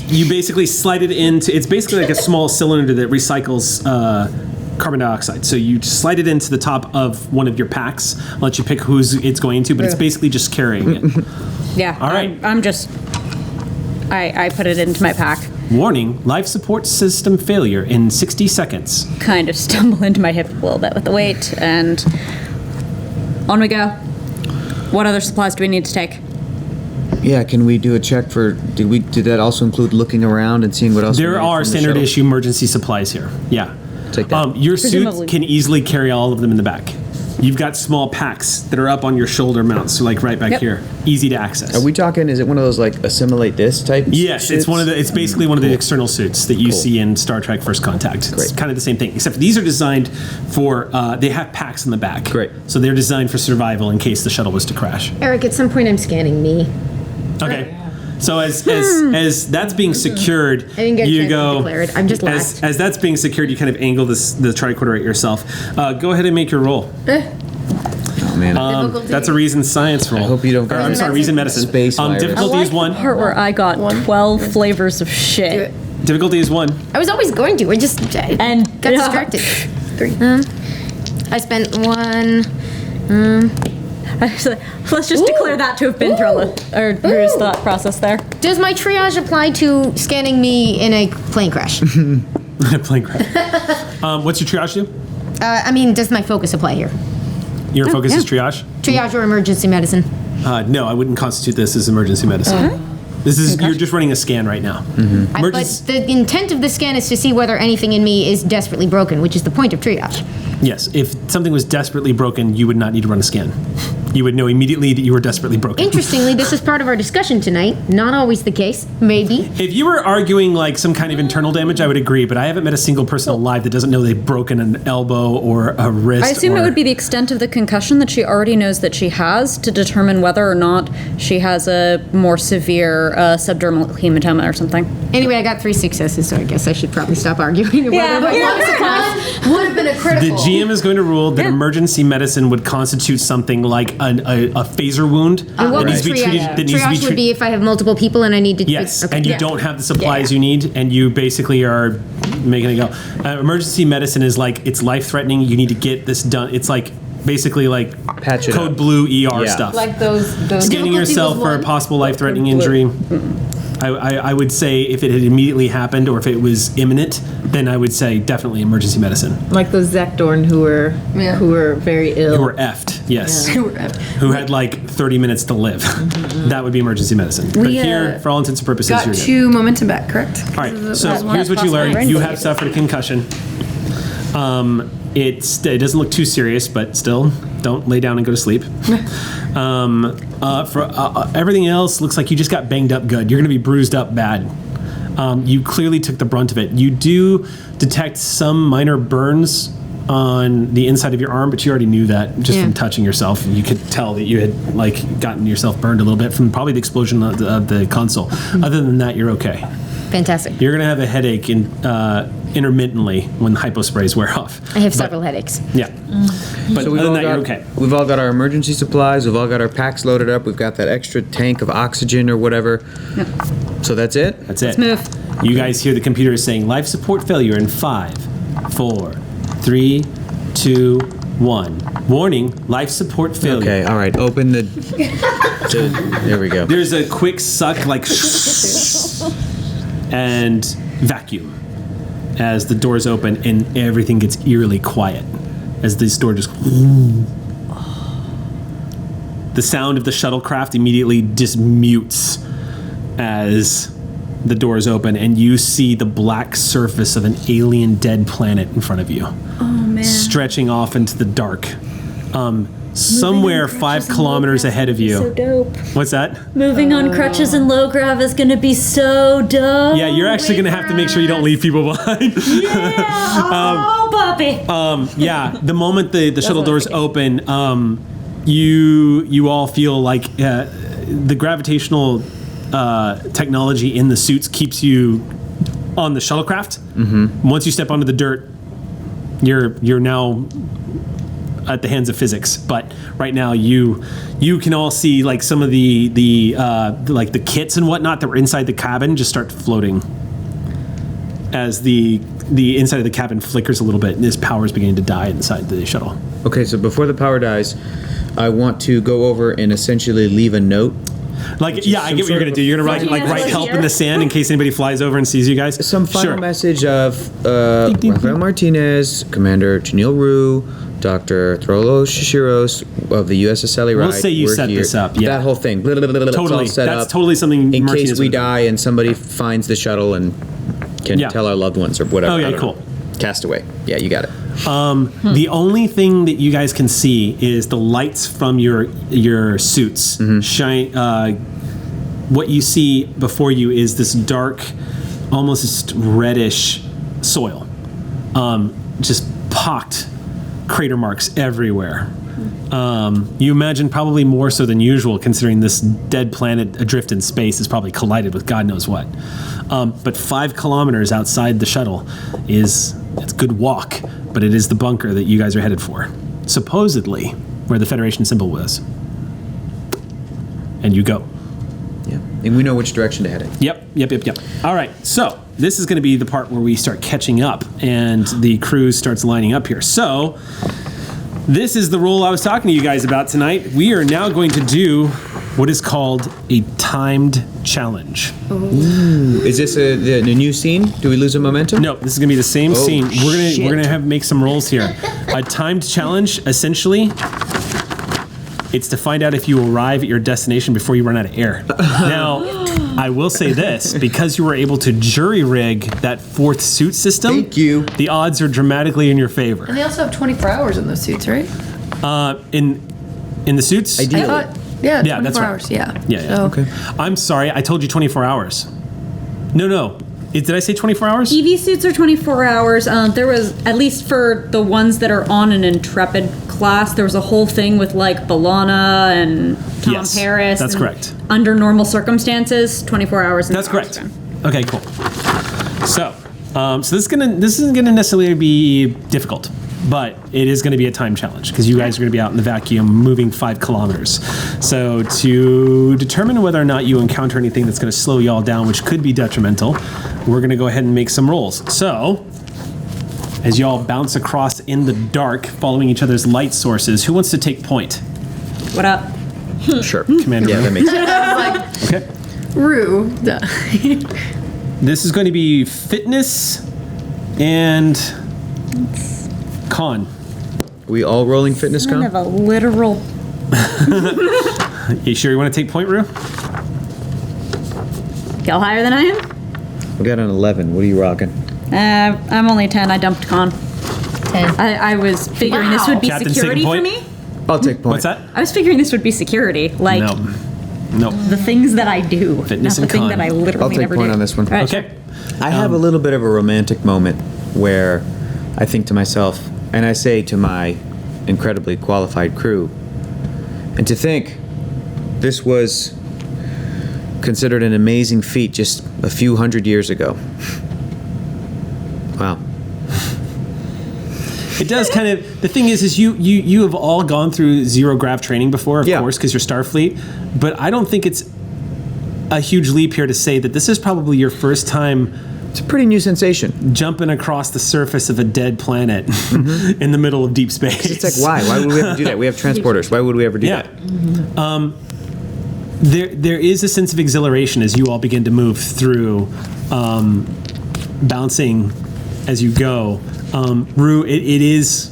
You basically slide it into, it's basically like a small cylinder that recycles carbon dioxide. So you slide it into the top of one of your packs. I'll let you pick who's it's going to, but it's basically just carrying it. Yeah. All right. I'm just. I put it into my pack. Warning, life support system failure in 60 seconds. Kind of stumble into my hip a little bit with the weight, and on we go. What other supplies do we need to take? Yeah, can we do a check for? Did that also include looking around and seeing what else? There are standard issue emergency supplies here. Yeah. Take that. Your suit Presumably. can easily carry all of them in the back. You've got small packs that are up on your shoulder mounts, so like right back here, easy to access. Are we talking? Is it one of those like assimilate this type? Yes, suits? it's basically one of the external suits that you see in Star Trek First Contact. It's Great. kind of the same thing, except these are designed for, they have packs in the back. Great. So they're designed for survival in case the shuttle was to crash. Eric, at some point I'm scanning me. Okay. So as that's being secured, I didn't get a you chance to go, declare it. I'm just last. as that's being secured, you kind of angle the tricorder at yourself. Go ahead and make your roll. Oh man. That's a reason science roll. I hope you don't. I'm sorry, reason medicine. Space virus. Difficulty is 1. Part where I got 12 flavors of shit. Difficulty is 1. I was always going to. I just And got distracted. 3. I spent 1. Let's just declare that to have been Throlo, or Drew's thought process there. Does my triage apply to scanning me in a plane crash? Plane crash. What's your triage do? Does my focus apply here? Your focus is triage? Triage or emergency medicine? No, I wouldn't constitute this as emergency medicine. This is you're just running a scan right now. But the intent of the scan is to see whether anything in me is desperately broken, which is the point of triage. Yes, if something was desperately broken, you would not need to run a scan. You would know immediately that you were desperately broken. Interestingly, this is part of our discussion tonight. Not always the case, maybe. If you were arguing like some kind of internal damage, I would agree, but I haven't met a single person alive that doesn't know they've broken an elbow or a wrist. I assume it would be the extent of the concussion that she already knows that she has to determine whether or not she has a more severe subdermal hematoma or something. Anyway, I got 3 successes, so I guess I should probably stop arguing about Yeah, whether yeah, my supplies would have been a The critical. GM is going to rule that emergency medicine would constitute something like a phaser wound And what that needs would to be treated. triage? That needs to be Triage would treated. be if I have multiple people and I need to. Yes, okay. and you don't have the supplies you need, and you basically are making it go. Emergency medicine is like, it's life-threatening. You need to get this done. It's like basically like Patch it Code up. Blue ER Yeah. stuff. Like those Scanning yourself for a possible life-threatening injury. I would say if it had immediately happened or if it was imminent, then I would say definitely emergency medicine. like those Zakdorn who were very ill. Who were effed, yes. Who had like 30 minutes to live. That would be emergency medicine. But We, here, for all intents and purposes, Got you're good. 2 momentum back, correct? All right, so here's what you learned. You have suffered a concussion. It doesn't look too serious, but still, don't lay down and go to sleep. Everything else looks like you just got banged up good. You're going to be bruised up bad. You clearly took the brunt of it. You do detect some minor burns on the inside of your arm, but you already knew that just from touching yourself. You could tell that you had like gotten yourself burned a little bit from probably the explosion of the console. Other than that, you're okay. Fantastic. You're going to have a headache intermittently when the hypo sprays wear off. I have several headaches. Yeah. But So other than that, you're okay. We've all got our emergency supplies. We've all got our packs loaded up. We've got that extra tank of oxygen or whatever. So that's it. That's it. Move. You guys hear the computer saying life support failure in 5, 4, 3, 2, 1. Warning, life support failure. Okay. All right. Open the. There we go. There's a quick suck, like, and vacuum as the doors open and everything gets eerily quiet as this door just. The sound of the shuttlecraft immediately just mutes as the doors open, and you see the black surface of an alien dead planet in front of you. Oh, man. Stretching off into the dark. Somewhere 5 kilometers ahead of you. So dope. What's that? Moving on crutches and low grav is gonna be so dope. Yeah, you're actually going to have to make sure you don't leave people behind. Oh, puppy. Yeah, the moment the shuttle doors open, you all feel like the gravitational technology in the suits keeps you on the shuttlecraft. Mm-hmm. Once you step onto the dirt, you're now at the hands of physics. But right now, you can all see like some of the like the kits and whatnot that were inside the cabin just start floating as the inside of the cabin flickers a little bit, and this power is beginning to die inside the shuttle. Okay, so before the power dies, I want to go over and essentially leave a note. Like, yeah, I get what you're gonna do. You're gonna write help in the sand in case anybody flies over and sees you guys. Some final Sure. message of Rafael Martinez, Commander Janil Rue, Dr. Throlo Shishiros of the USS Sally Ride. We'll say you We're set here. this up, yeah. That whole thing. It's Totally. all set That's up totally something in Martinez case we would do. die and somebody finds the shuttle and can Yeah. tell our loved ones or whatever. Oh, yeah, I don't cool. know. Castaway. Yeah, you got it. The only thing that you guys can see is the lights from your suits shine. What you see before you is this dark, almost reddish soil, just pocked crater marks everywhere. You imagine probably more so than usual, considering this dead planet adrift in space has probably collided with God knows what. But 5 kilometers outside the shuttle it's a good walk, but it is the bunker that you guys are headed for, supposedly where the Federation symbol was. And you go. Yeah. And we know which direction to head in. Yep. All right, so this is going to be the part where we start catching up and the crew starts lining up here. So this is the role I was talking to you guys about tonight. We are now going to do what is called a timed challenge. Ooh. Is this the new scene? Do we lose a momentum? No, this is going to be the same scene. We're shit. gonna have make some rolls here. A timed challenge, essentially, it's to find out if you arrive at your destination before you run out of air. Now, I will say this, because you were able to jury rig that 4th suit system, Thank you. the odds are dramatically in your favor. And they also have 24 hours in those suits, right? In the suits? Ideally. I thought, yeah, 24 Yeah, that's right. hours, yeah. Yeah. So, Okay. I'm sorry, I told you 24 hours. No. Did I say 24 hours? EV suits are 24 hours. There was, at least for the ones that are on an Intrepid class, there was a whole thing with like B'Elanna and Tom Yes, Paris. that's and correct. Under normal circumstances, 24 hours. That's correct. Okay, cool. So this isn't gonna necessarily be difficult, but it is going to be a time challenge because you guys are going to be out in the vacuum moving 5 kilometers. So to determine whether or not you encounter anything that's going to slow you all down, which could be detrimental, we're going to go ahead and make some rolls. So as you all bounce across in the dark, following each other's light sources, who wants to take point? What up? Sure. Commander. Yeah, that makes sense. Okay. Rue. This is going to be fitness and con. We all rolling fitness Kind con? of a literal. You sure you want to take point, Rue? Go higher than I am? We got an 11. What are you rocking? I'm only 10. I dumped con. 10. I was figuring this would be Captain's security taking for point? me. I'll take point. What's that? I was figuring this would be security, like No. the things that I do, Fitness not the and thing con. that I literally I'll take never point do. on this one. All right, Okay. sure. I have a little bit of a romantic moment where I think to myself, and I say to my incredibly qualified crew, and to think this was considered an amazing feat just a few hundred years ago. Wow. It does kind of. The thing is you have all gone through zero grav training before, of course, because you're Starfleet. But I don't think it's a huge leap here to say that this is probably your first time It's a pretty new sensation. jumping across the surface of a dead planet in the middle of deep space. It's like, why? Why would we ever do that? We have transporters. Why would we ever do Yeah. that? There is a sense of exhilaration as you all begin to move through, bouncing as you go. Rue, it is,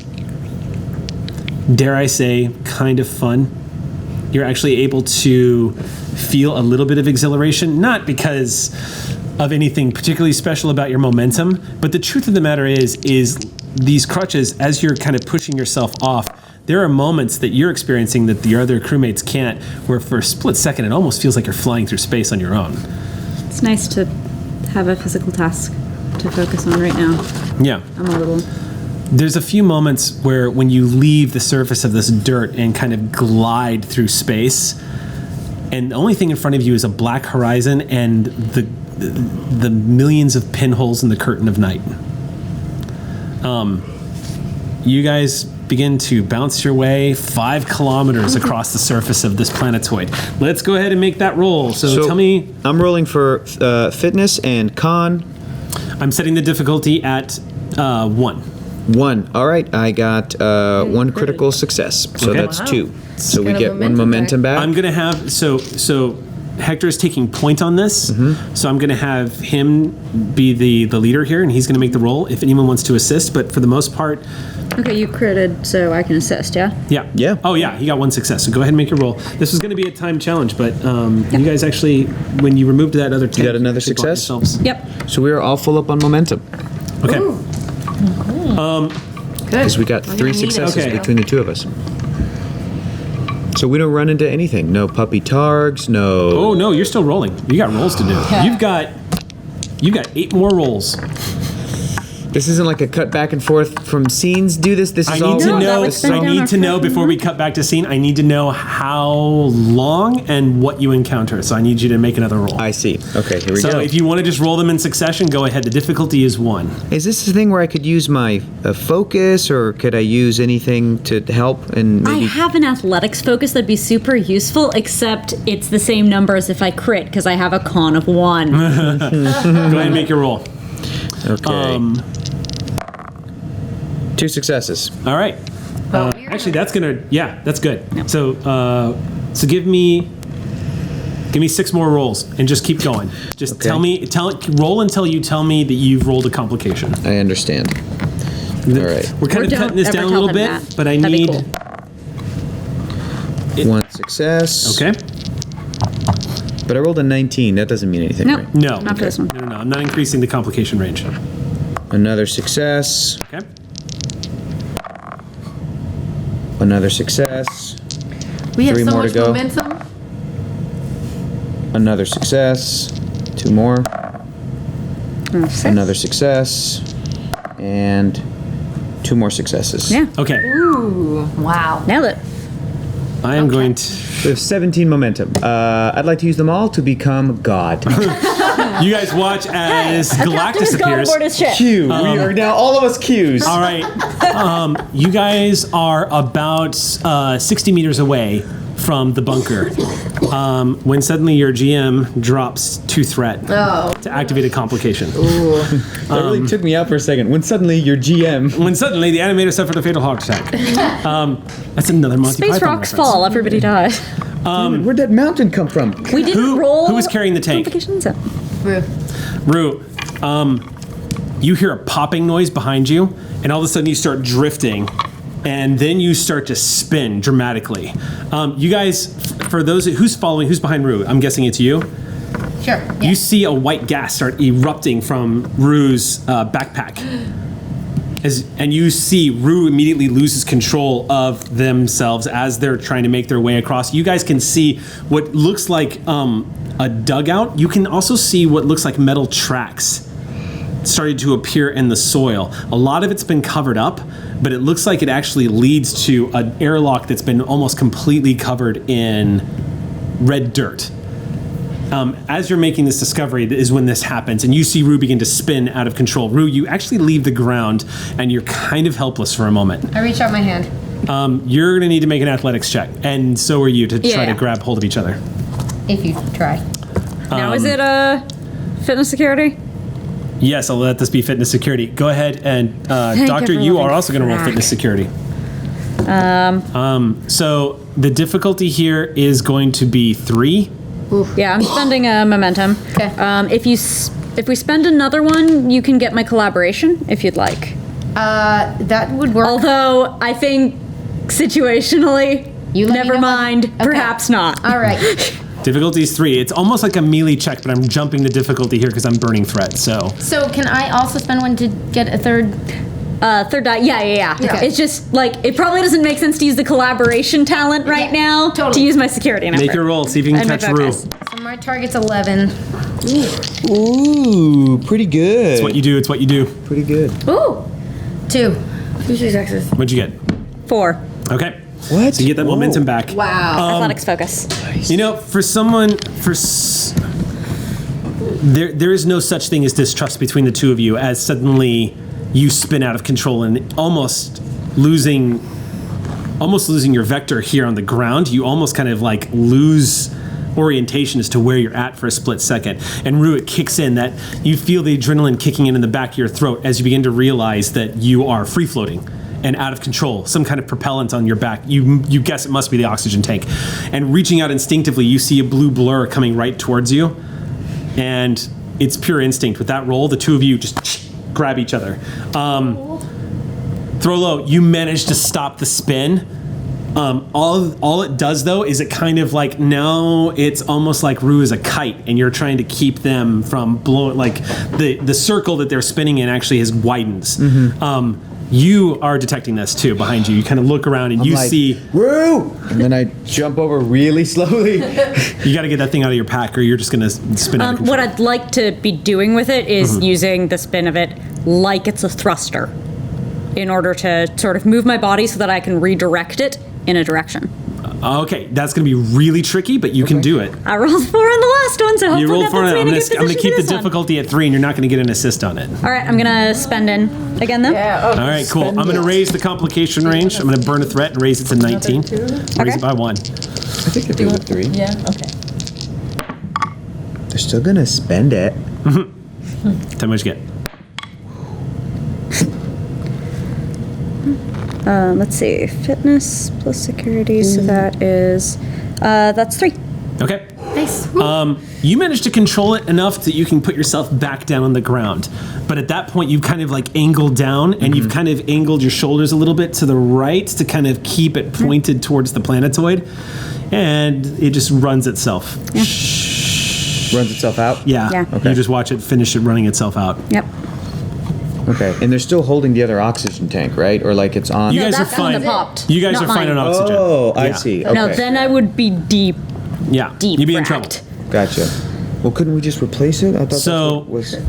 dare I say, kind of fun. You're actually able to feel a little bit of exhilaration, not because of anything particularly special about your momentum. But the truth of the matter is these crutches, as you're kind of pushing yourself off, there are moments that you're experiencing that the other crewmates can't, where for a split second it almost feels like you're flying through space on your own. It's nice to have a physical task to focus on right now. Yeah. I'm a little... There's a few moments where when you leave the surface of this dirt and kind of glide through space, and the only thing in front of you is a black horizon and the millions of pinholes in the curtain of night. You guys begin to bounce your way 5 kilometers across the surface of this planetoid. Let's go ahead and make that roll. So tell me... I'm rolling for fitness and con. I'm setting the difficulty at 1. 1. All right, I got 1 critical success, so Okay. that's 2. So we Got a get 1 momentum momentum back. I'm going to have... So Hector is taking point on this, so I'm going to have him be the leader here, and he's going to make the roll if anyone wants to assist, but for the most part... Okay, you critted, so I can assist, yeah? Yeah. Yeah. Oh, yeah, he got 1 success, so go ahead and make your roll. This was going to be a time challenge, but you guys actually, when you removed that other 10... got another actually bought success? yourselves- Yep. So we are all full up on momentum, Okay. because we got 3 successes Okay. between the 2 of us. So we don't run into anything. No puppy targs, no... Oh, no, you're still rolling. You got rolls to do. You've got 8 more rolls. This isn't like a cut back and forth from scenes. Do this. This is I all... need to that know. would spend I down need our to know fucking before we cut back to scene. I need to know how long and what you encounter. So I need you to make another roll. I see. Okay, here we So go. if you want to just roll them in succession, go ahead. The difficulty is 1. Is this the thing where I could use my focus, or could I use anything to help and I maybe... have an athletics focus that'd be super useful, except it's the same number as if I crit, because I have a con of 1. Go ahead and make your roll. Okay. 2 successes. All right. Actually, that's gonna. Yeah, that's good. So, so give me 6 more rolls and just keep going. Just Okay. roll until you tell me that you've rolled a complication. I understand. All right. We're kind of don't cutting this ever down a tell little him bit, that. but I That'd be need. cool. 1 success. Okay. But I rolled a 19. That doesn't mean anything, Nope. right? No. Not for this one. No. I'm not increasing the complication range. Another success. Okay. Another success. We have 3 so more to much go. momentum. Another success. 2 more. Another success. And 2 more successes. Yeah. Okay. Ooh, wow. Nailed it. I am going to. We have 17 momentum. I'd like to use them all to become God. You guys watch as Galactus appears. his ship. Q. We are now all of us Qs. All right. You guys are about 60 meters away from the bunker when suddenly your GM drops to threat to activate a complication. That really took me out for a second. When suddenly your GM... When suddenly the animator suffered a fatal heart attack. That's another Monty Space Python rocks reference. fall, everybody dies. Where'd that mountain come from? We didn't roll. Who was carrying the tank? Complications? Rue. Rue, you hear a popping noise behind you, and all of a sudden you start drifting, and then you start to spin dramatically. You guys, for those who's behind Rue? I'm guessing it's you. Sure. You see a white gas start erupting from Rue's backpack. And you see Rue immediately loses control of themselves as they're trying to make their way across. You guys can see what looks like a dugout. You can also see what looks like metal tracks started to appear in the soil. A lot of it's been covered up, but it looks like it actually leads to an airlock that's been almost completely covered in red dirt. As you're making this discovery is when this happens, and you see Rue begin to spin out of control. Rue, you actually leave the ground, and you're kind of helpless for a moment. I reach out my hand. You're going to need to make an athletics check, and so are you, to try to Yeah. grab hold of each other. If you try. Now, is it fitness security? Yes, I'll let this be fitness security. Go ahead, and Doctor, you everyone are also going to roll crack. fitness security. So the difficulty here is going to be 3. Yeah, I'm spending a momentum. Okay. If we spend another one, you can get my collaboration if you'd like. That would work. Although I think situationally, You let me never know mind. when- okay. Perhaps not. All right. Difficulty is 3. It's almost like a melee check, but I'm jumping the difficulty here because I'm burning threat. So can I also spend one to get a third? Third die. Yeah. Okay. It's just like it probably doesn't make sense to use the collaboration talent right now to use my security number. make your roll. See if you can catch Rue. So my target's 11. Ooh, pretty good. It's what you do. It's what you do. Pretty good. Ooh, 2. 2 successes. What'd you get? 4. Okay. What? So you get that momentum back. Wow. Athletics focus. You know, for someone, there is no such thing as distrust between the two of you as suddenly you spin out of control and almost losing your vector here on the ground. You almost kind of like lose orientation as to where you're at for a split second. And Rue, it kicks in that you feel the adrenaline kicking in the back of your throat as you begin to realize that you are free floating and out of control, some kind of propellant on your back. You guess it must be the oxygen tank. And reaching out instinctively, you see a blue blur coming right towards you. And it's pure instinct. With that roll, the two of you just grab each other. Throlo, you manage to stop the spin. All it does, though, is it kind of like, now it's almost like Rue is a kite, and you're trying to keep them from blowing, like the circle that they're spinning in actually widens. You are detecting this too behind you. You kind of look around and I'm you like, see Rue! And then I jump over really slowly. you got to get that thing out of your pack, or you're just going to spin out of control. What I'd like to be doing with it is using the spin of it like it's a thruster in order to sort of move my body so that I can redirect it in a direction. Okay, that's going to be really tricky, but you can do it. I rolled 4 on the last one, so hopefully You rolled that 4. puts me I'm in a going good to position keep for the this one. difficulty at 3, and you're not going to get an assist on it. All right, I'm gonna spend in again then. Yeah. All right, cool. I'm going to raise the complication range. I'm going to burn a threat and raise it to 19. Raise it by 1. I think I do with 3. Yeah. Okay. They're still gonna spend it. Tell me what you get. Let's see, fitness plus security, so that is that's 3. Okay. Nice. You manage to control it enough that you can put yourself back down on the ground. But at that point, you've kind of like angled down, and you've kind of angled your shoulders a little bit to the right to kind of keep it pointed towards the planetoid. And it just runs itself. Runs itself out? Yeah. Yeah. Okay. You just watch it finish it running itself out. Yep. Okay. And they're still holding the other oxygen tank, right? Or like it's on? You guys are that's on fine. the popped, You guys not are fine mine. on oxygen. Oh, I Yeah. see. Okay. No, then I would be deep Yeah. deep You'd be in trouble. wrecked. Gotcha. Well, couldn't we just replace it? I thought So- that's what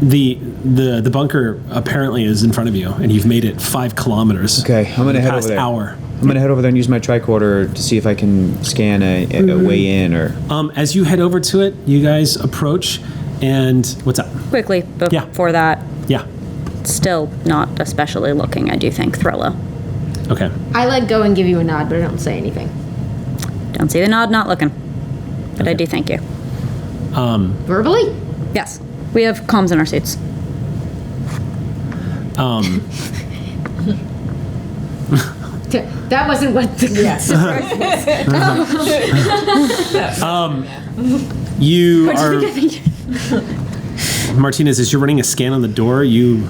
The bunker apparently is in front of you, and you've made it 5 kilometers. Okay, I'm gonna head past over there. hour. I'm gonna head over there and use my tricorder to see if I can scan a way in or. As you head over to it, you guys approach, and what's up? Quickly Yeah. before that, Yeah. still not especially looking, I do think, Throlo. Okay. I let go and give you a nod, but I don't say anything. Don't see the nod, not looking. But I do thank you. Verbally? Yes. We have comms in our suits. That wasn't what the You are Martinez, as you're running a scan on the door, you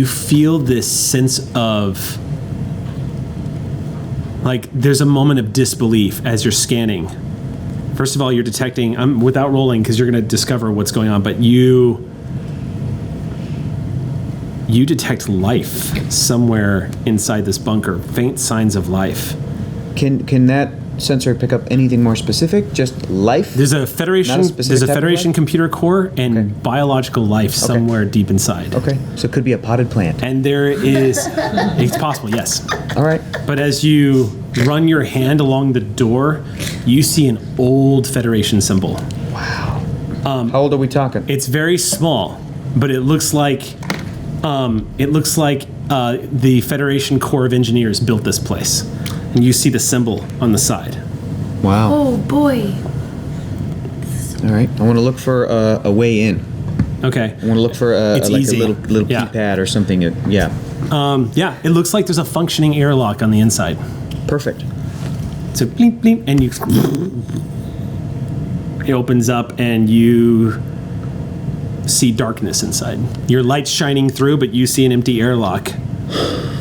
feel this sense of like there's a moment of disbelief as you're scanning. First of all, you're detecting without rolling because you're going to discover what's going on, but you detect life somewhere inside this bunker, faint signs of life. Can that sensor pick up anything more specific? Just life? There's a Federation. Not a specific There's a type of Federation life? computer core and biological life somewhere deep inside. Okay, so it could be a potted plant. And there is, it's possible, yes. All right. But as you run your hand along the door, you see an old Federation symbol. How old are we talking? It's very small, but it looks like the Federation Corps of Engineers built this place. And you see the symbol on the side. Wow. Oh boy. All right. I want to look for a way in. Okay. I want to look for It's like easy. a little Yeah. keypad or something. Yeah. Yeah, it looks like there's a functioning airlock on the inside. Perfect. So bleep bleep, and you it opens up and you see darkness inside. Your light's shining through, but you see an empty airlock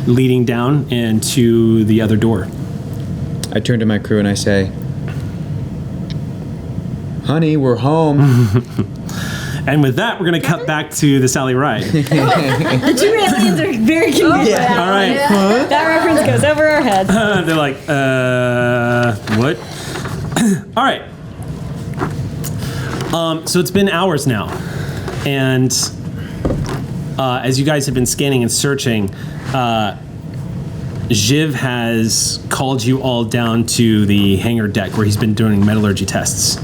leading down and to the other door. I turn to my crew and I say, Honey, we're home. And with that, we're going to cut back to the Sally Ride. The two aliens are very confused. All right. That reference goes over our heads. They're like, what? All right. So it's been hours now. And as you guys have been scanning and searching, Jiv has called you all down to the hangar deck where he's been doing metallurgy tests.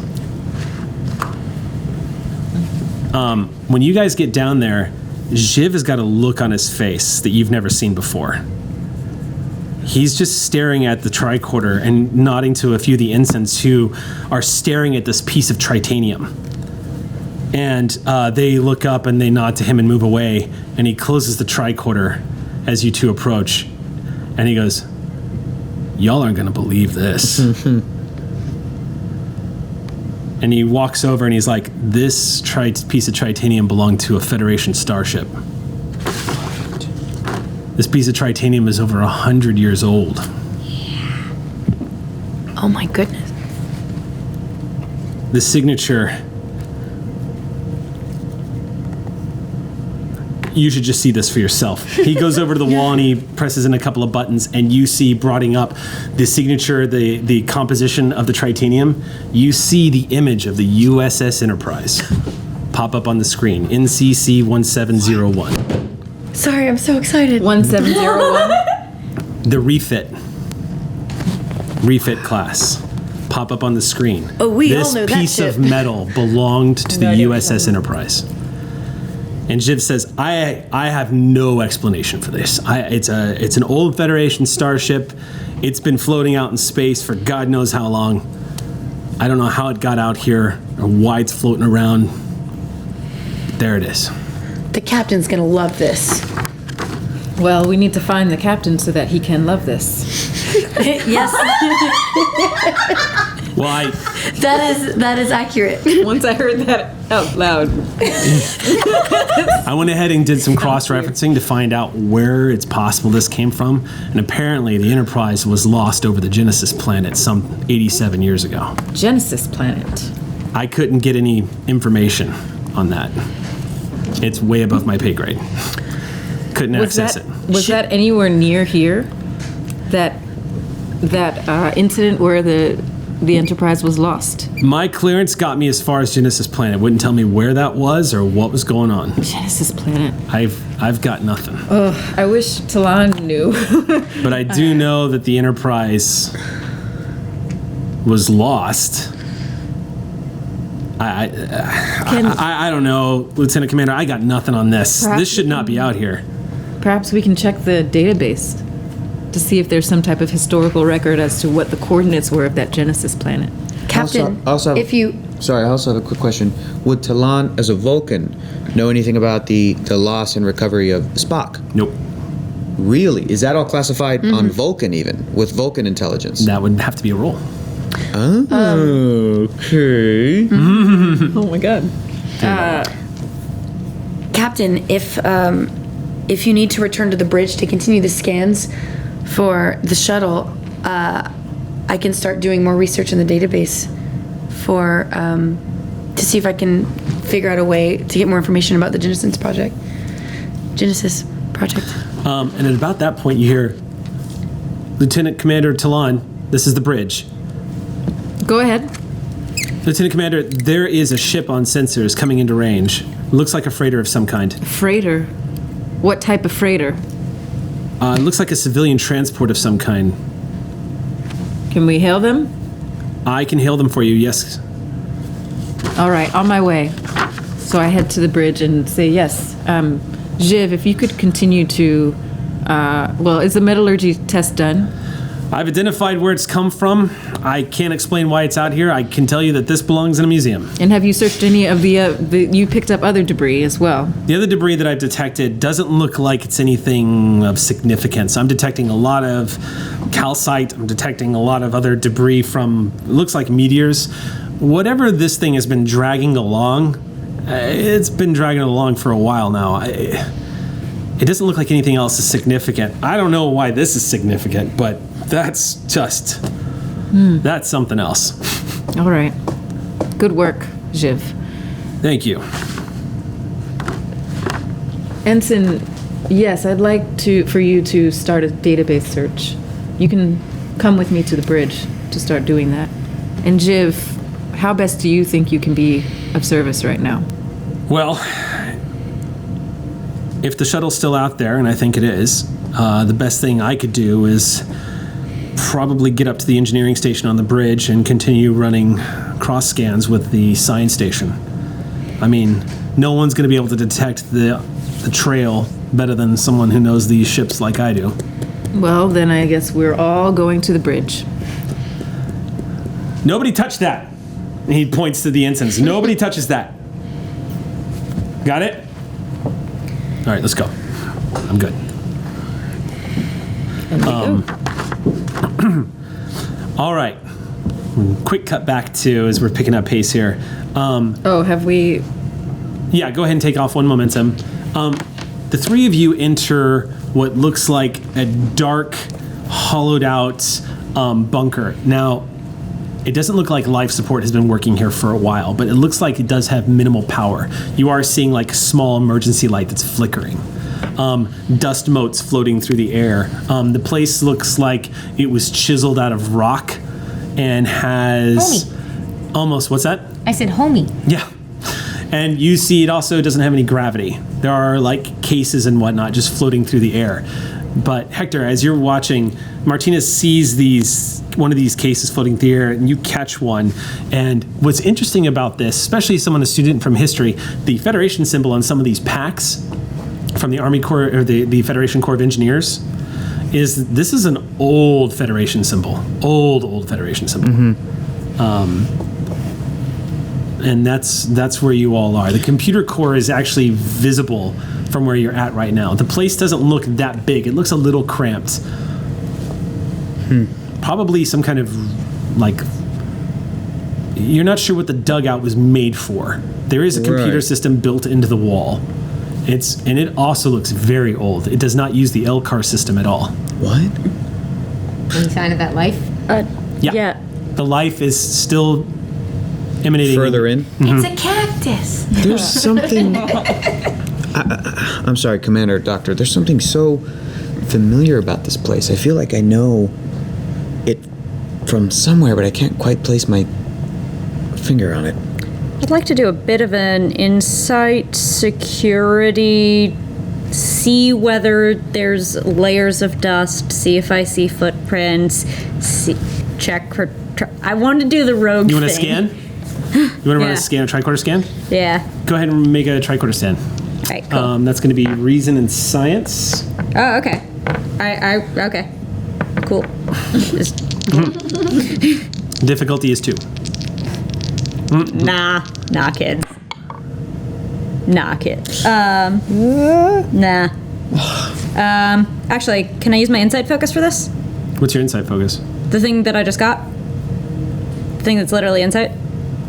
When you guys get down there, Jiv has got a look on his face that you've never seen before. He's just staring at the tricorder and nodding to a few of the ensigns who are staring at this piece of tritanium. And they look up and they nod to him and move away, and he closes the tricorder as you two approach. And he goes, "Y'all aren't going to believe this." And he walks over and he's like, "This piece of tritanium belonged to a Federation starship. This piece of tritanium is over 100 years old." Oh my goodness. The signature, you should just see this for yourself. He goes over to the wall and he presses in a couple of buttons, and you see broadening up the signature, the composition of the tritanium. You see the image of the USS Enterprise pop up on the screen, NCC 1701. Sorry, I'm so excited. 1701. The refit class pop up on the screen. Oh, we all this know that piece of shit. metal belonged to the USS Enterprise. And Jiv says, I have no explanation for this. It's an old Federation starship. It's been floating out in space for God knows how long. I don't know how it got out here or why it's floating around. But there it is. The captain's gonna love this. Well, we need to find the captain so that he can love this. Yes, Well, that is accurate. Once I heard that out loud. I went ahead and did some cross-referencing to find out where it's possible this came from. And apparently the Enterprise was lost over the Genesis planet some 87 years ago. Genesis planet. I couldn't get any information on that. It's way above my pay grade. Couldn't access it. Was that anywhere near here? That incident where the Enterprise was lost? My clearance got me as far as Genesis planet. Wouldn't tell me where that was or what was going on. Genesis planet. I've got nothing. Oh, I wish Talon knew. But I do know that the Enterprise was lost. I don't know, Lieutenant Commander. I got nothing on this. This should not be out here. Perhaps we can check the database to see if there's some type of historical record as to what the coordinates were of that Genesis planet. Captain, I also have a quick question. Would Talon, as a Vulcan, know anything about the loss and recovery of Spock? Nope. Really? Is that all classified on Vulcan even, with Vulcan intelligence? That would have to be a roll. Oh, okay. Oh my god. Captain, if you need to return to the bridge to continue the scans for the shuttle, I can start doing more research in the database for to see if I can figure out a way to get more information about the Genesis project. And at about that point, you hear, "Lieutenant Commander Talon, this is the bridge." Go ahead. Lieutenant Commander, there is a ship on sensors coming into range. Looks like a freighter of some kind. Freighter. What type of freighter? It looks like a civilian transport of some kind. Can we hail them? I can hail them for you, yes. All right, on my way. So I head to the bridge and say, yes. Jiv, if you could continue to... is the metallurgy test done? I've identified where it's come from. I can't explain why it's out here. I can tell you that this belongs in a museum. And have you searched any of you picked up other debris as well? The other debris that I've detected doesn't look like it's anything of significance. I'm detecting a lot of calcite. I'm detecting a lot of other debris from, it looks like meteors. Whatever this thing has been dragging along, it's been dragging along for a while now. It doesn't look like anything else is significant. I don't know why this is significant, but that's just, that's something else. All right. Good work, Jiv. Thank you. Ensign, yes, I'd like for you to start a database search. You can come with me to the bridge to start doing that. And Jiv, how best do you think you can be of service right now? Well, if the shuttle's still out there, and I think it is, the best thing I could do is probably get up to the engineering station on the bridge and continue running cross scans with the science station. I mean, no one's going to be able to detect the trail better than someone who knows these ships like I do. Well, then I guess we're all going to the bridge. Nobody touch that. He points to the ensigns. Nobody touches that. Got it? All right, let's go. I'm good. All right. Quick cut back to as we're picking up pace here. Have we... Yeah, go ahead and take off one momentum. The three of you enter what looks like a dark, hollowed out bunker. Now, it doesn't look like life support has been working here for a while, but it looks like it does have minimal power. You are seeing like a small emergency light that's flickering. Dust motes floating through the air. The place looks like it was chiseled out of rock and has almost, what's that? I said homie. Yeah. And you see it also doesn't have any gravity. There are like cases and whatnot just floating through the air. But Hector, as you're watching, Martinez sees one of these cases floating through the air, and you catch one. And what's interesting about this, especially someone a student from history, the Federation symbol on some of these packs from the Army Corps or the Federation Corps of Engineers this is an old Federation symbol, old Federation symbol. And that's where you all are. The computer core is actually visible from where you're at right now. The place doesn't look that big. It looks a little cramped. Probably some kind of, like, you're not sure what the dugout was made for. There is a computer system built into the wall. And it also looks very old. It does not use the LCAR system at all. What? Any sign of that life? Yeah. The life is still emanating Further in? It's a cactus. There's something... I'm sorry, Commander, Doctor. There's something so familiar about this place. I feel like I know it from somewhere, but I can't quite place my finger on it. I'd like to do a bit of an insight security, see whether there's layers of dust, see if I see footprints, check for... I want to do the rogue You want to thing. scan? You want to run a scan, a tricorder scan? Yeah. Go ahead and make a tricorder scan. All right, cool. That's going to be reason and science. Oh, okay. Okay. Cool. Difficulty is 2. Nah, kids. Nah. Actually, can I use my insight focus for this? What's your insight focus? The thing that I just got? The thing that's literally insight?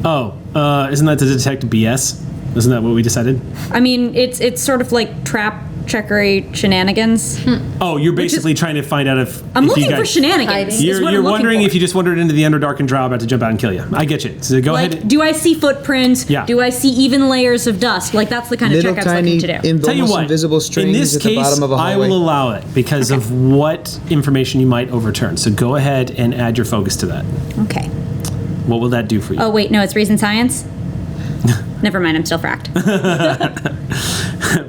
Oh, isn't that to detect BS? Isn't that what we decided? I mean, it's sort of like trap checkery shenanigans. Oh, you're basically trying to find out if I'm if looking you guys, for shenanigans. You're wondering if you just wandered into the Underdark and Drow about to jump out and kill you. I get you. So go ahead. Do I see footprints? Yeah. Do I see even layers of dust? Like, that's the kind of Little check I was tiny, looking to do. Tell you almost what, invisible in strings this at the case, bottom of a I hallway. will allow it because of what information you might overturn. So go ahead and add your focus to that. Okay. What will that do for you? Oh, wait, no, it's reason science? Never mind, I'm still fracked.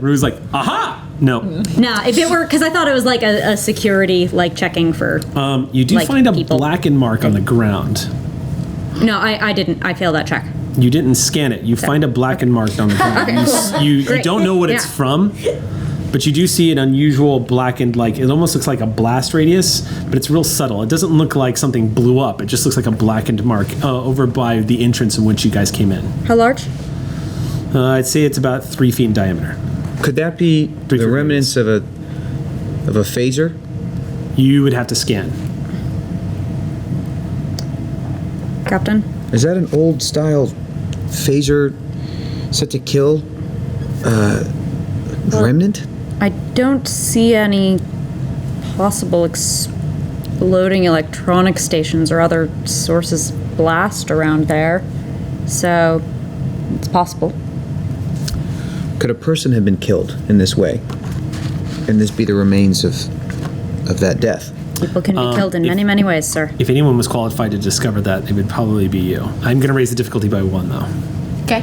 Rue's like, aha! No. Nah, if it were, because I thought it was like a security, like checking for. You do like, find a people. blackened mark on the ground. No, I didn't. I failed that check. You didn't scan it. You find a blackened mark on the ground. You Great. don't know what it's from, but you do see an unusual blackened, like, it almost looks like a blast radius, but it's real subtle. It doesn't look like something blew up. It just looks like a blackened mark over by the entrance in which you guys came in. How large? I'd say it's about 3 feet in diameter. Could that be Three the feet remnants of a phaser? You would have to scan. Captain? Is that an old style phaser set to kill remnant? I don't see any possible exploding electronic stations or other sources of blast around there. So, it's possible. Could a person have been killed in this way? And this be the remains of that death? People can be killed in many, many ways, sir. If anyone was qualified to discover that, it would probably be you. I'm going to raise the difficulty by 1, though. Okay.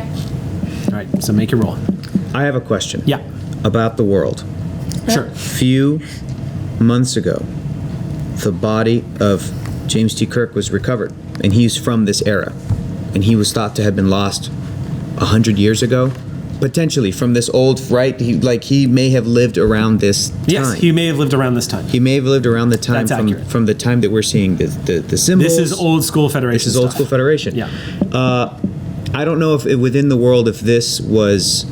All right, so make your roll. I have a question. Yeah. About the world. Sure. Few months ago, the body of James T. Kirk was recovered, and he's from this era, and he was thought to have been lost 100 years ago, potentially from this old, right? He may have lived around this time. Yes, he may have lived around this time. He may have lived around the time That's accurate. from the time that we're seeing the symbols. This is old school Federation. This is old school Federation. Yeah. I don't know if within the world, if this was,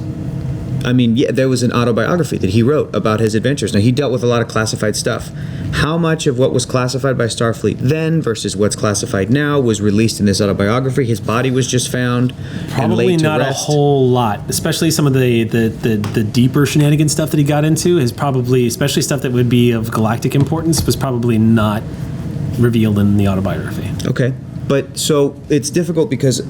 I mean, yeah, there was an autobiography that he wrote about his adventures. Now, he dealt with a lot of classified stuff. How much of what was classified by Starfleet then versus what's classified now was released in this autobiography? His body was just found Probably and laid to not rest. a whole lot, especially some of the deeper shenanigan stuff that he got into is probably, especially stuff that would be of galactic importance, was probably not revealed in the autobiography. Okay, but so it's difficult because,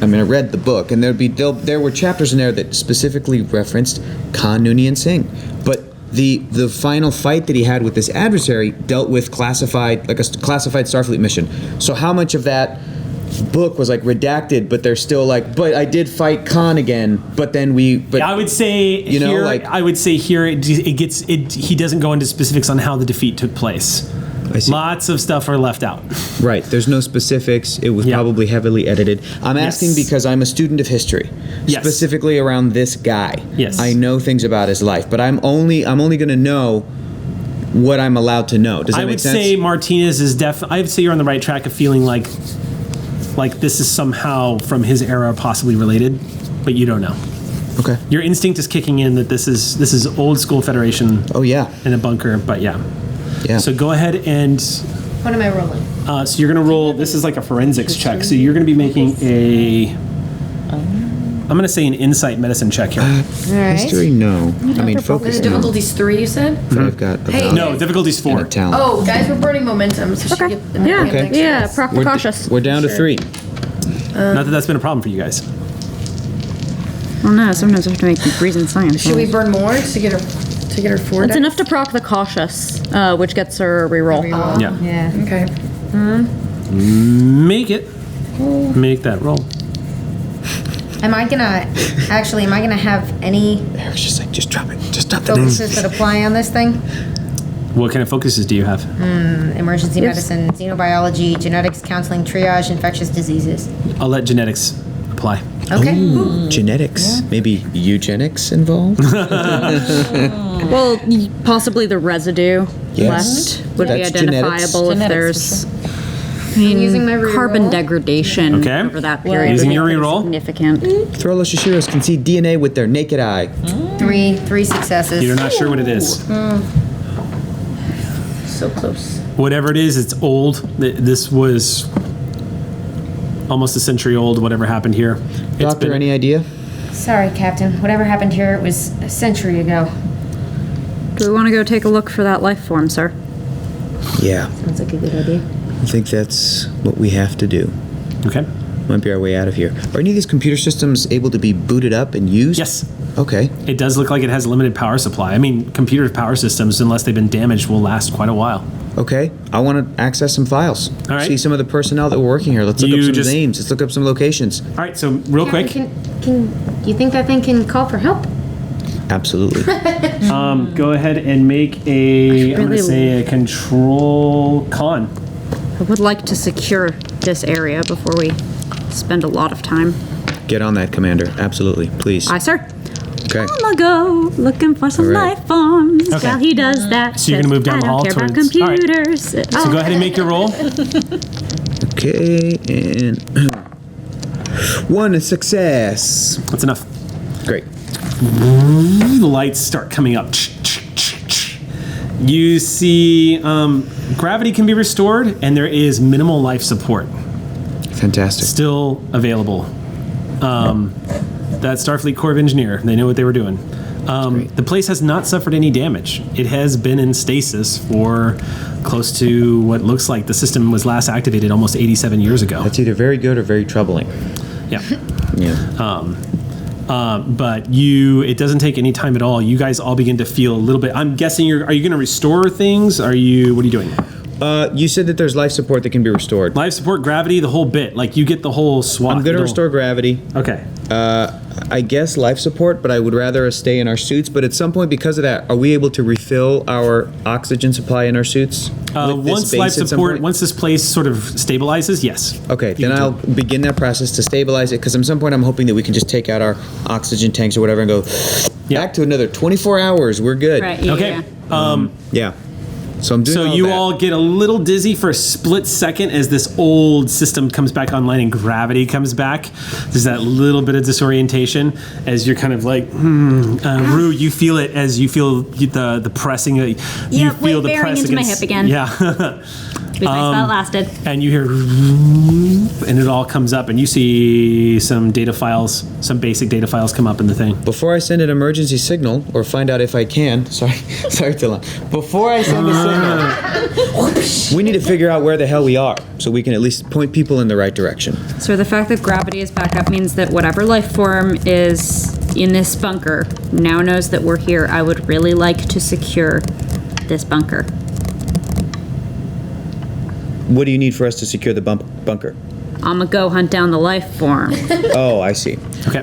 I mean, I read the book, and there were chapters in there that specifically referenced Khan Noonien Singh, but the final fight that he had with this adversary dealt with classified, like a classified Starfleet mission. So how much of that book was like redacted, but they're still like, but I did fight Khan again, but then but I would say you know, here, like- I would say here he doesn't go into specifics on how the defeat took place. I see. Lots of stuff are left out. Right, there's no specifics. It was Yeah. probably heavily edited. I'm asking Yes. because I'm a student of history, Yes. specifically around this guy. Yes. I know things about his life, but I'm only going to know what I'm allowed to know. Does that I make would sense? say Martinez is I would say you're on the right track of feeling like this is somehow from his era possibly related, but you don't know. Okay. Your instinct is kicking in that this is old school Federation Oh yeah. in a bunker, but yeah. Yeah. So go ahead and What am I rolling? so you're going to roll. This is like a forensics check. So you're going to be making I'm going to say an insight medicine check here. All right. History, no. I mean, focus, no. Difficulty's 3, you said? But I've got a Hey. valor No, difficulty's and 4. a talent. Oh, guys, we're burning momentum, so she get the Yeah, Okay. yeah, proc We're d- cautious. We're down to 3. Not that that's been a problem for you guys. Well, no, sometimes we have to make reason science. Should we burn more to get her 4 It's dice? enough to proc the cautious, which gets her a reroll. Yeah. Yeah. Okay. Make it. Make that roll. Am I gonna have any Eric's just like, just drop it. Just drop the dice. focuses that apply on this thing? What kind of focuses do you have? Emergency medicine, xenobiology, genetics, counseling, triage, infectious diseases. I'll let genetics apply. Okay. Genetics. Maybe eugenics involved? Well, possibly the residue Yes. left would be That's identifiable if Genetics. there's I mean, using my reroll. carbon degradation Okay. over that period. Using would be your pretty reroll. Significant. Throlo Shishiros can see DNA with their naked eye. Three successes. You're not sure what it is. So close. Whatever it is, it's old. This was almost a century old, whatever happened here. It's Doctor, been- any idea? Sorry, Captain. Whatever happened here, it was a century ago. Do we want to go take a look for that life form, sir? Yeah, Sounds like a good idea. I think that's what we have to do. Okay. Might be our way out of here. Are any of these computer systems able to be booted up and used? Yes. Okay. It does look like it has a limited power supply. I mean, computer power systems, unless they've been damaged, will last quite a while. Okay. I want to access some files. All right. See some of the personnel that were working here. Let's look You up some just- names. Let's look up some locations. All right, so real quick, Can you think that thing can call for help? Absolutely. go ahead and make I'm going to really- say a control con. I would like to secure this area before we spend a lot of time. Get on that, Commander. Absolutely. Please. Aye, sir. Okay. I'ma go looking for some All right. life forms Okay. while he does that. So you're gonna move down I the don't hall care about towards- all right. computers. So go ahead and make your roll. Okay. And one success. That's enough. Great. The lights start coming up. You see gravity can be restored, and there is minimal life support Fantastic. still available. That Starfleet Corps of Engineer, they know what they were doing. The place has not suffered any damage. It has been in stasis for close to what looks like the system was last activated almost 87 years ago. That's either very good or very troubling. Yeah. Yeah. But it doesn't take any time at all. You guys all begin to feel a little bit. I'm guessing are you going to restore things? What are you doing? You said that there's life support that can be restored. Life support, gravity, the whole bit. Like you get the whole SWAT. I'm going to restore gravity. Okay. I guess life support, but I would rather us stay in our suits. But at some point, because of that, are we able to refill our oxygen supply in our suits? Once life support, once this place sort of stabilizes, yes. Okay, then I'll begin that process to stabilize it, because at some point I'm hoping that we can just take out our oxygen tanks or whatever and go back to another 24 hours. We're good. Right. Yeah, Okay. Yeah. So I'm doing So all you that. all get a little dizzy for a split second as this old system comes back online and gravity comes back. There's that little bit of disorientation as you're kind of like, Rue, you feel it as you feel the pressing. You feel the bearing press into my against, hip again. Yeah. Be nice that lasted. And you hear, and it all comes up, and you see some data files, some basic data files come up in the thing. Before I send an emergency signal, or find out if I can, sorry, Talon. Before I send a signal, we need to figure out where the hell we are, so we can at least point people in the right direction. So the fact that gravity is back up means that whatever life form is in this bunker now knows that we're here. I would really like to secure this bunker. What do you need for us to secure the bunker? I'ma go hunt down the life form. Oh, I see. Okay.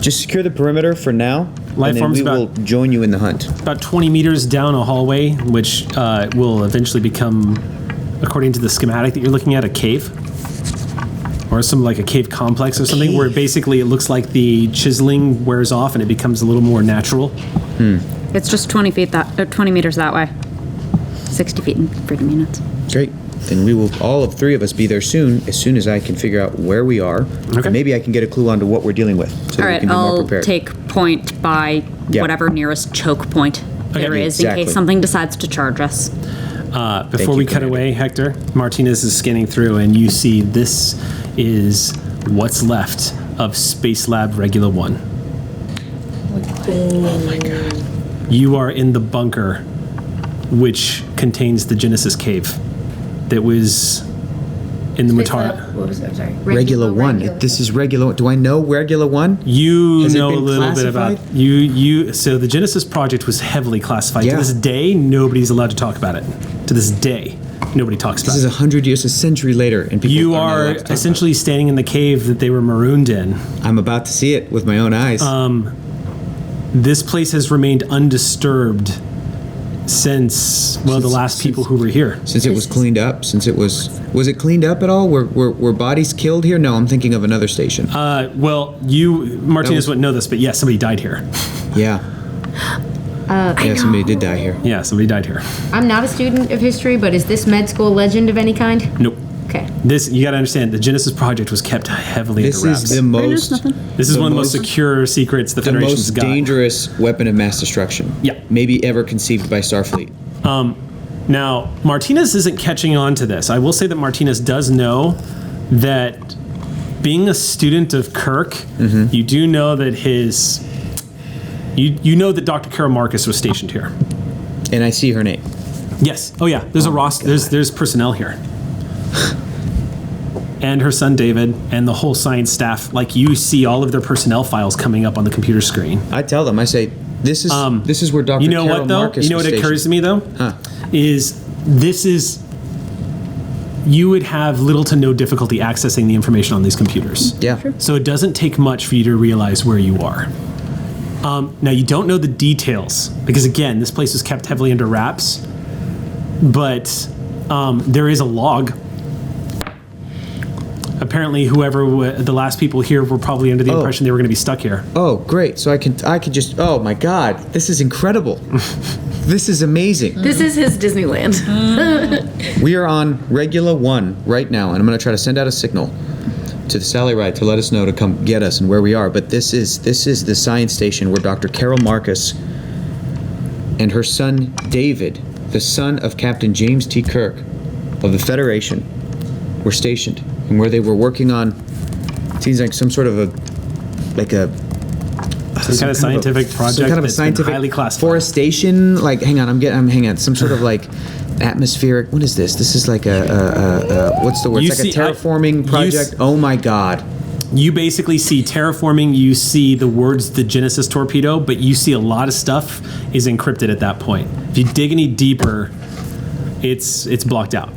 Just secure the perimeter for now, Life and then form's we will join you in the hunt. About 20 meters down a hallway, which will eventually become, according to the schematic that you're looking at, a cave. Or some like a cave complex or something, where basically it looks like the chiseling wears off and it becomes a little more natural. It's just 20 meters that way. 60 feet in freaking minutes. Great. Then we will, all of three of us, be there soon as I can figure out where we are. Okay. And maybe I can get a clue onto what we're dealing with, so All that we right, can be more I'll prepared. take point by Yeah. whatever nearest choke point there is in exactly. case something decides to charge us. Before you, we cut Commander. away, Hector, Martinez is scanning through, and you see this is what's left of Space Lab Regula 1. Oh my god. You are in the bunker, which contains the Genesis cave that was in the Matara. What was that? Sorry. Regula 1. This is Regula. Do I know Regula 1? You Has it know a been little bit about classified? so the Genesis project was heavily classified. Yeah. To this day, nobody's allowed to talk about it. To this day, nobody talks about This is it. 100 years, a century later, and people You not are allowed to talk essentially standing in the cave that they were marooned in. about it. I'm about to see it with my own eyes. This place has remained undisturbed since, well, the last people who were here. Since it was cleaned up, was it cleaned up at all? Were bodies killed here? No, I'm thinking of another station. Well, Martinez wouldn't know this, but yes, somebody died here. Yeah. Yeah, somebody did die here. Yeah, somebody died here. I'm not a student of history, but is this med school legend of any kind? Nope. Okay. This, you got to understand, the Genesis project was kept heavily This under wraps. is the most. This is the one of the most most- secure secrets the The Federation's most got. dangerous weapon of mass destruction. Yeah. Maybe ever conceived by Starfleet. Now, Martinez isn't catching on to this. I will say that Martinez does know that being a student of Kirk, you do know that you know that Dr. Carol Marcus was stationed here. And I see her name. Yes. Oh yeah. There's a roster. There's personnel here. And her son David and the whole science staff. Like, you see all of their personnel files coming up on the computer screen. I tell them, I say, this is where Dr. You know Carol what though? Marcus You know was what occurs to me though? Huh. You would have little to no difficulty accessing the information on these computers. Yeah. So it doesn't take much for you to realize where you are. Now, you don't know the details, because again, this place was kept heavily under wraps, but there is a log. Apparently, the last people here were probably under the impression they were going to be stuck here. Oh, great. So I can just, oh my God, this is incredible. This is amazing. This is his Disneyland. We are on Regula 1 right now, and I'm going to try to send out a signal to the Sally Ride to let us know to come get us and where we are. But this is the science station where Dr. Carol Marcus and her son David, the son of Captain James T. Kirk of the Federation, were stationed, and where they were working on, seems like some sort of Some kind of scientific project some kind of a that's been scientific highly classified. forestation. Like, hang on, some sort of like atmospheric. What is this? This is like a what's the word? You It's like see- a terraforming project. Oh my God! You basically see terraforming, you see the words the Genesis torpedo, but you see a lot of stuff is encrypted at that point. If you dig any deeper, it's blocked out.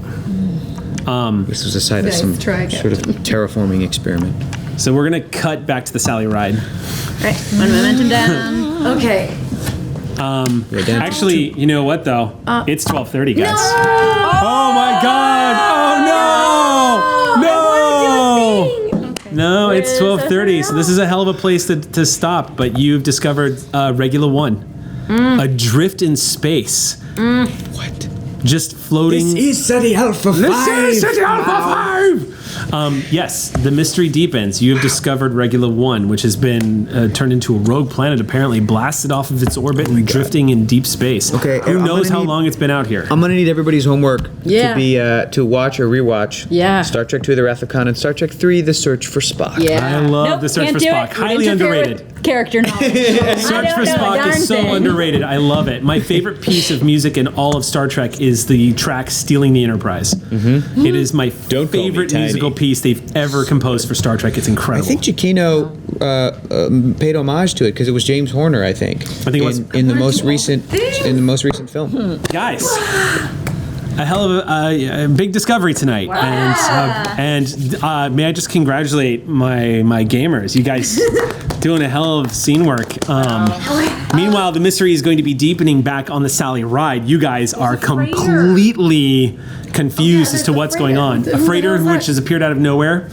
This was a site of some sort of terraforming experiment. So we're gonna cut back to the Sally ride. Right, one momentum down. Okay. Actually, you know what though? It's 12:30, guys. Oh my God! Oh no! No, it's 12:30. So this is a hell of a place to stop. But you've discovered Regula 1, adrift in space. What? Just floating. This is SETI Alpha 5! This is SETI Alpha 5! Yes, the mystery deepens. You have discovered Regula 1, which has been turned into a rogue planet, apparently blasted off of its orbit and drifting in deep space. Okay, Who knows how long it's been out here? I'm gonna need everybody's homework Yeah. to be to watch or rewatch. Yeah. Star Trek II: The Wrath of Khan and Star Trek III: The Search for Spock. I love The Search for Spock. Highly underrated. Character knowledge. Search for Spock is so underrated. I love it. My favorite piece of music in all of Star Trek is the track "Stealing the Enterprise." It is my favorite musical piece they've ever composed for Star Trek. It's incredible. I think Giacchino paid homage to it because it was James Horner. I think. I think it was in the most recent film. Guys. A hell of a big discovery tonight, and may I just congratulate my gamers? You guys doing a hell of scene work. Meanwhile, the mystery is going to be deepening back on the Sally ride. You guys are completely confused as to what's going on. A freighter which has appeared out of nowhere,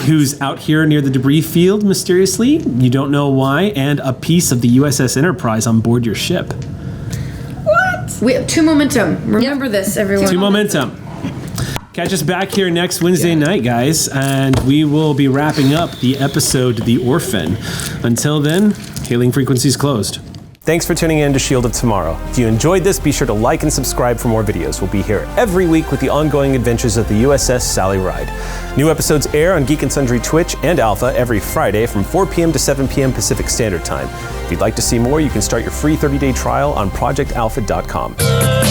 who's out here near the debris field mysteriously. You don't know why, and a piece of the USS Enterprise on board your ship. We have 2 momentum. Remember this, everyone. 2 momentum. Catch us back here next Wednesday night, guys, and we will be wrapping up the episode The Orphan. Until then, hailing frequencies closed. Thanks for tuning in to Shield of Tomorrow. If you enjoyed this, be sure to like and subscribe for more videos. We'll be here every week with the ongoing adventures of the USS Sally Ride. New episodes air on Geek and Sundry Twitch and Alpha every Friday from 4 p.m. to 7 p.m. Pacific Standard Time. If you'd like to see more, you can start your free 30-day trial on projectalpha.com.